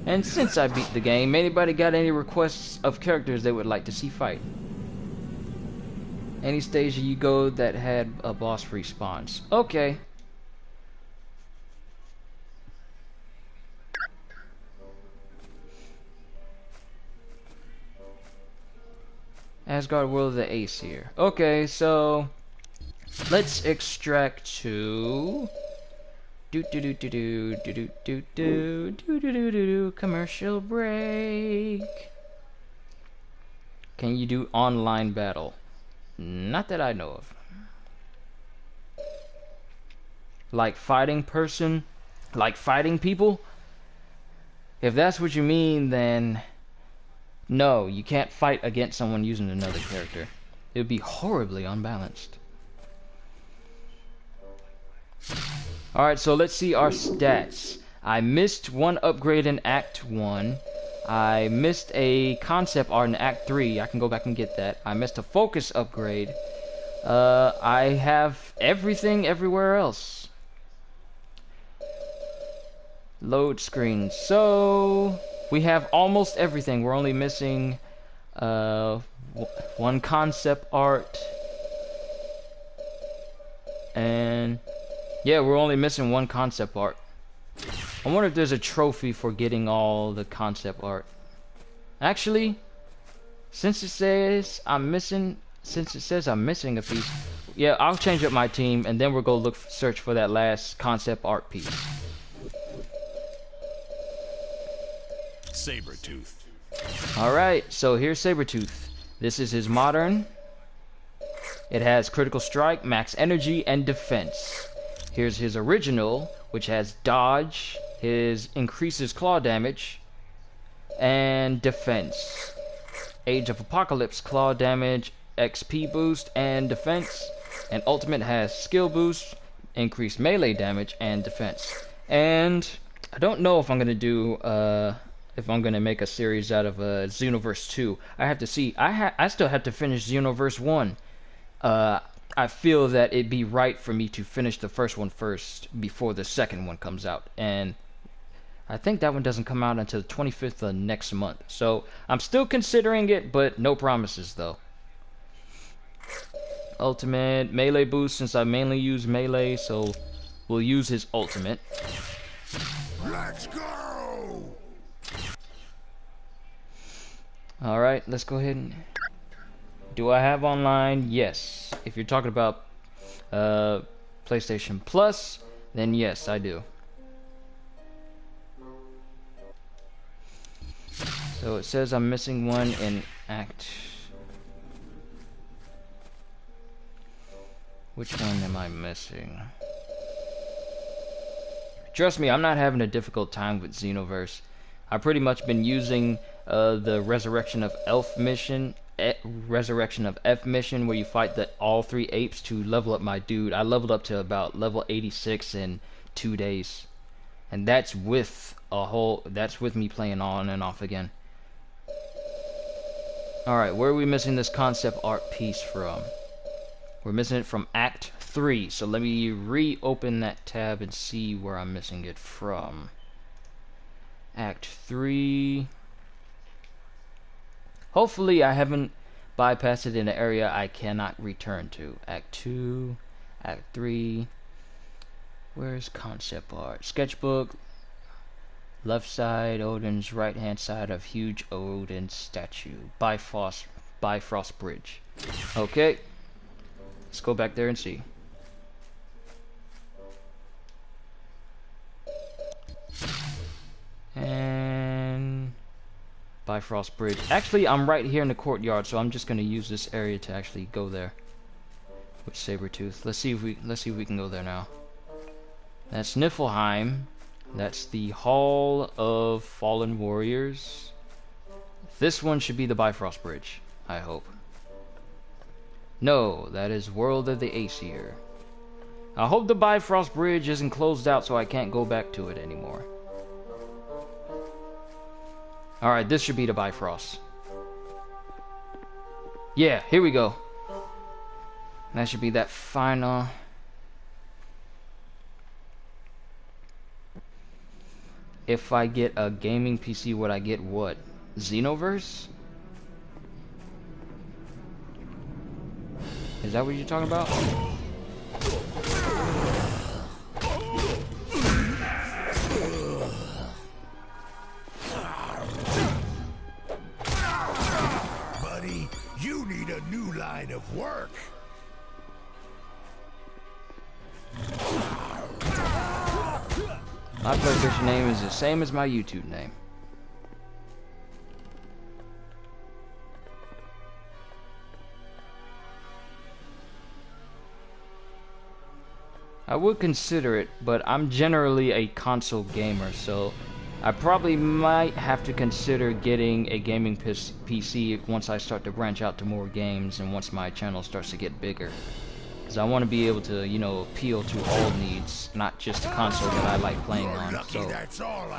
And since I beat the game, anybody got any requests of characters they would like to see fight? Any stage you go that had a boss response. Okay. Asgard World of the Aesir. Okay, so let's extract to commercial break. Can you do online battle? Not that I know of. Like fighting person? Like fighting people? If that's what you mean, then no, you can't fight against someone using another character. It would be horribly unbalanced. Alright, so let's see our stats. I missed one upgrade in Act 1. I missed a concept art in Act 3. I can go back and get that. I missed a focus upgrade. I have everything everywhere else. Load screen. So we have almost everything. We're only missing one concept art. And yeah, we're only missing one concept art. I wonder if there's a trophy for getting all the concept art. Actually, since it says I'm missing a piece, yeah, I'll change up my team and then we'll go search for that last concept art piece. Sabretooth. Alright, so here's Sabretooth. This is his modern. It has critical strike, max energy, and defense. Here's his original, which has dodge, his increases claw damage, and defense. Age of Apocalypse, claw damage, XP boost, and defense. And ultimate has skill boost, increased melee damage, and defense. And I don't know if I'm gonna do if I'm gonna make a series out of Xenoverse 2. I have to see. I still have to finish Xenoverse 1. I feel that it'd be right for me to finish the first one first before the second one comes out. And I think that one doesn't come out until the 25th of next month. So I'm still considering it, but no promises though. Ultimate melee boost, since I mainly use melee, so we'll use his ultimate. Let's go! Alright, let's go ahead and... Do I have online? Yes. If you're talking about PlayStation Plus, then yes, I do. So it says I'm missing one in Act... Which one am I missing? Trust me, I'm not having a difficult time with Xenoverse. I've pretty much been using the Resurrection of F mission, where you fight all 3 apes to level up my dude. I leveled up to about level 86 in 2 days, and that's with me playing on and off again. All right, where are we missing this concept art piece from? We're missing it from Act 3, so let me reopen that tab and see where I'm missing it from. Act 3. Hopefully I haven't bypassed it in an area I cannot return to. Act 2, Act 3. Where's concept art? Sketchbook. Left side, Odin's right hand side of huge Odin statue. Bifrost Bridge. Okay. Let's go back there and see. And Bifrost Bridge. Actually, I'm right here in the courtyard, so I'm just gonna use this area to actually go there with Sabretooth. Let's see if we can go there now. That's Niflheim. That's the Hall of Fallen Warriors. This one should be the Bifrost Bridge, I hope. No, that is World of the Aesir. I hope the Bifrost Bridge isn't closed out so I can't go back to it anymore. Alright, this should be the Bifrost. Yeah, here we go. That should be that final. If I get a gaming PC, would I get what? Xenoverse? Is that what you're talking about? Buddy, you need a new line of work. My PlayStation name is the same as my YouTube name. I would consider it, but I'm generally a console gamer, so I probably might have to consider getting a gaming PC once I start to branch out to more games and once my channel starts to get bigger. Because I want to be able to, you know, appeal to all needs, not just the console that I like playing on. So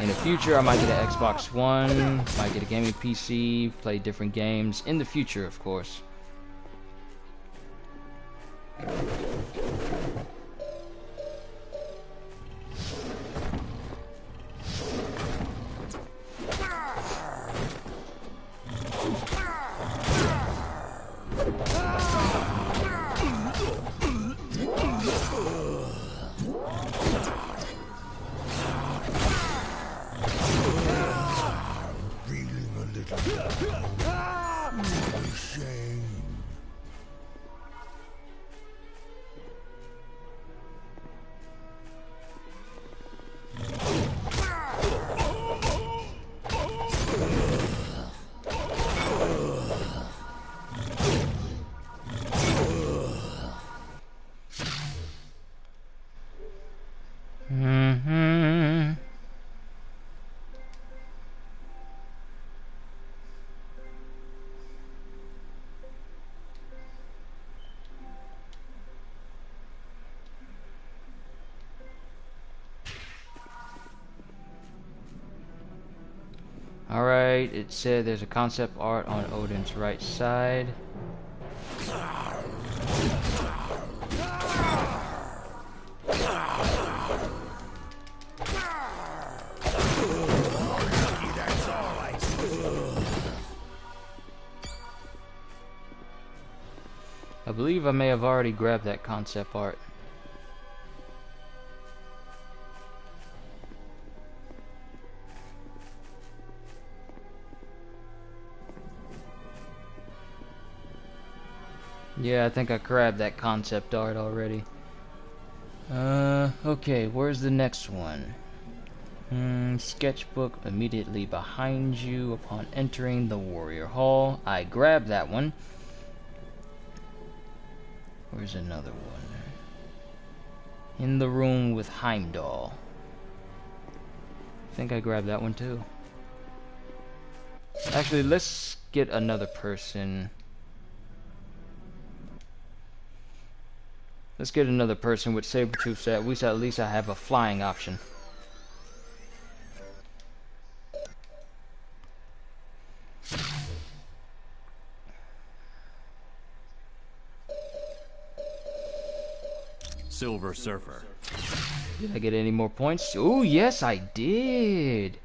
in the future, I might get an Xbox One, might get a gaming PC, play different games. In the future, of course. Alright, it said there's a concept art on Odin's right side. I believe I may have already grabbed that concept art. Yeah, I think I grabbed that concept art already. Okay, where's the next one? Sketchbook immediately behind you upon entering the Warrior Hall. I grabbed that one. Where's another one? In the room with Heimdall. I think I grabbed that one too. Actually, let's get another person. Let's get another person with saber-tooth set. At least I have a flying option. Silver Surfer. Did I get any more points? Oh, yes, I did.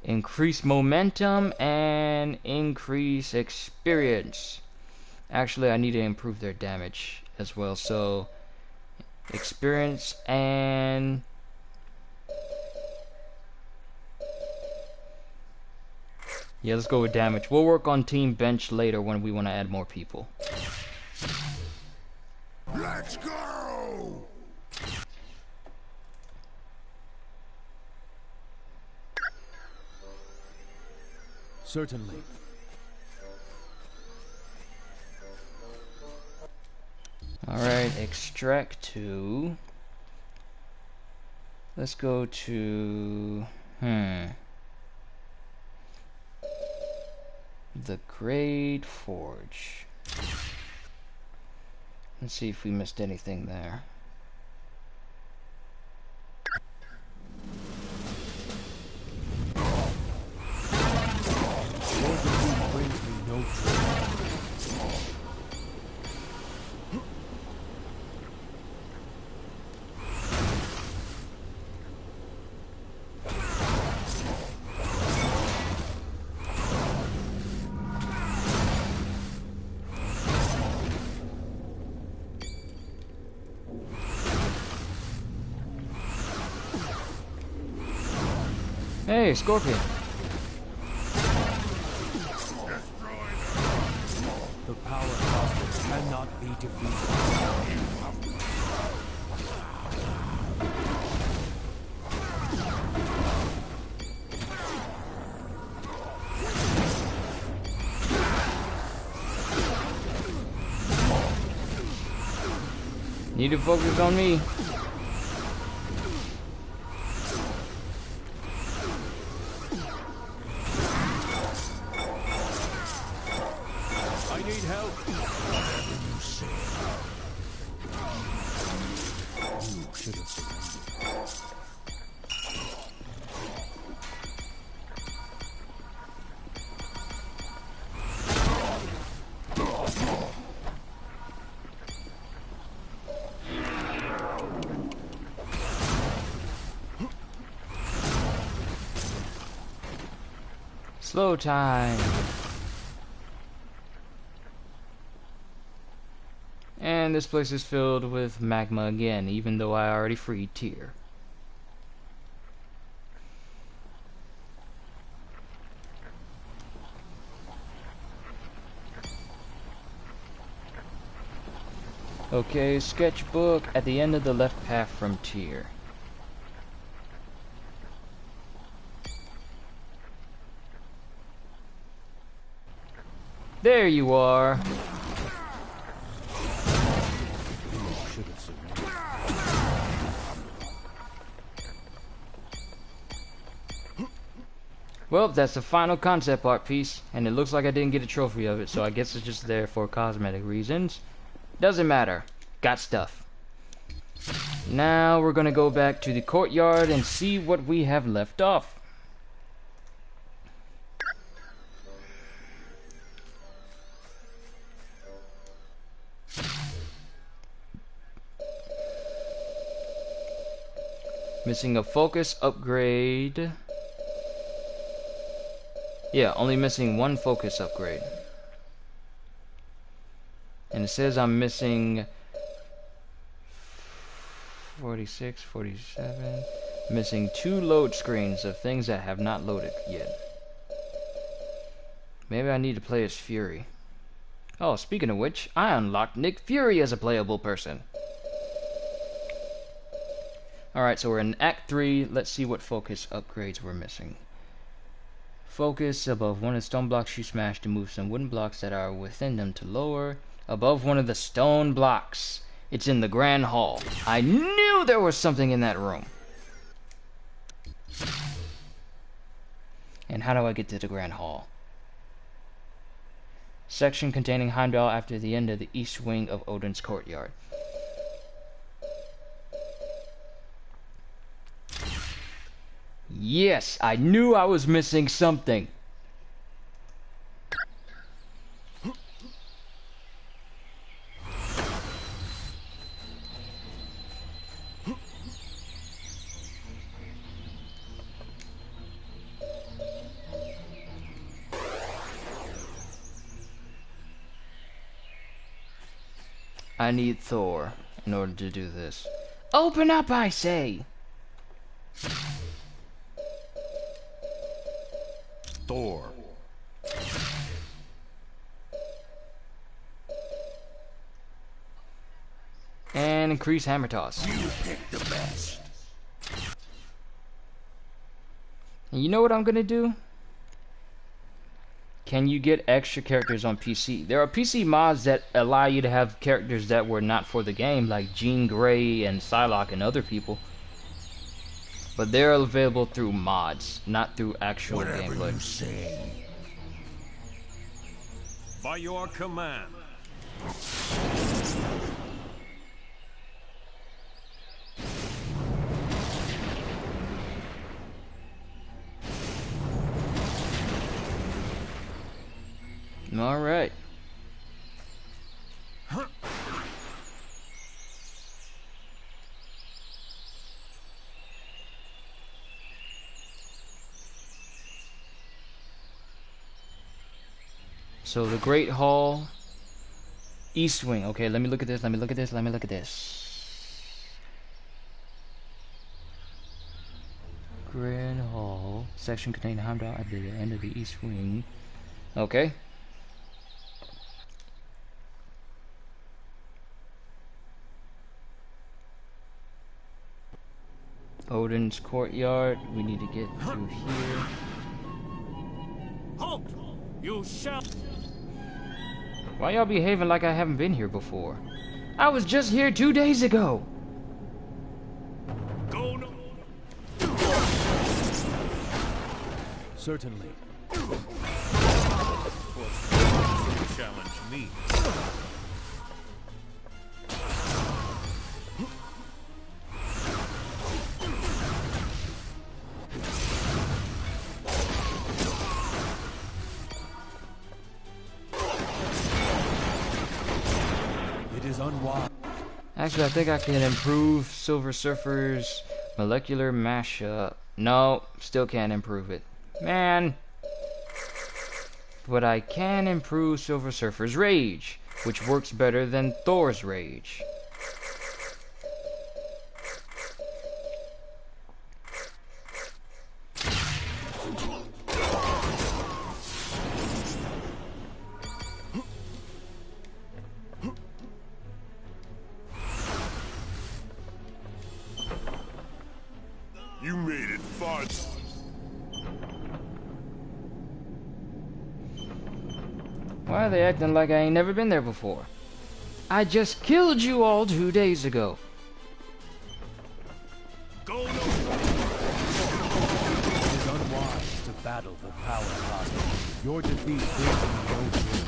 Increase momentum and increase experience. Actually, I need to improve their damage as well. So, experience and yeah, let's go with damage. We'll work on team bench later when we want to add more people. Let's go! Certainly. Alright, extract to... Let's go to... The Great Forge. Let's see if we missed anything there. Hey, Scorpion. The power cosmic cannot be defeated. Need to focus on me. I need help. Whatever you say. You should have surrendered. Slow time. And this place is filled with magma again, even though I already freed Tyr. Okay, sketchbook at the end of the left path from Tyr. There you are. Well, that's the final concept art piece, and it looks like I didn't get a trophy of it, so I guess it's just there for cosmetic reasons. Doesn't matter. Got stuff. Now we're gonna go back to the courtyard and see what we have left off. Missing a focus upgrade. Yeah, only missing one focus upgrade. And it says I'm missing 46, 47. Missing 2 load screens of things that have not loaded yet. Maybe I need to play as Fury. Oh, speaking of which, I unlocked Nick Fury as a playable person. Alright, so we're in Act 3. Let's see what focus upgrades we're missing. Focus above one of the stone blocks you smash to move some wooden blocks that are within them to lower. Above one of the stone blocks. It's in the Grand Hall. I knew there was something in that room. And how do I get to the Grand Hall? Section containing Heimdall after the end of the east wing of Odin's courtyard. Yes, I knew I was missing something. I need Thor in order to do this. Open up, I say! Thor. And increase hammer toss. You picked the best. And you know what I'm gonna do? Can you get extra characters on PC? There are PC mods that allow you to have characters that were not for the game, like Jean Grey and Psylocke and other people. But they're available through mods, not through actual gameplay. Whatever you say. By your command. All right. So the Great Hall, East Wing. Okay, let me look at this. Let me look at this. Let me look at this. Secret Hall. Section containing Heimdall at the end of the East Wing. Okay. Odin's courtyard. We need to get through here. Halt! You shall. Why y'all behaving like I haven't been here before? I was just here 2 days ago. Go no. Certainly. Challenge me. It is unwise. Actually, I think I can improve Silver Surfer's molecular mashup. No, still can't improve it. Man. But I can improve Silver Surfer's rage, which works better than Thor's rage. You made it far. Why are they acting like I ain't never been there before? I just killed you all 2 days ago. Go no. It is unwise to battle the power cosmic. Your defeat brings me no joy.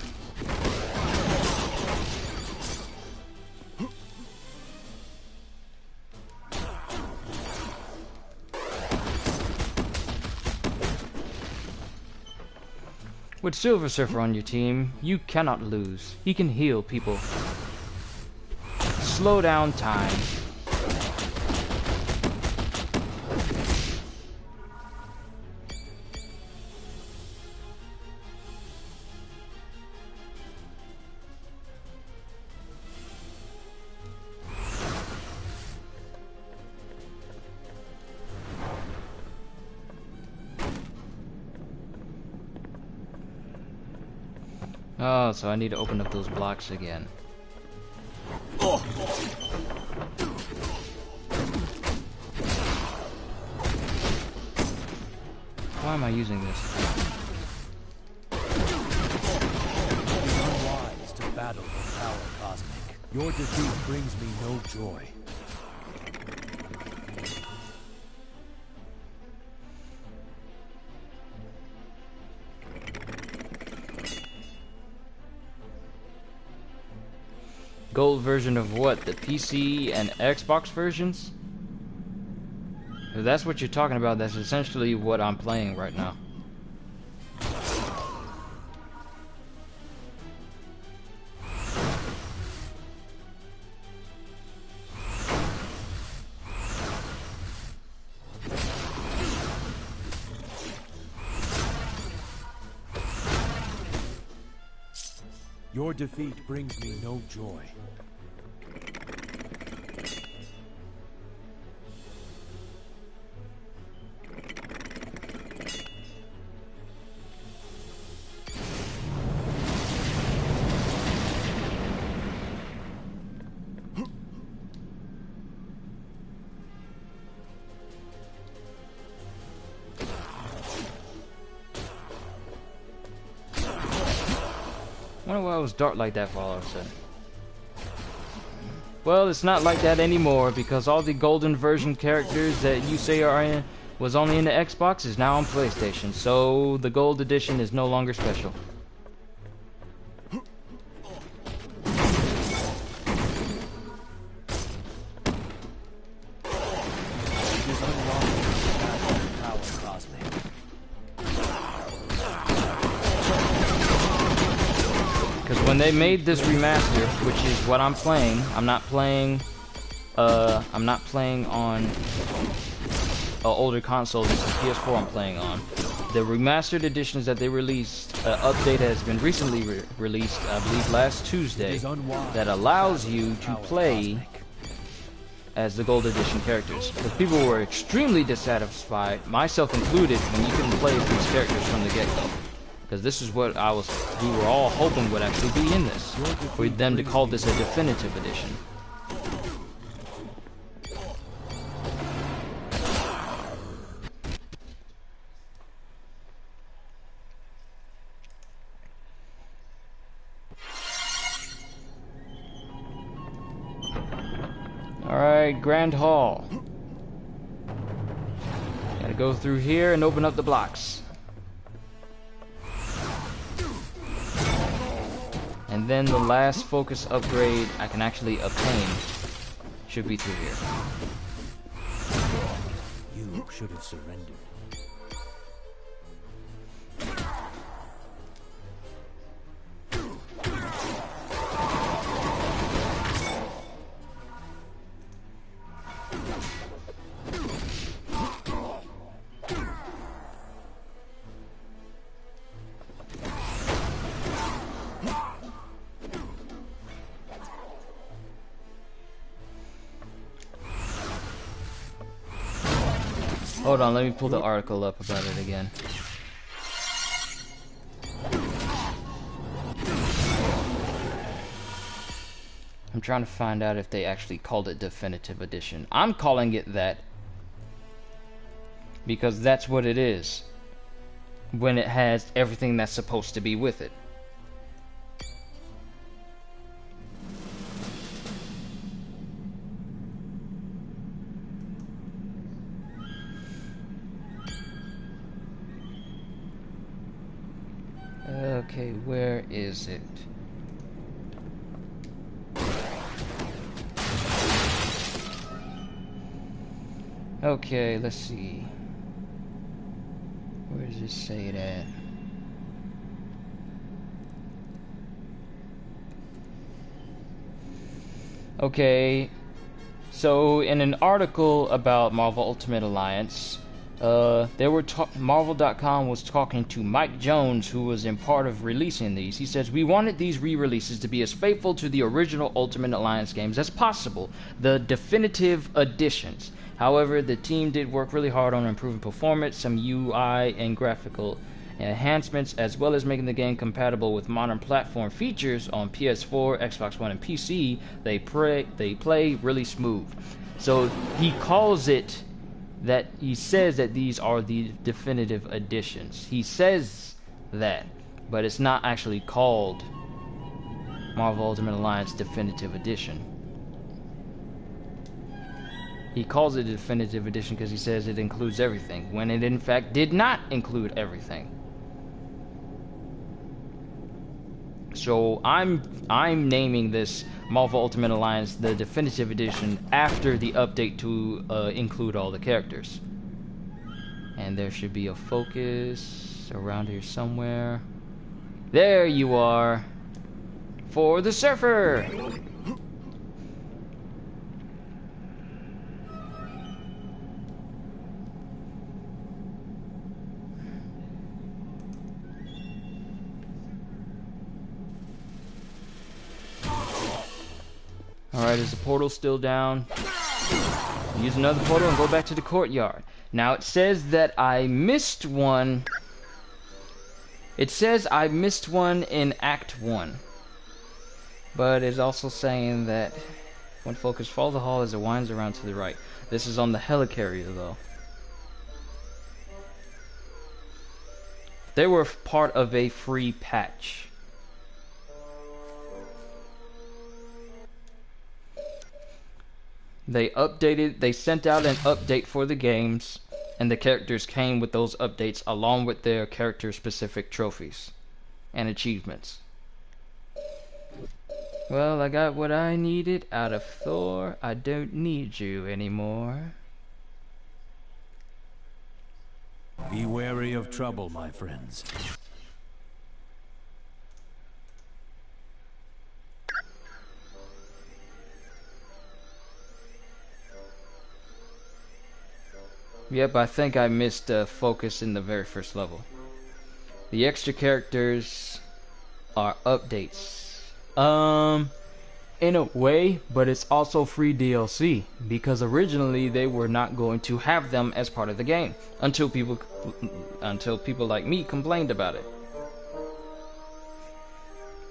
With Silver Surfer on your team, you cannot lose. He can heal people. Slow down time. Oh, so I need to open up those blocks again. Oh. Why am I using this? It is unwise to battle the power cosmic. Your defeat brings me no joy. Gold version of what? The PC and Xbox versions? If that's what you're talking about, that's essentially what I'm playing right now. Your defeat brings me no joy. I wonder why it was dark like that for all of a sudden. Well, it's not like that anymore because all the golden version characters that you say are in was only in the Xbox is now on PlayStation, so the gold edition is no longer special. When they made this remaster, which is what I'm playing, I'm not playing on older consoles. It's the PS4 I'm playing on. The remastered editions that they released, update has been recently released, I believe last Tuesday, that allows you to play as the Gold Edition characters. Because people were extremely dissatisfied, myself included, when you couldn't play as these characters from the get-go. Because this is what we were all hoping would actually be in this. For them to call this a definitive edition. Alright, Grand Hall. Gotta go through here and open up the blocks. And then the last focus upgrade I can actually obtain should be through here. You should have surrendered. Hold on, let me pull the article up about it again. I'm trying to find out if they actually called it Definitive Edition. I'm calling it that because that's what it is when it has everything that's supposed to be with it. Okay, where is it? Okay, let's see. Where does it say it at? Okay, so in an article about Marvel Ultimate Alliance, Marvel.com was talking to Mike Jones, who was in part of releasing these. He says, "We wanted these re-releases to be as faithful to the original Ultimate Alliance games as possible, the definitive editions. However, the team did work really hard on improving performance, some UI and graphical enhancements, as well as making the game compatible with modern platform features on PS4, Xbox One, and PC. They play really smooth." So he calls it that. He says that these are the definitive editions. He says that, but it's not actually called Marvel Ultimate Alliance Definitive Edition. He calls it a definitive edition because he says it includes everything, when it in fact did not include everything. So I'm naming this Marvel Ultimate Alliance the definitive edition after the update to include all the characters. And there should be a focus around here somewhere. There you are, for the Surfer. Alright, is the portal still down? Use another portal and go back to the courtyard. Now it says that I missed one. It says I missed one in Act 1. But it's also saying that when focused, follow the hall as it winds around to the right. This is on the helicarrier though. They were part of a free patch. They sent out an update for the games, and the characters came with those updates along with their character-specific trophies and achievements. Well, I got what I needed out of Thor. I don't need you anymore. Be wary of trouble, my friends. Yep, I think I missed focus in the very first level. The extra characters are updates. in a way, but it's also free DLC because originally they were not going to have them as part of the game until people like me complained about it.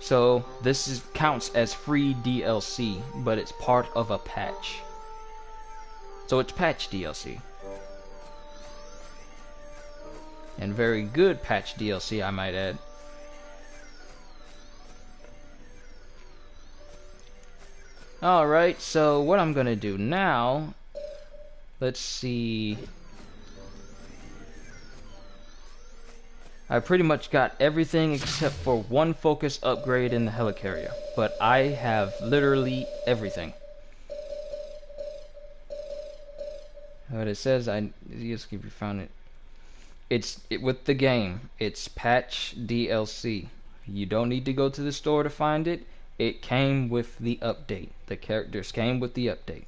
So this counts as free DLC, but it's part of a patch. So it's patch DLC. And very good patch DLC, I might add. Alright, so what I'm gonna do now, let's see. I pretty much got everything except for one focus upgrade in the helicarrier, but I have literally everything. What it says, just if you found it. It's with the game. It's patch DLC. You don't need to go to the store to find it. It came with the update. The characters came with the update.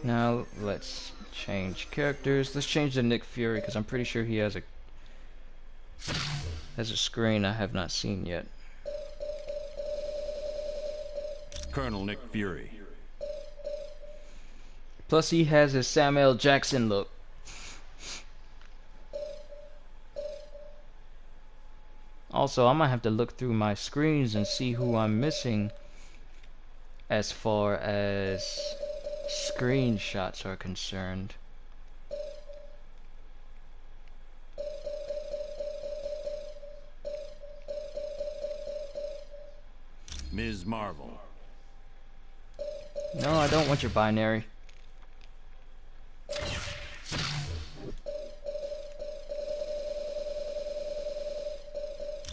Now let's change characters. Let's change to Nick Fury because I'm pretty sure he has a screen I have not seen yet. Colonel Nick Fury. Plus he has his Samuel Jackson look. Also, I might have to look through my screens and see who I'm missing as far as screenshots are concerned. Ms. Marvel. No, I don't want your binary.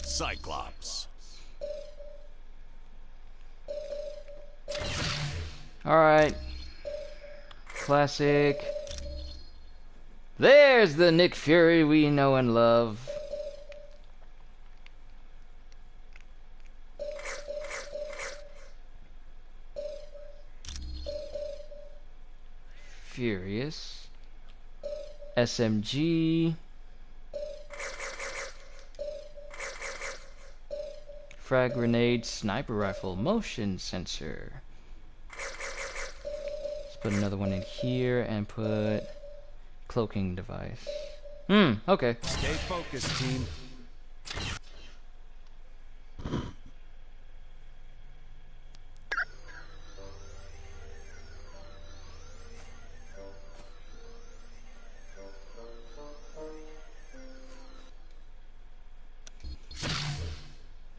Cyclops. Alright. Classic. There's the Nick Fury we know and love. Furious. SMG. Frag grenade, sniper rifle, motion sensor. Let's put another one in here and put cloaking device. Okay. Stay focused, team.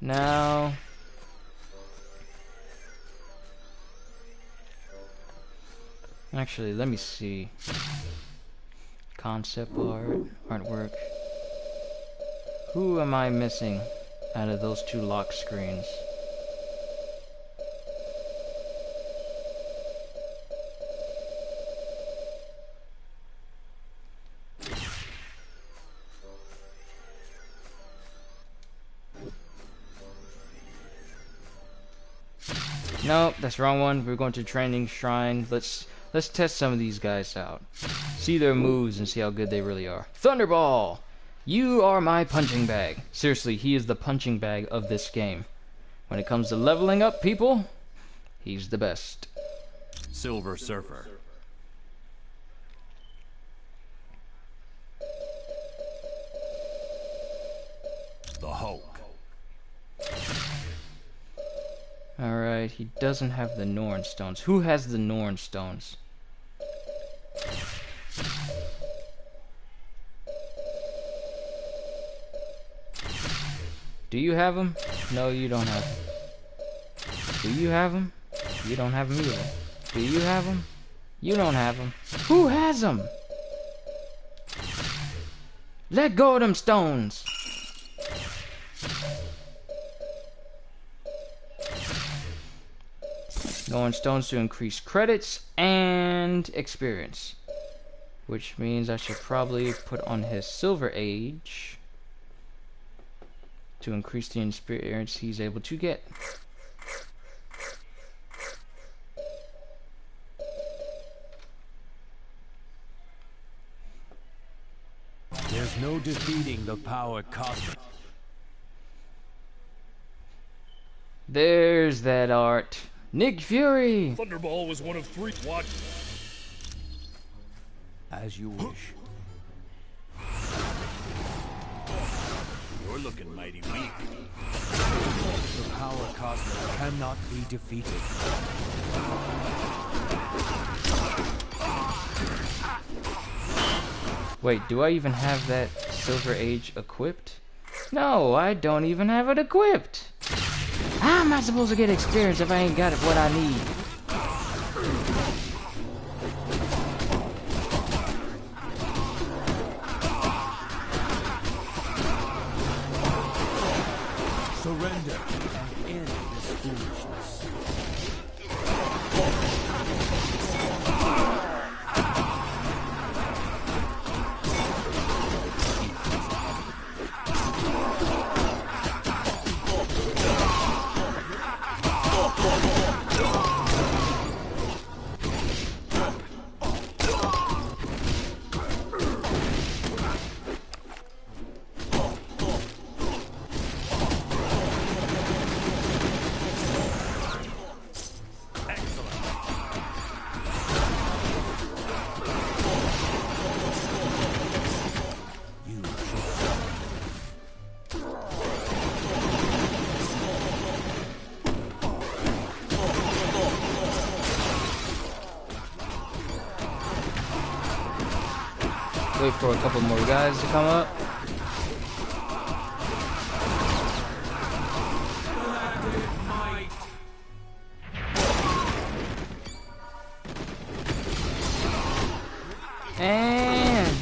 Now, actually, let me see. Concept art, artwork. Who am I missing out of those two lock screens? Nope, that's the wrong one. We're going to training shrine. Let's test some of these guys out. See their moves and see how good they really are. Thunderball! You are my punching bag. Seriously, he is the punching bag of this game. When it comes to leveling up people, he's the best. Silver Surfer. The Hulk. Alright, he doesn't have the Norn Stones. Who has the Norn Stones? Do you have them? No, you don't have them. Do you have them? You don't have them either. Do you have them? You don't have them. Who has them? Let go of them stones! Norn Stones to increase credits and experience. Which means I should probably put on his Silver Age to increase the experience he's able to get. There's no defeating the power cosmic. There's that art. Nick Fury! Thunderball was one of 3. What? As you wish. You're looking mighty weak. The power cosmic cannot be defeated. Wait, do I even have that Silver Age equipped? No, I don't even have it equipped. How am I supposed to get experience if I ain't got what I need? Surrender and end this foolishness. Wait for a couple more guys to come up. And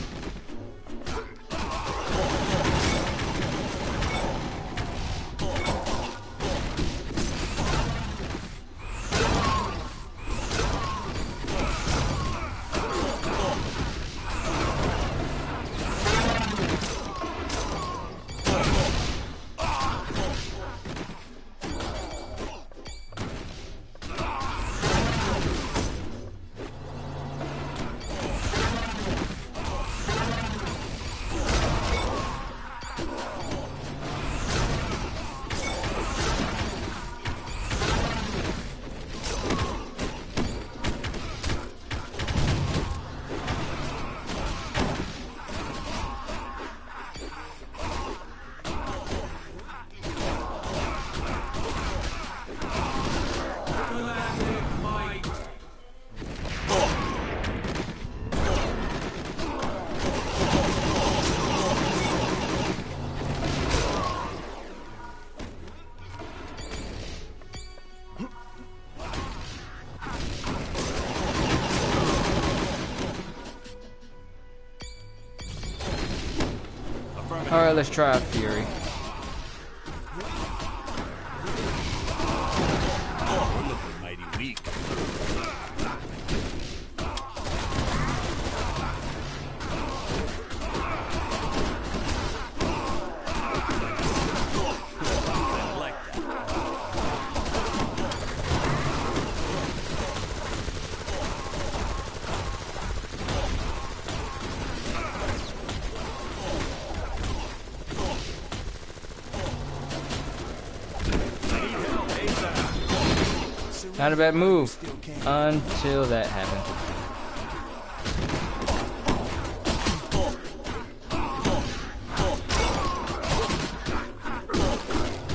alright, let's try out Fury. You're looking mighty weak. I like that. Not a bad move until that happened.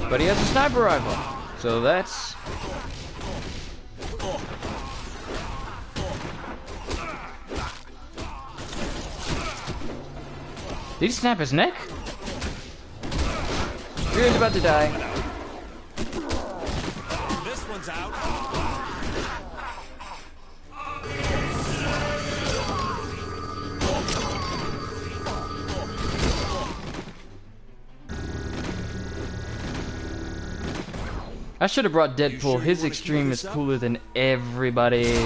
But he has a sniper rifle, so that's... Did he snap his neck? Fury's about to die. This one's out. I should have brought Deadpool. His extreme is cooler than everybody's.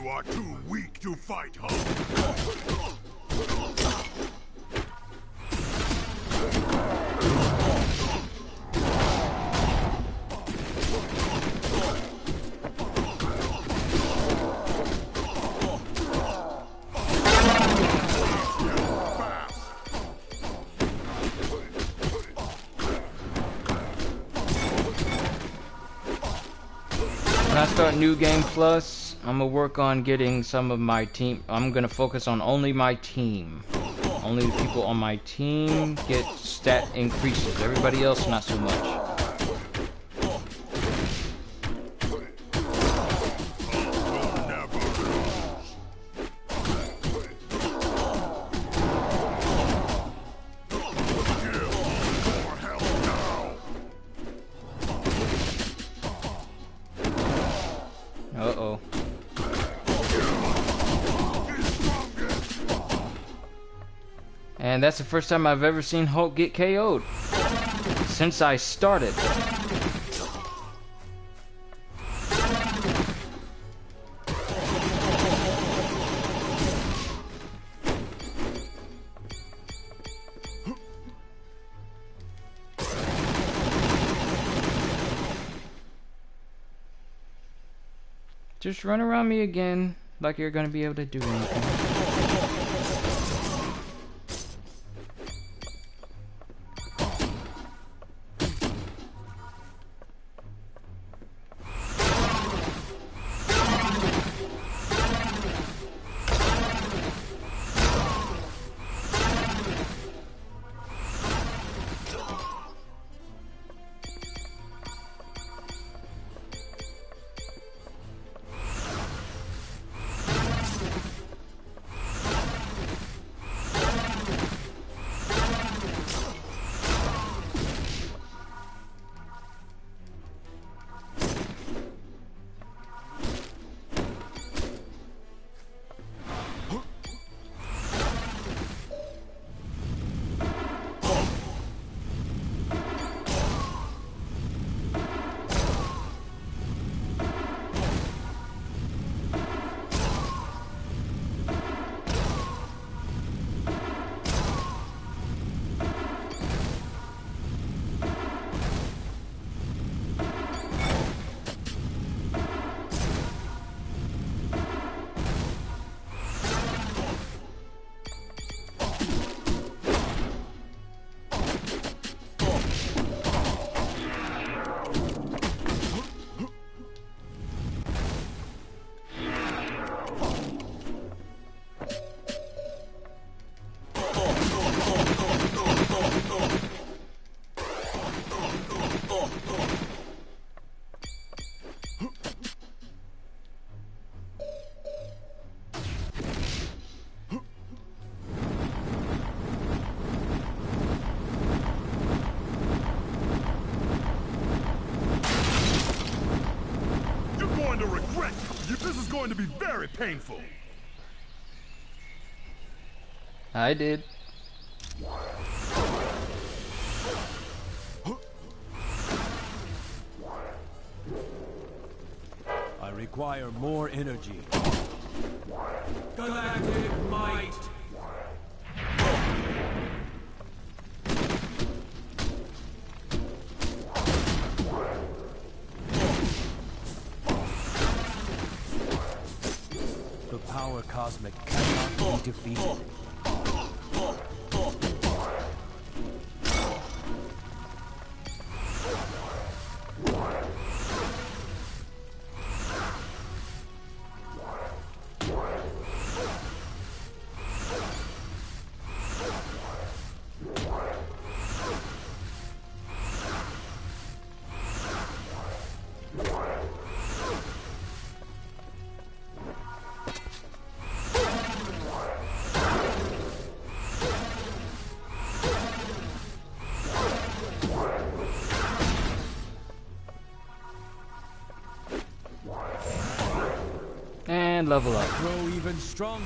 You are too weak to fight Hulk. When I start New Game Plus, I'm gonna work on getting some of my team. I'm gonna focus on only my team. Only the people on my team get stat increases. Everybody else, not so much. Uh-oh. And that's the first time I've ever seen Hulk get KO'd since I started. Just run around me again, like you're gonna be able to do anything. This is going to be very painful. I did. I require more energy. Galactic might! The power cosmic cannot be defeated. And level up. Grow even stronger.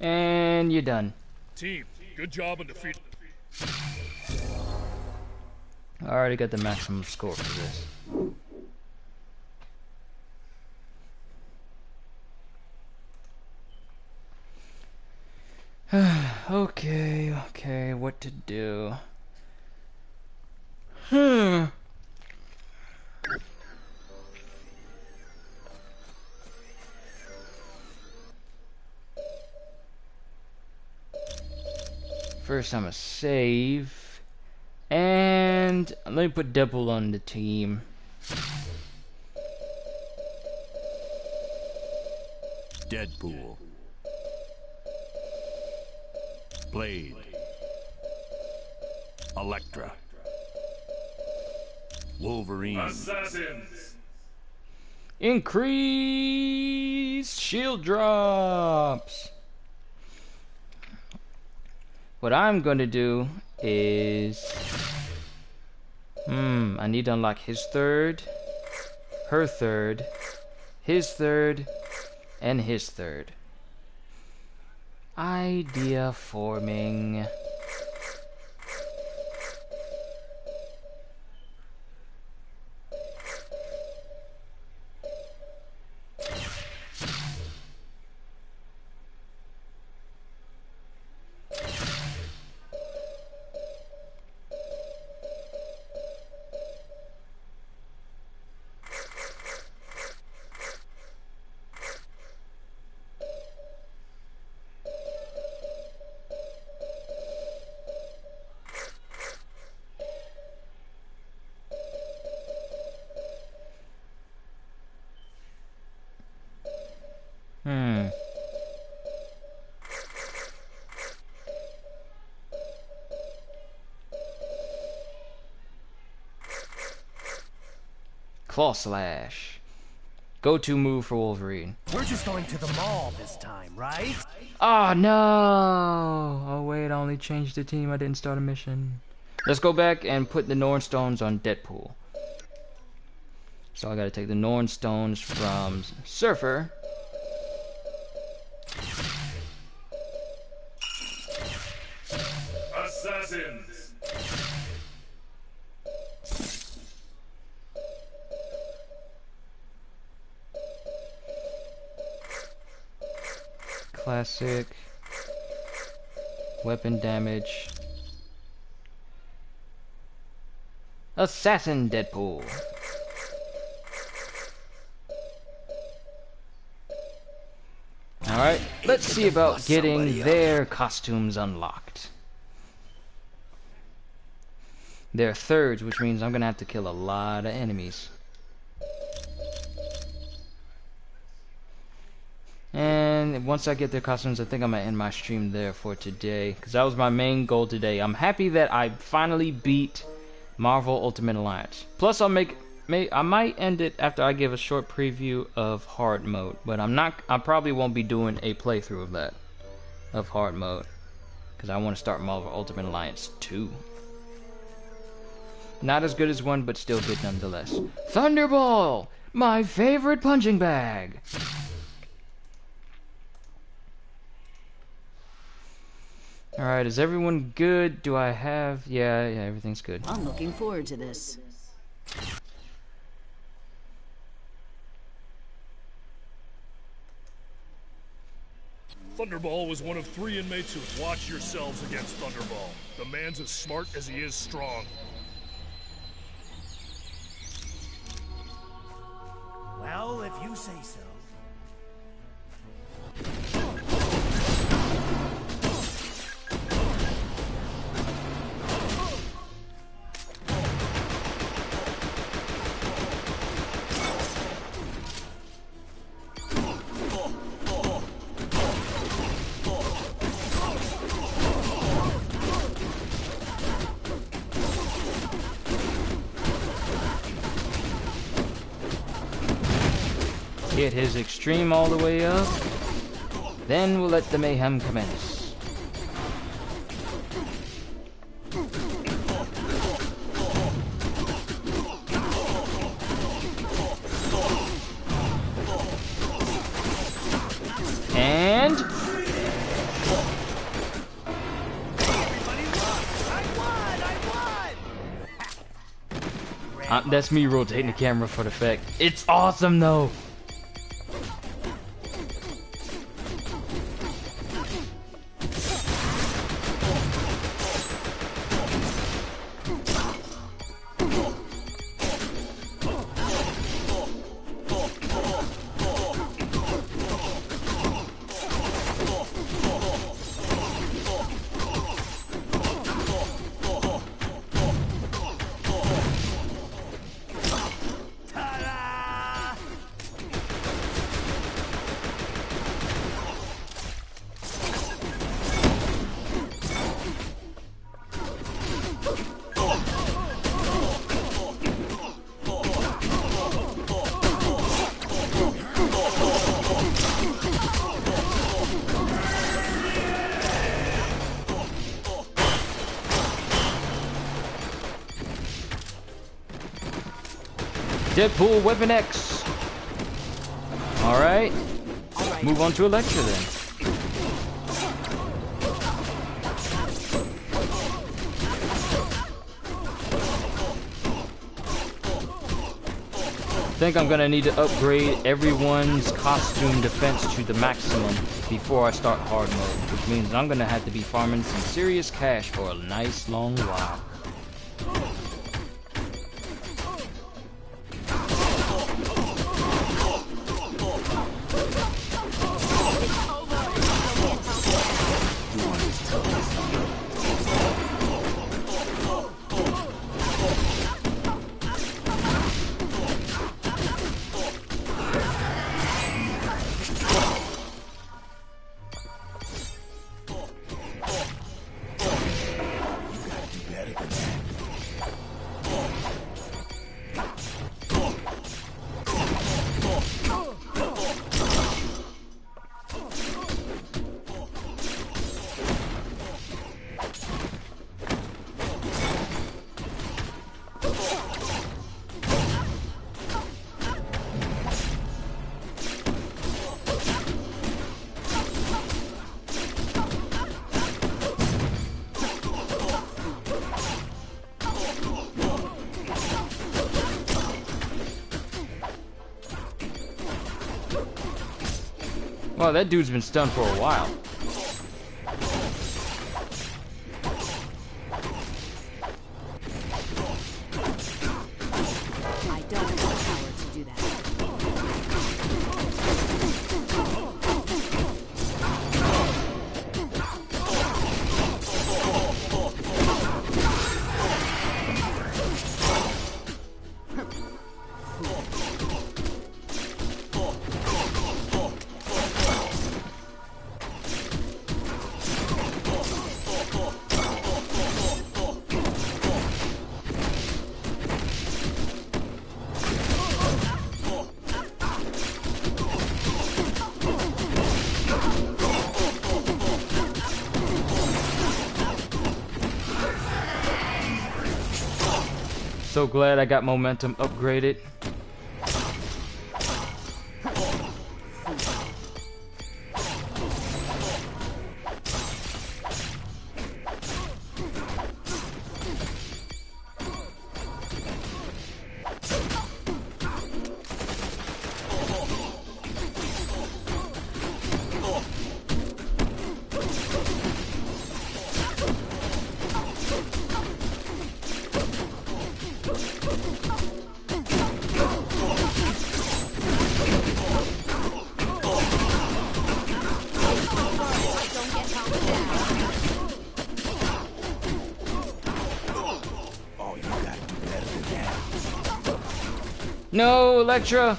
And you're done. Team, Good job on defeat. I already got the maximum score for this. Okay, what to do? First, I'm gonna save, and let me put Deadpool on the team. Deadpool. Blade. Elektra. Wolverine. Assassins. Increase shield drops. What I'm gonna do is I need to unlock his third, her third, his third, and his third. Idea forming. Claw Slash. Go-to move for Wolverine. We're just going to the mall this time, right? Oh no! Oh wait, I only changed the team. I didn't start a mission. Let's go back and put the Norn Stones on Deadpool. So I gotta take the Norn Stones from Surfer. Assassins. Classic. Weapon damage. Assassin Deadpool. Alright, let's see about getting their costumes unlocked. They're thirds, which means I'm gonna have to kill a lot of enemies. And once I get their costumes, I think I'm gonna end my stream there for today, because that was my main goal today. I'm happy that I finally beat Marvel Ultimate Alliance. Plus, I might end it after I give a short preview of hard mode, but I probably won't be doing a playthrough of that, of hard mode, because I want to start Marvel Ultimate Alliance 2. Not as good as 1, but still good nonetheless. Thunderball, my favorite punching bag. Alright, is everyone good? Do I have... Yeah, everything's good. I'm looking forward to this. Thunderball was one of 3 inmates who watched yourselves against Thunderball. The man's as smart as he is strong. Well, if you say so. Get his extreme all the way up. Then we'll let the mayhem commence. And That's me rotating the camera for the fact. It's awesome though. Deadpool Weapon X. Alright. Move on to Elektra then. I think I'm gonna need to upgrade everyone's costume defense to the maximum before I start hard mode, which means I'm gonna have to be farming some serious cash for a nice long while. Well, that dude's been stunned for a while. I don't have the power to do that. So glad I got momentum upgraded. No, Elektra!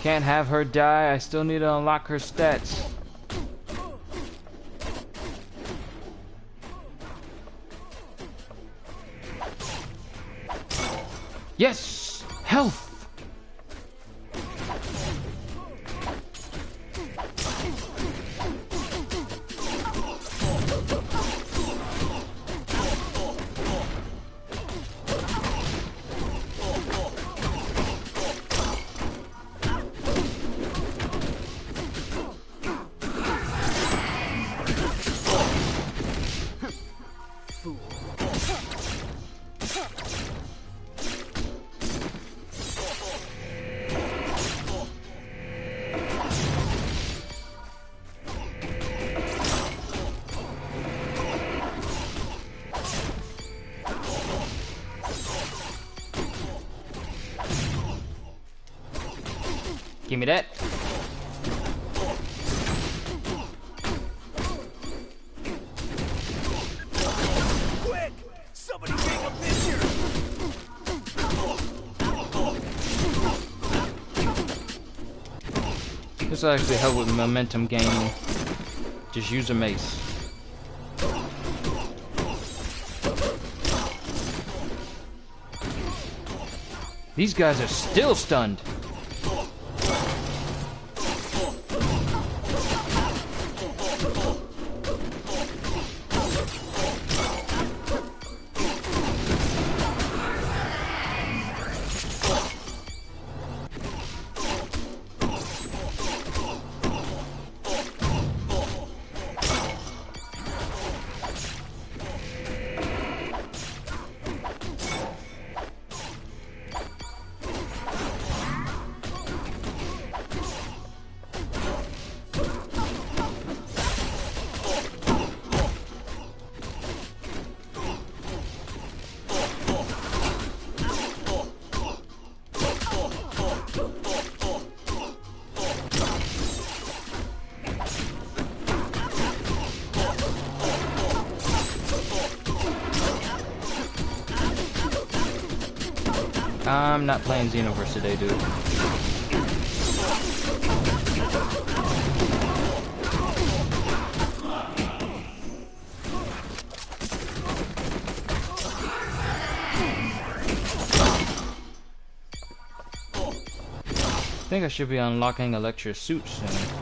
Can't have her die. I still need to unlock her stats. Yes! Health! Give me that. Quick! Somebody take a picture! This will actually help with momentum gaining. Just use a mace. These guys are still stunned. I'm not playing Xenoverse today, dude. I think I should be unlocking Electra's suit soon.